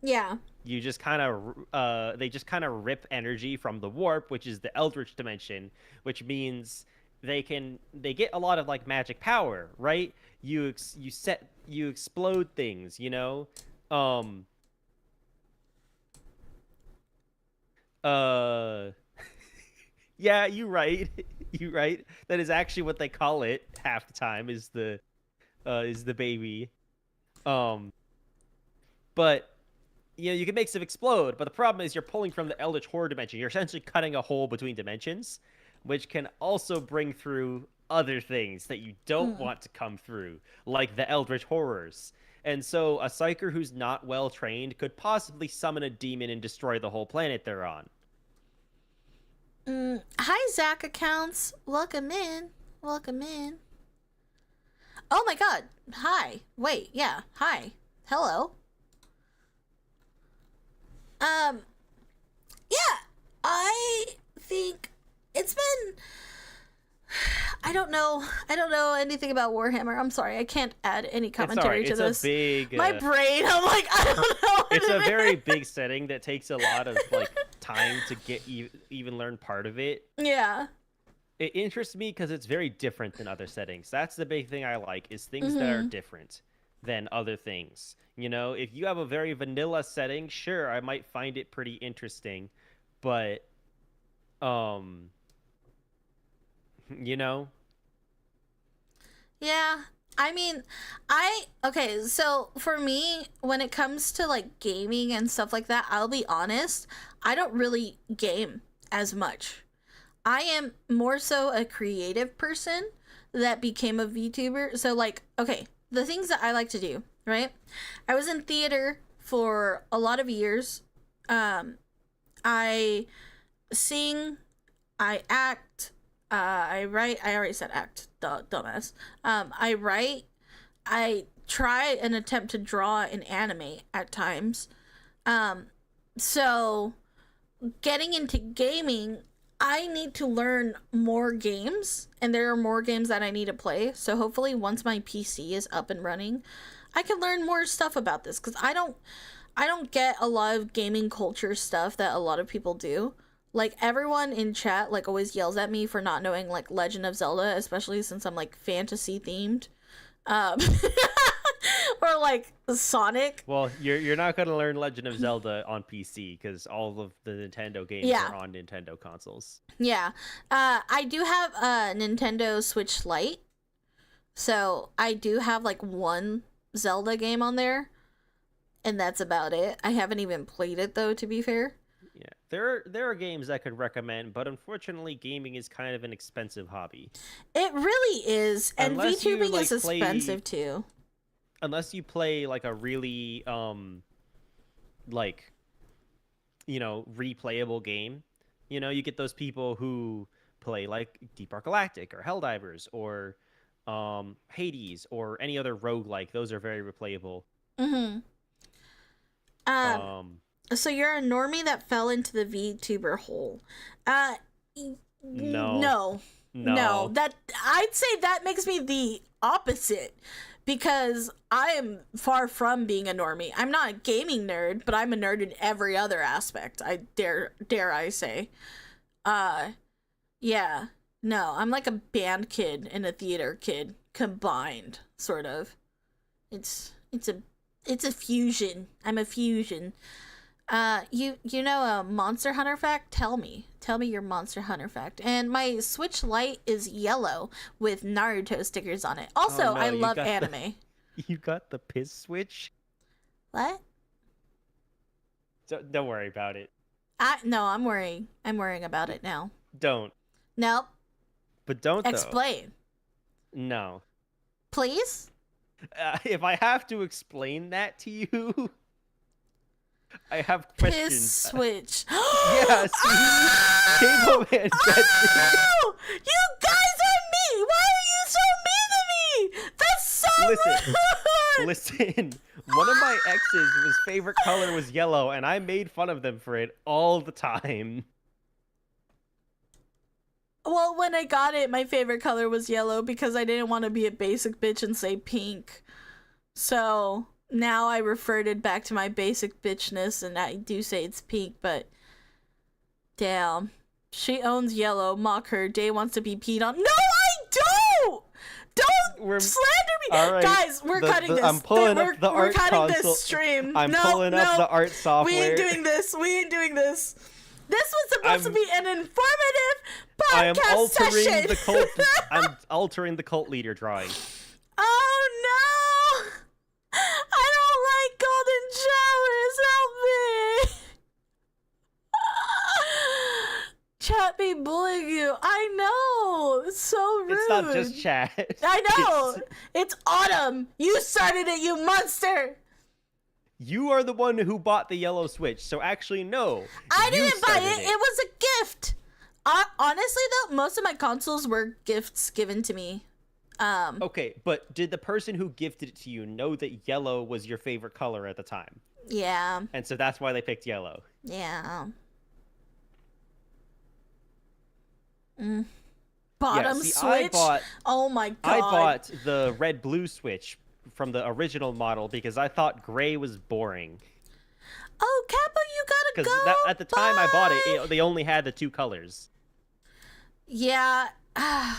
A: Yeah.
B: You just kind of they just kind of rip energy from the warp, which is the eldritch dimension, which means they get a lot of like magic power, right? You explode things, you know. Um uh yeah, you right. You right. That is actually what they call it half the time is the baby. Um but you know, you can make stuff explode, but the problem is you're pulling from the Eldritch Horror dimension. You're essentially cutting a hole between dimensions, which can also bring through other things that you don't
A: Mm.
B: want to come through, like the Eldritch Horrors. And so a psyker who's not well trained could possibly summon a demon and destroy the whole planet they're on.
A: Hi, Zach accounts. Welcome in. Welcome in. Oh my god. Hi. Wait, yeah. Hi. Hello. Um, yeah. I think it's been I don't know anything about Warhammer. I'm sorry. I can't add any
B: It's all
A: commentary
B: right.
A: to
B: It's a
A: this.
B: big
A: My brain, I'm like, I don't know what
B: it's a
A: it
B: very
A: is.
B: big setting that takes a lot of like time to get even learn part of it.
A: Yeah.
B: It interests me because it's very different than other settings. That's the big thing I like is things that are
A: Mhm.
B: different than other things. You know, if you have a very vanilla setting, sure, I might find it pretty interesting, but um, you know,
A: Yeah. I mean, okay, so for me, when it comes to like gaming and stuff like that, I'll be honest, I don't really game as much. I am more so a creative person that became a VTuber. So like, okay, the things that I like to do, right? I was in theater for a lot of years. Um, I sing, I act, I write. I already said act, dumbass. I write. I try and attempt to draw and animate at times. Um, so getting into gaming, I need to learn more games, and there are more games that I need to play. So hopefully, once my PC is up and running, I can learn more stuff about this because I don't get a lot of gaming culture stuff that a lot of people do. Like everyone in chat like always yells at me for not knowing like Legend of Zelda, especially since I'm like fantasy themed. Um or like Sonic.
B: well, you're not gonna learn Legend of Zelda on PC because all of the Nintendo games
A: Yeah.
B: are on Nintendo consoles.
A: Yeah. I do have a Nintendo Switch Lite. So I do have like one Zelda game on there, and that's about it. I haven't even played it though, to be fair.
B: Yeah, there are games I could recommend, but unfortunately, gaming is kind of an expensive hobby.
A: It really is, and
B: Unless you
A: VTubing is
B: like play
A: expensive too.
B: unless you play like a really like you know replayable game, you know you get those people who play like Deep Rock Galactic or Helldivers or Hades or any other roguelike. Those are very replayable.
A: Mhm. Um
B: um
A: So you're a normie that fell into the VTuber hole. Uh,
B: No,
A: no, no.
B: no.
A: That I'd say that makes me the opposite because I am far from being a normie. I'm not a gaming nerd, but I'm a nerd in every other aspect. I dare I say. Uh, yeah. No, I'm like a band kid and a theater kid combined, sort of. It's a fusion. I'm a fusion. You know a Monster Hunter fact? Tell me your Monster Hunter fact. And my Switch Lite is yellow with Naruto stickers on it.
B: Oh
A: Also,
B: no,
A: I love anime.
B: you got the piss switch.
A: What?
B: Don't worry about it.
A: No, I'm worrying. I'm worrying about it now.
B: Don't.
A: Nope.
B: But don't though.
A: Explain,
B: No.
A: please.
B: If I have to explain that to you, I have
A: Piss
B: questions.
A: switch.
B: Yeah, see? Cable Man gets it.
A: Oh, you guys are mean. Why are you so mean to me? That's so
B: Listen.
A: rude.
B: Listen, one of my ex's favorite color was yellow, and I made fun of them for it all the time.
A: Well, when I got it, my favorite color was yellow because I didn't want to be a basic bitch and say pink. So now I reverted back to my basic bitchness and I do say it's pink, but damn. She owns yellow. Mock her. Day wants to be peed on. No, I don't! Don't slander me!
B: All right.
A: Guys, we're cutting this.
B: I'm pulling up the
A: we're
B: art
A: cutting
B: console.
A: this stream.
B: I'm
A: no,
B: pulling up the art software.
A: We ain't doing this. We ain't doing this. This was supposed to be an informative
B: I am
A: podcast
B: altering
A: session.
B: the cult. I'm altering the cult leader drawing.
A: Oh no! I don't like golden showers. Help me! Chat be bullying you. I know. It's so rude.
B: It's not just chat.
A: I know. It's Autumn. You started it, you monster.
B: You are the one who bought the yellow switch, so actually no.
A: I
B: you
A: didn't buy
B: started
A: it. It was a gift. Honestly, though, most of my consoles were gifts given to me.
B: Okay, but did the person who gifted it to you know that yellow was your favorite color at the time?
A: Yeah.
B: And so that's why they picked yellow.
A: Yeah. Bottom
B: see,
A: switch. Oh my god.
B: I bought the red-blue switch from the original model because I thought gray was boring.
A: Oh, Kappa, you gotta
B: Because
A: go.
B: at the time I bought it,
A: Bye.
B: they only had the two colors.
A: Yeah, I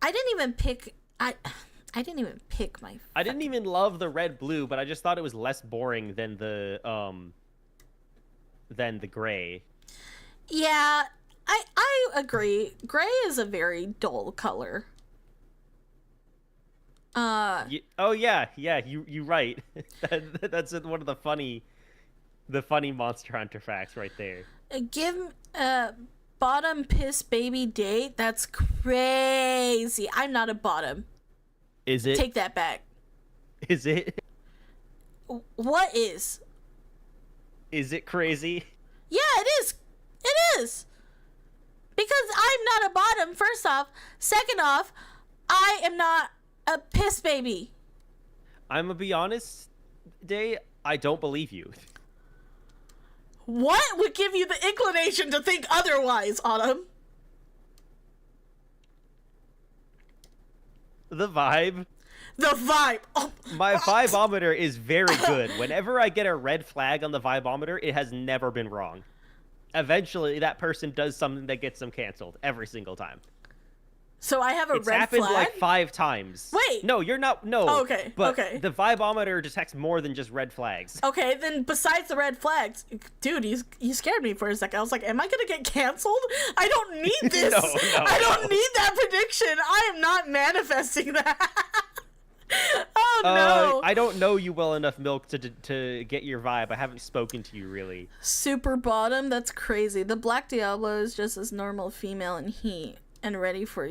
A: didn't even pick. I didn't even pick my.
B: I didn't even love the red-blue, but I just thought it was less boring than the gray.
A: Yeah, I agree. Gray is a very dull color.
B: Oh yeah, you right. That's one of the funny Monster Hunter facts right there.
A: Give bottom piss baby date. That's crazy. I'm not a bottom.
B: Is it?
A: Take that back.
B: Is it?
A: What is?
B: Is it crazy?
A: Yeah, it is. It is. Because I'm not a bottom, first off. Second off, I am not a piss baby.
B: I'm gonna be honest, Day, I don't believe you.
A: What would give you the inclination to think otherwise, Autumn?
B: The vibe.
A: The vibe. Oh,
B: My vibometer is very good. Whenever I get a red flag on the vibometer, it has never been wrong. Eventually, that person does something that gets them canceled every single time.
A: so I have a
B: It's
A: red
B: happened
A: flag?
B: like 5 times.
A: Wait.
B: No, you're not. No.
A: Oh, okay,
B: But
A: okay.
B: the vibometer detects more than just red flags.
A: Okay, then besides the red flags, dude, you scared me for a second. I was like, am I gonna get canceled? I don't need this.
B: No,
A: I don't need that prediction. I am not manifesting that. Oh no.
B: I don't know you well enough, Milk, to get your vibe. I haven't spoken to you really.
A: Super bottom? That's crazy. The Black Diablo is just as normal female in heat and ready for,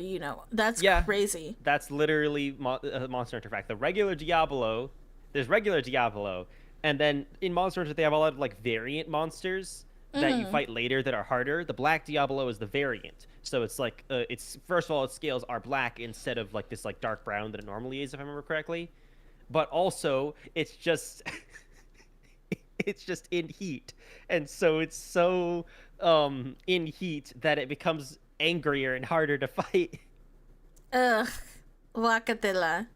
A: that's crazy.
B: That's literally Monster Hunter fact. The regular Diablo, there's regular Diablo, and then in Monster Hunter they have a lot of like variant monsters that you fight later that are harder. The Black Diablo is the variant. So it's like, it's first of all, its scales are black instead of like this like dark brown that it normally is, if I remember correctly. But also, it's just, It's just in heat. And so it's so in heat that it becomes angrier and harder to fight.
A: Ugh. Wacatela.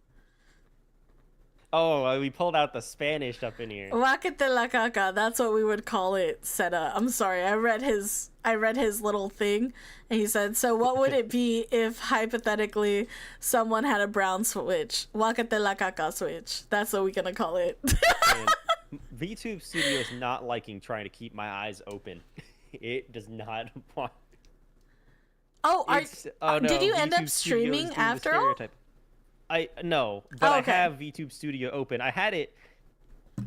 B: Oh, we pulled out the Spanish up in here.
A: Wacatela caca. That's what we would call it, Seta. I'm sorry. I read his little thing and he said, "So what would it be if hypothetically someone had a brown switch? Wacatela caca switch. That's what we're going to call it."
B: And VTube Studio is not liking trying to keep my eyes open. It does not want.
A: Oh,
B: No,
A: did you end
B: VTube
A: up
B: Studio
A: streaming
B: is doing the
A: after all?
B: stereotype. No, but
A: Oh, okay.
B: I have VTube Studio open. I had it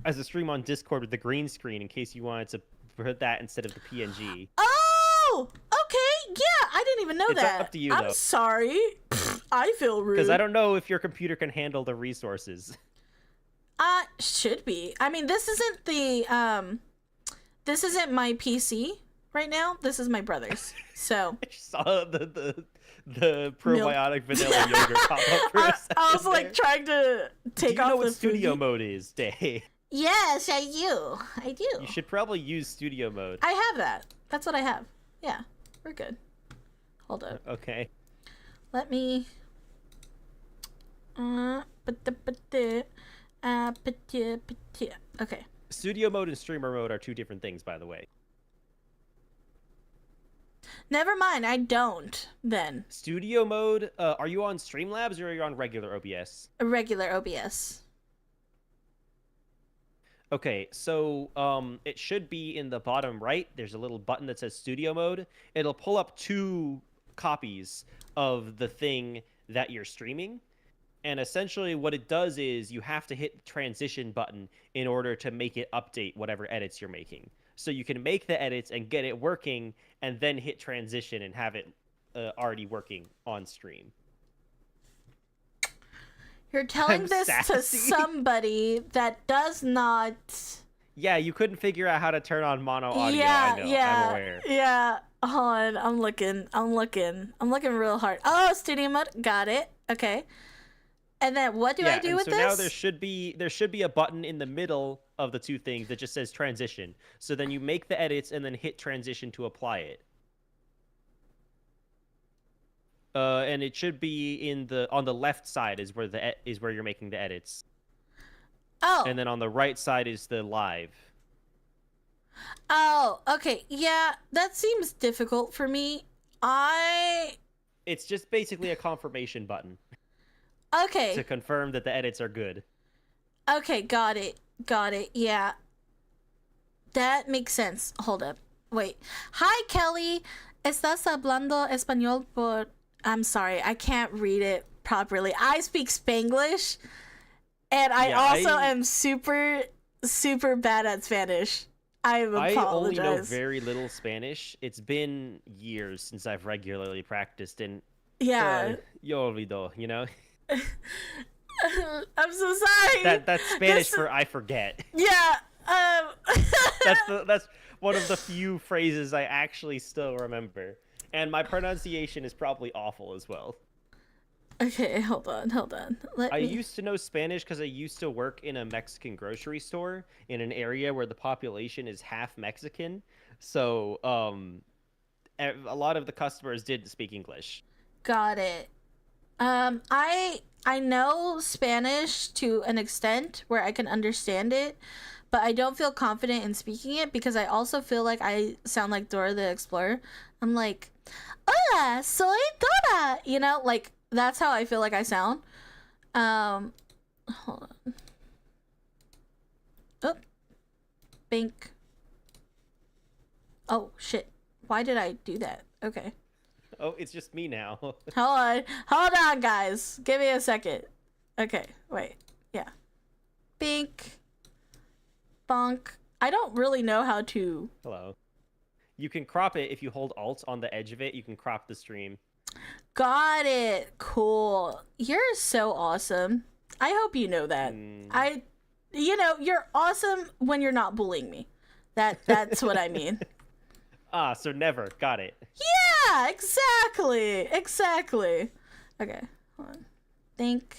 B: as a stream on Discord with the green screen in case you wanted to put that instead of the PNG.
A: Oh, okay. Yeah, I didn't even know
B: It's
A: that.
B: up to you,
A: I'm
B: though.
A: sorry. I feel rude.
B: Because I don't know if your computer can handle the resources.
A: Should be. I mean, this isn't my PC right now. This is my brother's. So
B: I saw the probiotic vanilla yogurt pop up for a second.
A: I was like
B: there.
A: trying to take
B: Do you
A: off
B: know
A: the
B: what studio
A: Fuji.
B: mode is, Day?
A: Yes, I do. I do.
B: You should probably use studio mode.
A: I have that. That's what I have. Yeah, we're good. Hold up.
B: Okay.
A: Let me. Okay.
B: Studio mode and streamer mode are two different things, by the way.
A: Never mind. I don't. Then
B: Studio mode, are you on Streamlabs or are you on regular OBS?
A: a regular OBS.
B: Okay, so it should be in the bottom right. There's a little button that says studio mode. It'll pull up two copies of the thing that you're streaming. And essentially what it does is you have to hit the transition button in order to make it update whatever edits you're making. So you can make the edits and get it working and then hit transition and have it already working on stream.
A: You're telling
B: I'm
A: this to
B: sassy.
A: somebody that does not.
B: Yeah, you couldn't figure out how to turn on mono audio.
A: Yeah,
B: I know,
A: yeah,
B: I'm aware.
A: yeah. Hold on, I'm looking real hard. Oh, studio mode, got it. Okay. And then what do I do
B: and
A: with
B: so
A: this?
B: now there should be a button in the middle of the two things that just says transition. So then you make the edits and then hit transition to apply it. And it should be on the left side is where you're making the edits.
A: Oh.
B: And then on the right side is the live.
A: Oh, okay. Yeah, that seems difficult for me.
B: It's just basically a confirmation button
A: Okay.
B: to confirm that the edits are good.
A: Okay, got it. Got it. Yeah. That makes sense. Hold up. Wait. Hi, Kelly. ¿Estás hablando español por... I'm sorry, I can't read it properly. I speak Spanglish, and I am super, super bad at Spanish. I apologize.
B: I only know very little Spanish. It's been years since I've regularly practiced, and
A: yeah.
B: Yo olvido, you know?
A: I'm so sorry.
B: That's Spanish for I forget.
A: Yeah.
B: That's one of the few phrases I actually still remember. And my pronunciation is probably awful as well.
A: Okay, hold on.
B: I used to know Spanish because I used to work in a Mexican grocery store in an area where the population is half Mexican. So, a lot of the customers didn't speak English.
A: Got it. I know Spanish to an extent where I can understand it, but I don't feel confident in speaking it because I also feel like I sound like Dora the Explorer. I'm like, hola, soy Dora. You know, like that's how I feel like I sound. Hold on. Oh, Bink. Oh shit! Why did I do that? Okay.
B: Oh, it's just me now.
A: Hold on, guys. Give me a second. Okay, wait. Yeah. Bink. Bonk. I don't really know how to...
B: Hello. You can crop it if you hold Alt on the edge of it. You can crop the stream.
A: Got it. Cool. You're so awesome. I hope you know that. You're awesome when you're not bullying me. That's what I mean.
B: Ah, so never. Got it.
A: Yeah, exactly. Okay, hold on. Think.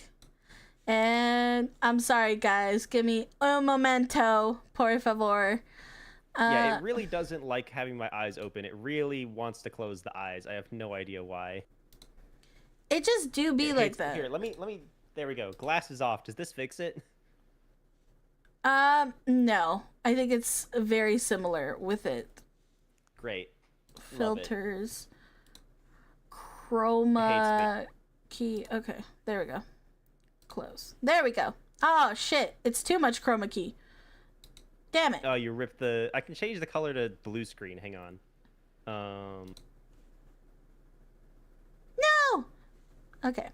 A: And I'm sorry, guys. Give me un momento, por favor.
B: Yeah,
A: Uh,
B: it really doesn't like having my eyes open. It really wants to close the eyes. I have no idea why.
A: it just do
B: It
A: be like
B: hates.
A: that.
B: Here, let me. There we go. Glasses off. Does this fix it?
A: No. I think it's very similar with it.
B: Great. Love it.
A: Filters,
B: It hates me.
A: chroma key. Okay, there we go. Close. There we go. Oh shit! It's too much chroma key. Damn it.
B: Oh, you ripped the. I can change the color to blue screen. Hang on.
A: No. Okay.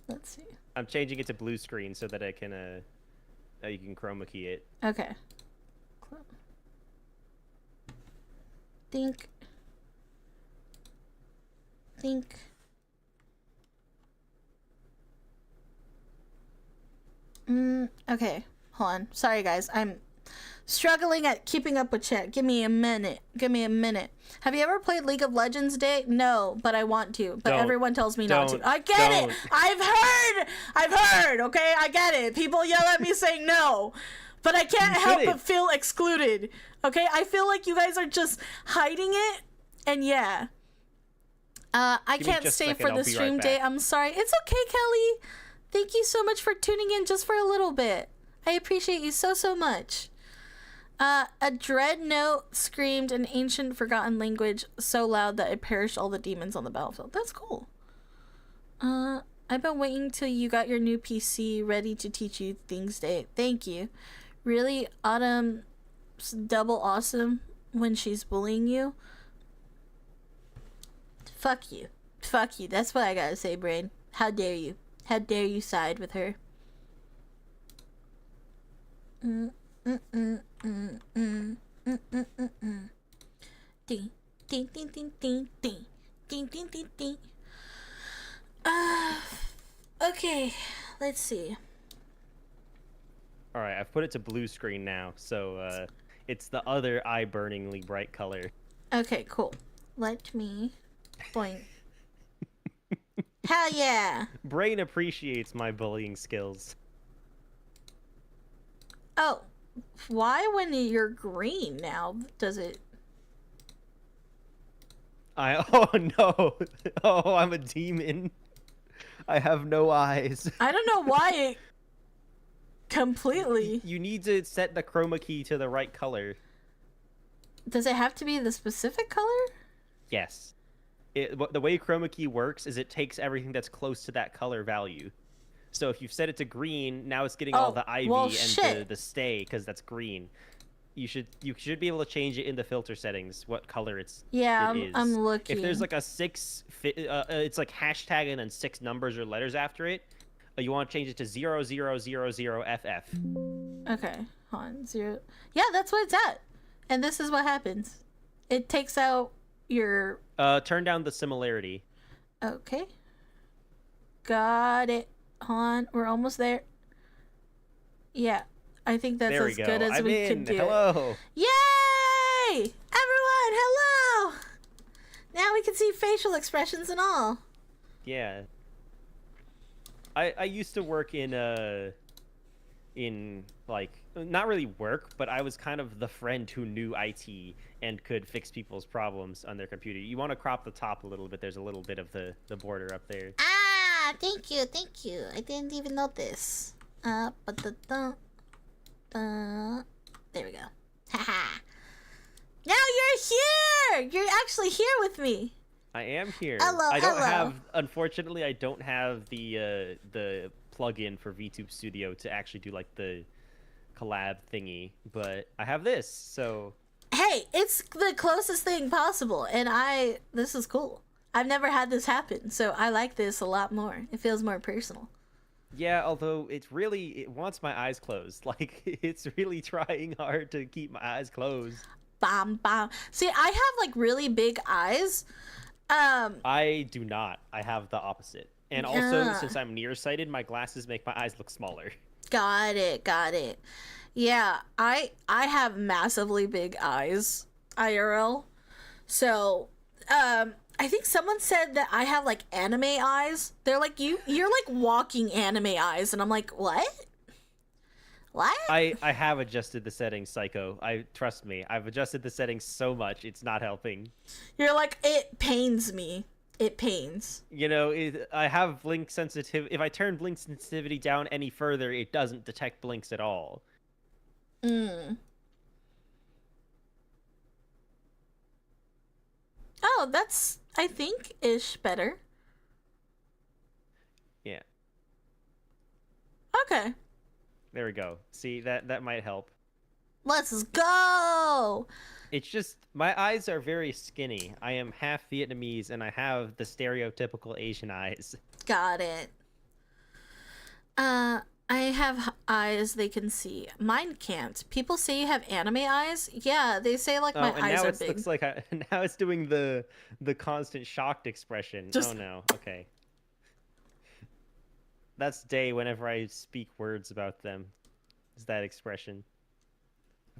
A: Let's see.
B: I'm changing it to blue screen so that I can you can chroma key it.
A: Okay. Think. Think. Okay. Hold on. Sorry, guys. I'm struggling at keeping up with chat. Give me a minute. Give me a minute. Have you ever played League of Legends Day? No, but I want to. But
B: Don't.
A: everyone tells me not to.
B: Don't.
A: I get it.
B: Don't.
A: I've heard. Okay, I get it. People yell at me saying no, but I can't
B: You
A: help
B: shouldn't.
A: but feel excluded. Okay, I feel like you guys are just hiding it, and yeah. I
B: Give me
A: can't
B: just a
A: stay
B: second,
A: for
B: I'll
A: the
B: be right
A: stream day.
B: back.
A: I'm sorry. It's okay, Kelly. Thank you so much for tuning in just for a little bit. I appreciate you so, so much. A dread note screamed an ancient forgotten language so loud that it perished all the demons on the battlefield. That's cool. I've been waiting till you got your new PC ready to teach you things day. Thank you. Really, Autumn's double awesome when she's bullying you. Fuck you. Fuck you. That's what I gotta say, Brain. How dare you? How dare you side with her? Ding, ding, ding, ding, ding, ding, ding, ding, ding, ding, ding. Okay, let's see.
B: All right, I've put it to blue screen now, so it's the other eye-burningly bright color.
A: Okay, cool. Let me point. Hell yeah!
B: Brain appreciates my bullying skills.
A: Oh, why when you're green now does it?
B: Oh no! Oh, I'm a demon. I have no eyes.
A: I don't know why it completely.
B: You need to set the chroma key to the right color.
A: Does it have to be the specific color?
B: Yes. The way chroma key works is it takes everything that's close to that color value. So if you've set it to green, now it's getting all the ivy and the stay because that's green. You should be able to change it in the filter settings what color it is.
A: I'm looking.
B: If there's like a it's like hashtag and then 6 numbers or letters after it. You want to change it to 0000FF.
A: Okay, hold on. 0. Yeah, that's what it's at. And this is what happens. It takes out your.
B: Turn down the similarity.
A: Okay. Got it. Hold on, we're almost there. Yeah, I think that's as good as we could do.
B: Hello.
A: Yay! Everyone, hello! Now we can see facial expressions and all.
B: Yeah. I used to work in like not really work, but I was kind of the friend who knew IT and could fix people's problems on their computer. You want to crop the top a little bit. There's a little bit of the border up there.
A: Ah, thank you. I didn't even notice. There we go. Haha. Now you're here. You're actually here with me.
B: I am here.
A: Hello,
B: Unfortunately, I don't have the plugin for VTube Studio to actually do like the collab thingy, but I have this, so.
A: Hey, it's the closest thing possible, and this is cool. I've never had this happen, so I like this a lot more. It feels more personal.
B: Yeah, although it wants my eyes closed. Like, it's really trying hard to keep my eyes closed.
A: Bam, bam. See, I have like really big eyes.
B: I do not. I have the opposite. And also, since I'm nearsighted, my glasses make my eyes look smaller.
A: Got it. Yeah, I have massively big eyes, IRL. So, I think someone said that I have like anime eyes. They're like, you're like walking anime eyes, and I'm like, what? What?
B: I have adjusted the settings, Psycho. I trust me. I've adjusted the settings so much it's not helping.
A: You're like, it pains me. It pains.
B: You know, I have blink sensitivity. If I turn blink sensitivity down any further, it doesn't detect blinks at all.
A: Mm. Oh, that's, I think, ish better.
B: Yeah.
A: Okay.
B: There we go. See, that might help.
A: Let's go!
B: It's just my eyes are very skinny. I am half Vietnamese and I have the stereotypical Asian eyes.
A: Got it. I have eyes they can see. Mine can't. People say you have anime eyes. Yeah, they say like my
B: and
A: eyes
B: now
A: are
B: it
A: big.
B: looks like now it's doing the constant shocked expression.
A: Just-
B: Oh no. Okay. That's day whenever I speak words about them. Is that expression?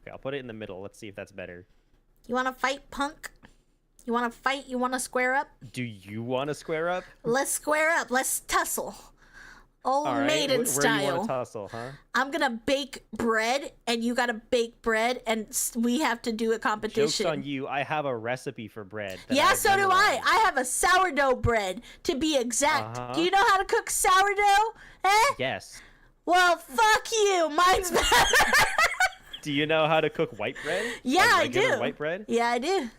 B: Okay, I'll put it in the middle. Let's see if that's better.
A: You want to fight, punk? You want to fight? You want to square up?
B: Do you want to square up?
A: Let's square up. Let's tussle. Old
B: All right.
A: maiden
B: Where do you want
A: style.
B: to tussle, huh?
A: I'm gonna bake bread, and you gotta bake bread, and we have to do a competition.
B: Joke's on you. I have a recipe for bread.
A: Yeah,
B: I've
A: so do I.
B: memorized.
A: I have a sourdough bread, to be exact.
B: Uh-huh.
A: Do you know how to cook sourdough? Eh?
B: Yes.
A: Well, fuck you. Mine's better.
B: Do you know how to cook white bread?
A: Yeah,
B: Like
A: I
B: regular
A: do.
B: White bread?
A: Yeah, I do.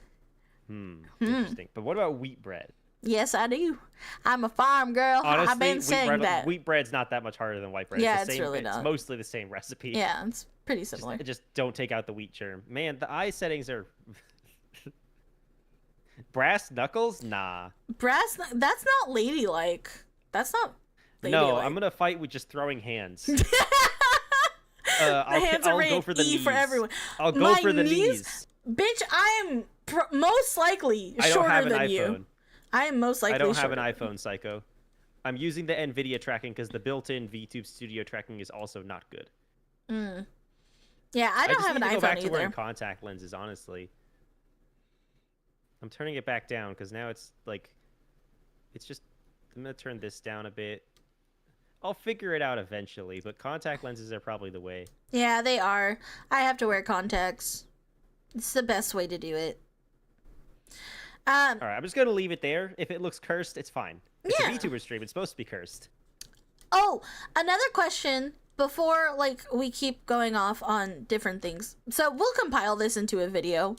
B: Interesting. But what about wheat bread?
A: Yes, I do. I'm a farm girl.
B: Honestly,
A: I've been saying that.
B: wheat bread's not that much harder than white bread.
A: Yeah,
B: it's, the
A: it's
B: same,
A: really
B: it's
A: not.
B: mostly the same recipe.
A: Yeah, it's pretty similar.
B: Just don't take out the wheat germ. Man, the eye settings are brass knuckles. Nah.
A: Brass, that's not ladylike. That's not ladylike.
B: No, I'm gonna fight with just throwing hands.
A: The hands are
B: I'll go
A: rated
B: for the
A: E
B: knees.
A: for everyone.
B: I'll go
A: My
B: for the
A: knees?
B: knees.
A: Bitch, I am most likely
B: I don't
A: shorter
B: have an
A: than
B: iPhone.
A: you. I am most likely
B: I don't have
A: shorter.
B: an iPhone, Psycho. I'm using the NVIDIA tracking because the built-in VTube Studio tracking is also not good.
A: Yeah, I don't
B: just
A: have an
B: need to go
A: iPhone
B: back to wearing
A: either.
B: contact lenses, honestly. I'm turning it back down because now it's like, it's just. I'm gonna turn this down a bit. I'll figure it out eventually, but contact lenses are probably the way.
A: Yeah, they are. I have to wear contacts. It's the best way to do it.
B: All right, I'm just gonna leave it there. If it looks cursed, it's fine. It's
A: Yeah.
B: a VTuber stream. It's supposed to be cursed.
A: Oh, another question before like we keep going off on different things. So we'll compile this into a video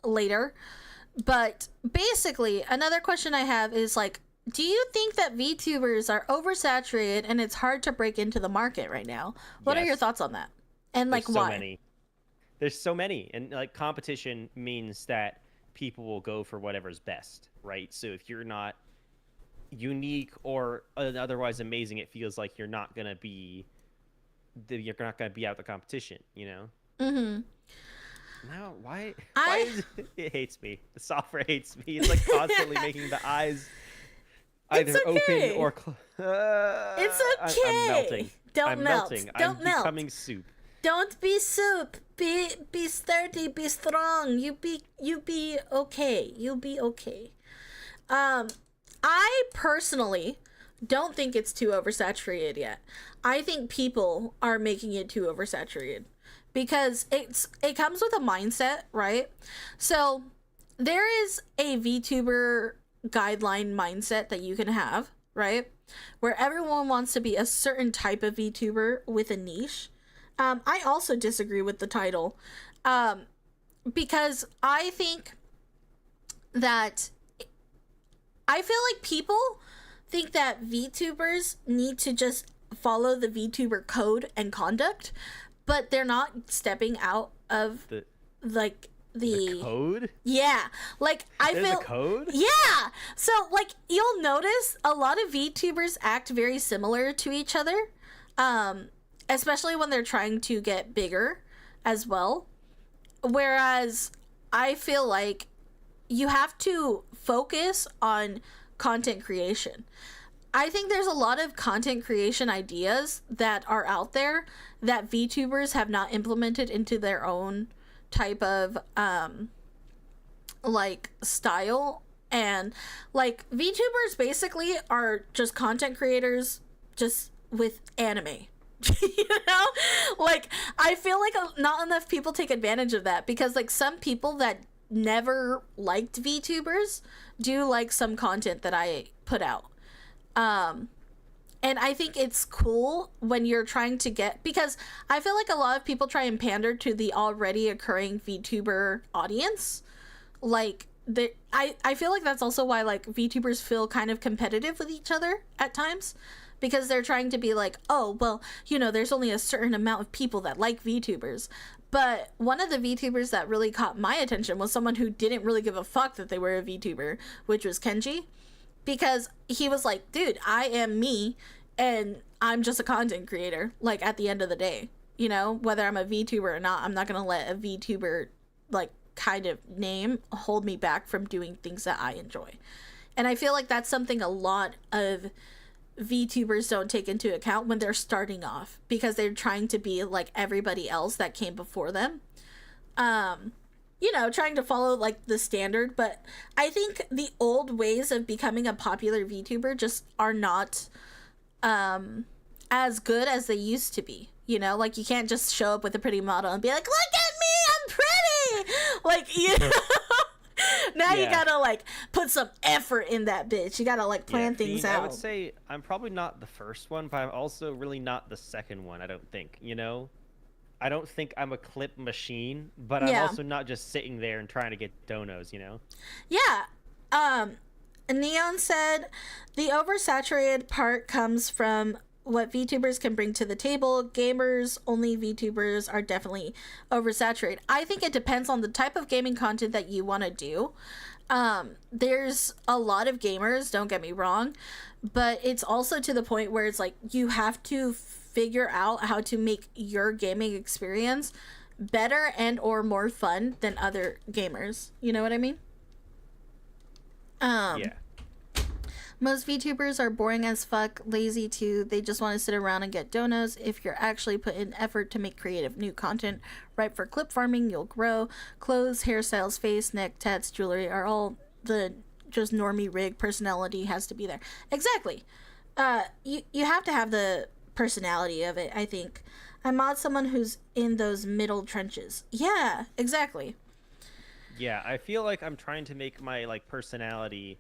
A: later. But basically, another question I have is like, do you think that VTubers are oversaturated and it's hard to break into the market right now? What are your
B: Yes.
A: thoughts on that? And like
B: There's so
A: why?
B: many. There's so many, and like competition means that people will go for whatever's best, right? So if you're not unique or otherwise amazing, it feels like you're not gonna be out the competition, you know?
A: Mm-hmm.
B: Now, why
A: I-
B: is it hates me? The software hates me. It's like constantly making the eyes either
A: It's okay.
B: open or
A: It's
B: I'm
A: okay.
B: melting.
A: Don't
B: I'm
A: melt.
B: melting.
A: Don't
B: I'm
A: melt.
B: becoming soup.
A: Don't be soup. Be sturdy. Be strong. You be okay. You'll be okay. I personally don't think it's too oversaturated yet. I think people are making it too oversaturated because it comes with a mindset, right? So there is a VTuber guideline mindset that you can have, right? Where everyone wants to be a certain type of VTuber with a niche. I also disagree with the title because I think that I feel like people think that VTubers need to just follow the VTuber code and conduct, but they're not stepping out of
B: The
A: like the
B: code?
A: yeah, like I
B: There's
A: feel
B: a code?
A: yeah. So like you'll notice a lot of VTubers act very similar to each other, especially when they're trying to get bigger as well. Whereas I feel like you have to focus on content creation. I think there's a lot of content creation ideas that are out there that VTubers have not implemented into their own type of like style, and like VTubers basically are just content creators just with anime. You know, like I feel like not enough people take advantage of that, because like some people that never liked VTubers do like some content that I put out. um and I think it's cool when you're trying to get, because I feel like a lot of people try and pander to the already occurring VTuber audience. Like I feel like that's also why like VTubers feel kind of competitive with each other at times, because they're trying to be like, oh well, you know, there's only a certain amount of people that like VTubers. But one of the VTubers that really caught my attention was someone who didn't really give a fuck that they were a VTuber, which was Kenji, because he was like, dude, I am me, and I'm just a content creator, like at the end of the day. You know, whether I'm a VTuber or not, I'm not gonna let a VTuber like kind of name hold me back from doing things that I enjoy. And I feel like that's something a lot of VTubers don't take into account when they're starting off, because they're trying to be like everybody else that came before them. You know, trying to follow like the standard. But I think the old ways of becoming a popular VTuber just are not as good as they used to be. You know, like you can't just show up with a pretty model and be like, look at me, I'm pretty. Like, you know, now you gotta like put some effort in that bitch. You gotta like plan things out.
B: I would say I'm probably not the first one, but I'm also really not the second one, I don't think. You know? I don't think I'm a clip machine, but I'm also not just sitting there and trying to get donos, you know?
A: Yeah. Neon said the oversaturated part comes from what VTubers can bring to the table. Gamers only VTubers are definitely oversaturated. I think it depends on the type of gaming content that you want to do. There's a lot of gamers, don't get me wrong, but it's also to the point where it's like you have to figure out how to make your gaming experience better and or more fun than other gamers. You know what I mean?
B: Yeah.
A: Most VTubers are boring as fuck, lazy too. They just want to sit around and get donos. If you're actually put in effort to make creative new content ripe for clip farming, you'll grow. Clothes, hairstyles, face, neck, tats, jewelry are all the just normie rig. Personality has to be there. Exactly. You have to have the personality of it, I think. I mod someone who's in those middle trenches. Yeah, exactly.
B: Yeah, I feel like I'm trying to make my like personality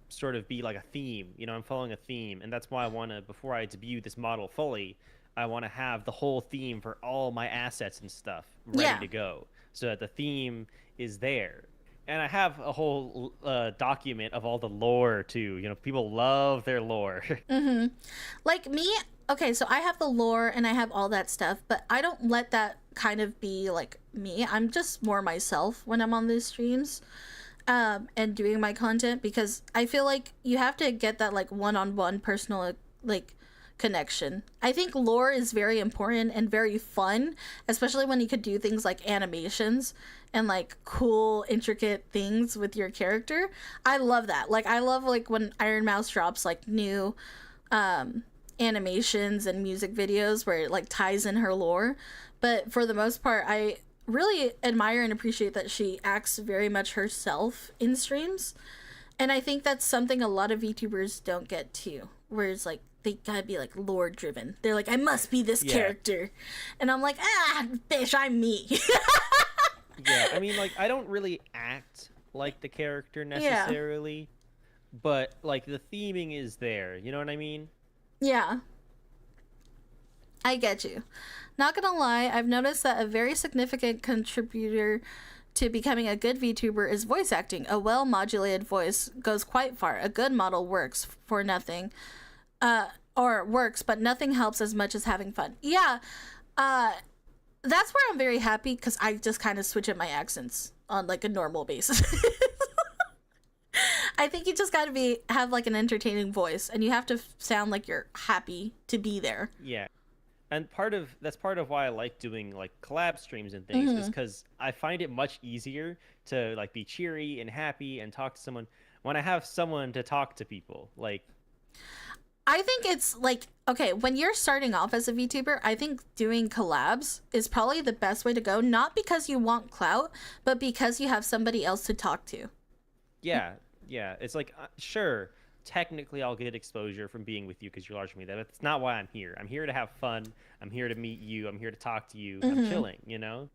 B: sort of be like a theme. You know, I'm following a theme, and that's why I want to, before I debut this model fully, I want to have the whole theme for all my assets and stuff ready to go, so that the theme is there. And I have a whole document of all the lore too. You know, people love their lore.
A: Mm-hmm. Like me, okay, so I have the lore and I have all that stuff, but I don't let that kind of be like me. I'm just more myself when I'm on these streams. And doing my content, because I feel like you have to get that like one-on-one personal like connection. I think lore is very important and very fun, especially when you could do things like animations and like cool intricate things with your character. I love that. Like I love like when Iron Mouse drops like new animations and music videos where it like ties in her lore. But for the most part, I really admire and appreciate that she acts very much herself in streams. And I think that's something a lot of VTubers don't get to, where it's like they gotta be like lore driven. They're like, I must be this character, and I'm like, bitch, I'm me.
B: Yeah, I mean, like I don't really act like the character necessarily, but like the theming is there, you know what I mean?
A: Yeah, I get you. Not gonna lie, I've noticed that a very significant contributor to becoming a good VTuber is voice acting. A well-modulated voice goes quite far. A good model works for nothing. Or works, but nothing helps as much as having fun. Yeah, that's where I'm very happy, because I just kind of switch up my accents on like a normal basis. I think you just gotta have like an entertaining voice, and you have to sound like you're happy to be there.
B: Yeah. And that's part of why I like doing like collab streams and things, is because I find it much easier to like be cheery and happy and talk to someone when I have someone to talk to people. Like,
A: I think it's like, okay, when you're starting off as a VTuber, I think doing collabs is probably the best way to go. Not because you want clout, but because you have somebody else to talk to.
B: Yeah, yeah. It's like, sure, technically I'll get exposure from being with you because you're larger than me. That's not why I'm here. I'm here to have fun. I'm here to meet you. I'm here to talk to you. I'm
A: Mm-hmm.
B: chilling, you know?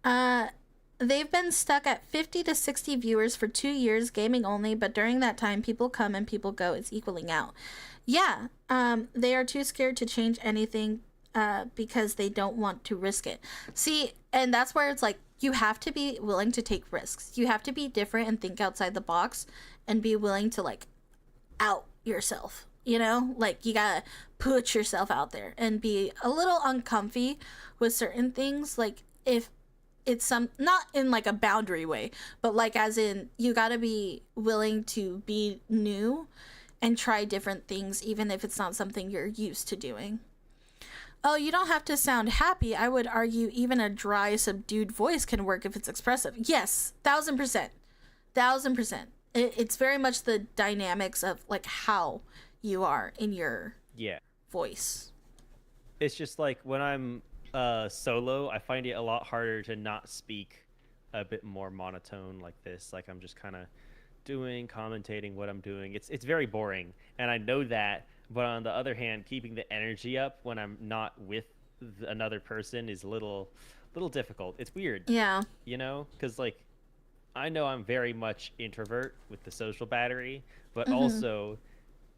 A: Uh, they've been stuck at 50 to 60 viewers for 2 years, gaming only, but during that time, people come and people go. It's equaling out. Yeah, they are too scared to change anything because they don't want to risk it. See, and that's where it's like you have to be willing to take risks. You have to be different and think outside the box and be willing to like out yourself. You know, like you gotta put yourself out there and be a little uncomfy with certain things. Like if it's some, not in like a boundary way, but like as in you gotta be willing to be new and try different things, even if it's not something you're used to doing. Oh, you don't have to sound happy. I would argue even a dry, subdued voice can work if it's expressive. Yes, 1,000%. 1,000%. It's very much the dynamics of like how you are in your
B: Yeah.
A: voice.
B: It's just like when I'm solo, I find it a lot harder to not speak a bit more monotone like this. Like I'm just kind of commentating what I'm doing. It's very boring, and I know that. But on the other hand, keeping the energy up when I'm not with another person is little difficult. It's weird,
A: Yeah.
B: you know, because like I know I'm very much introvert with the social battery, but
A: Mm-hmm.
B: also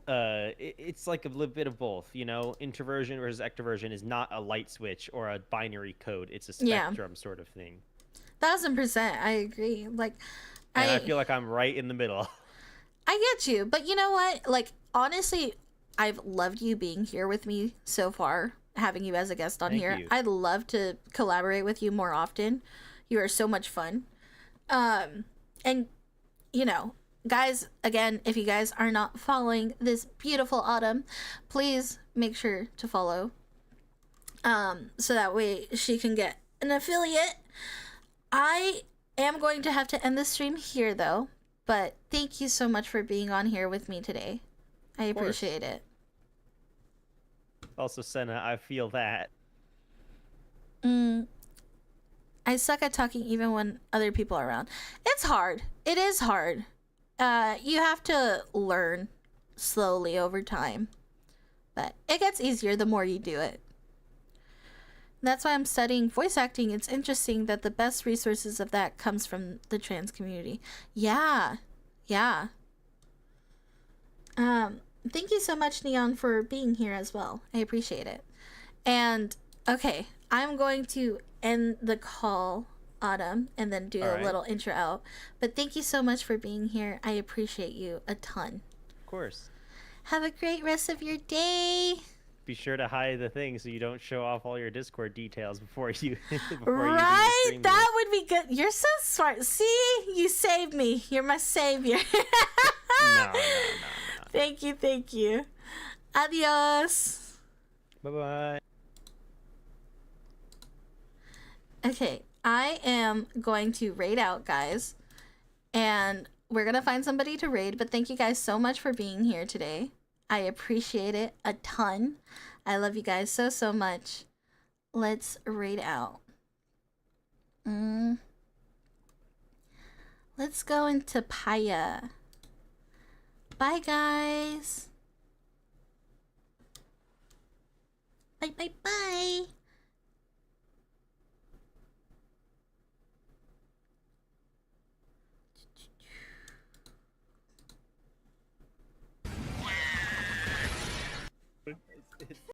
B: it's like a little bit of both, you know. Introversion versus extroversion is not a light switch or a binary code. It's a
A: Yeah.
B: spectrum sort of thing.
A: 1,000%. I agree. Like,
B: And I
A: I
B: feel like I'm right in the middle.
A: I get you, but you know what? Like, honestly, I've loved you being here with me so far, having you as a guest on
B: Thank
A: here.
B: you.
A: I'd love to collaborate with you more often. You are so much fun. And you know, guys, again, if you guys are not following this beautiful Autumn, please make sure to follow. So that way she can get an affiliate. I am going to have to end the stream here though, but thank you so much for being on here with me today. I
B: Of course.
A: appreciate it.
B: Also, Senna, I feel that.
A: Mm, I suck at talking even when other people are around. It's hard. It is hard. You have to learn slowly over time, but it gets easier the more you do it. That's why I'm studying voice acting. It's interesting that the best resources of that comes from the trans community. Yeah. Yeah. Thank you so much, Neon, for being here as well. I appreciate it. And okay, I'm going to end the call, Autumn, and then do
B: All
A: a
B: right.
A: little intro out. But thank you so much for being here. I appreciate you a ton.
B: Of course.
A: Have a great rest of your day.
B: Be sure to hide the thing so you don't show off all your Discord details before you before you leave the
A: Right?
B: stream.
A: That would be good. You're so smart. See? You saved me. You're my savior.
B: No, no, no,
A: Thank you. Thank you. Adios.
B: no. Bye bye.
A: Okay, I am going to raid out, guys. And we're going to find somebody to raid. But thank you guys so much for being here today. I appreciate it a ton. I love you guys so, so much. Let's raid out. Let's go into Paya. Bye, guys. Bye, bye, bye.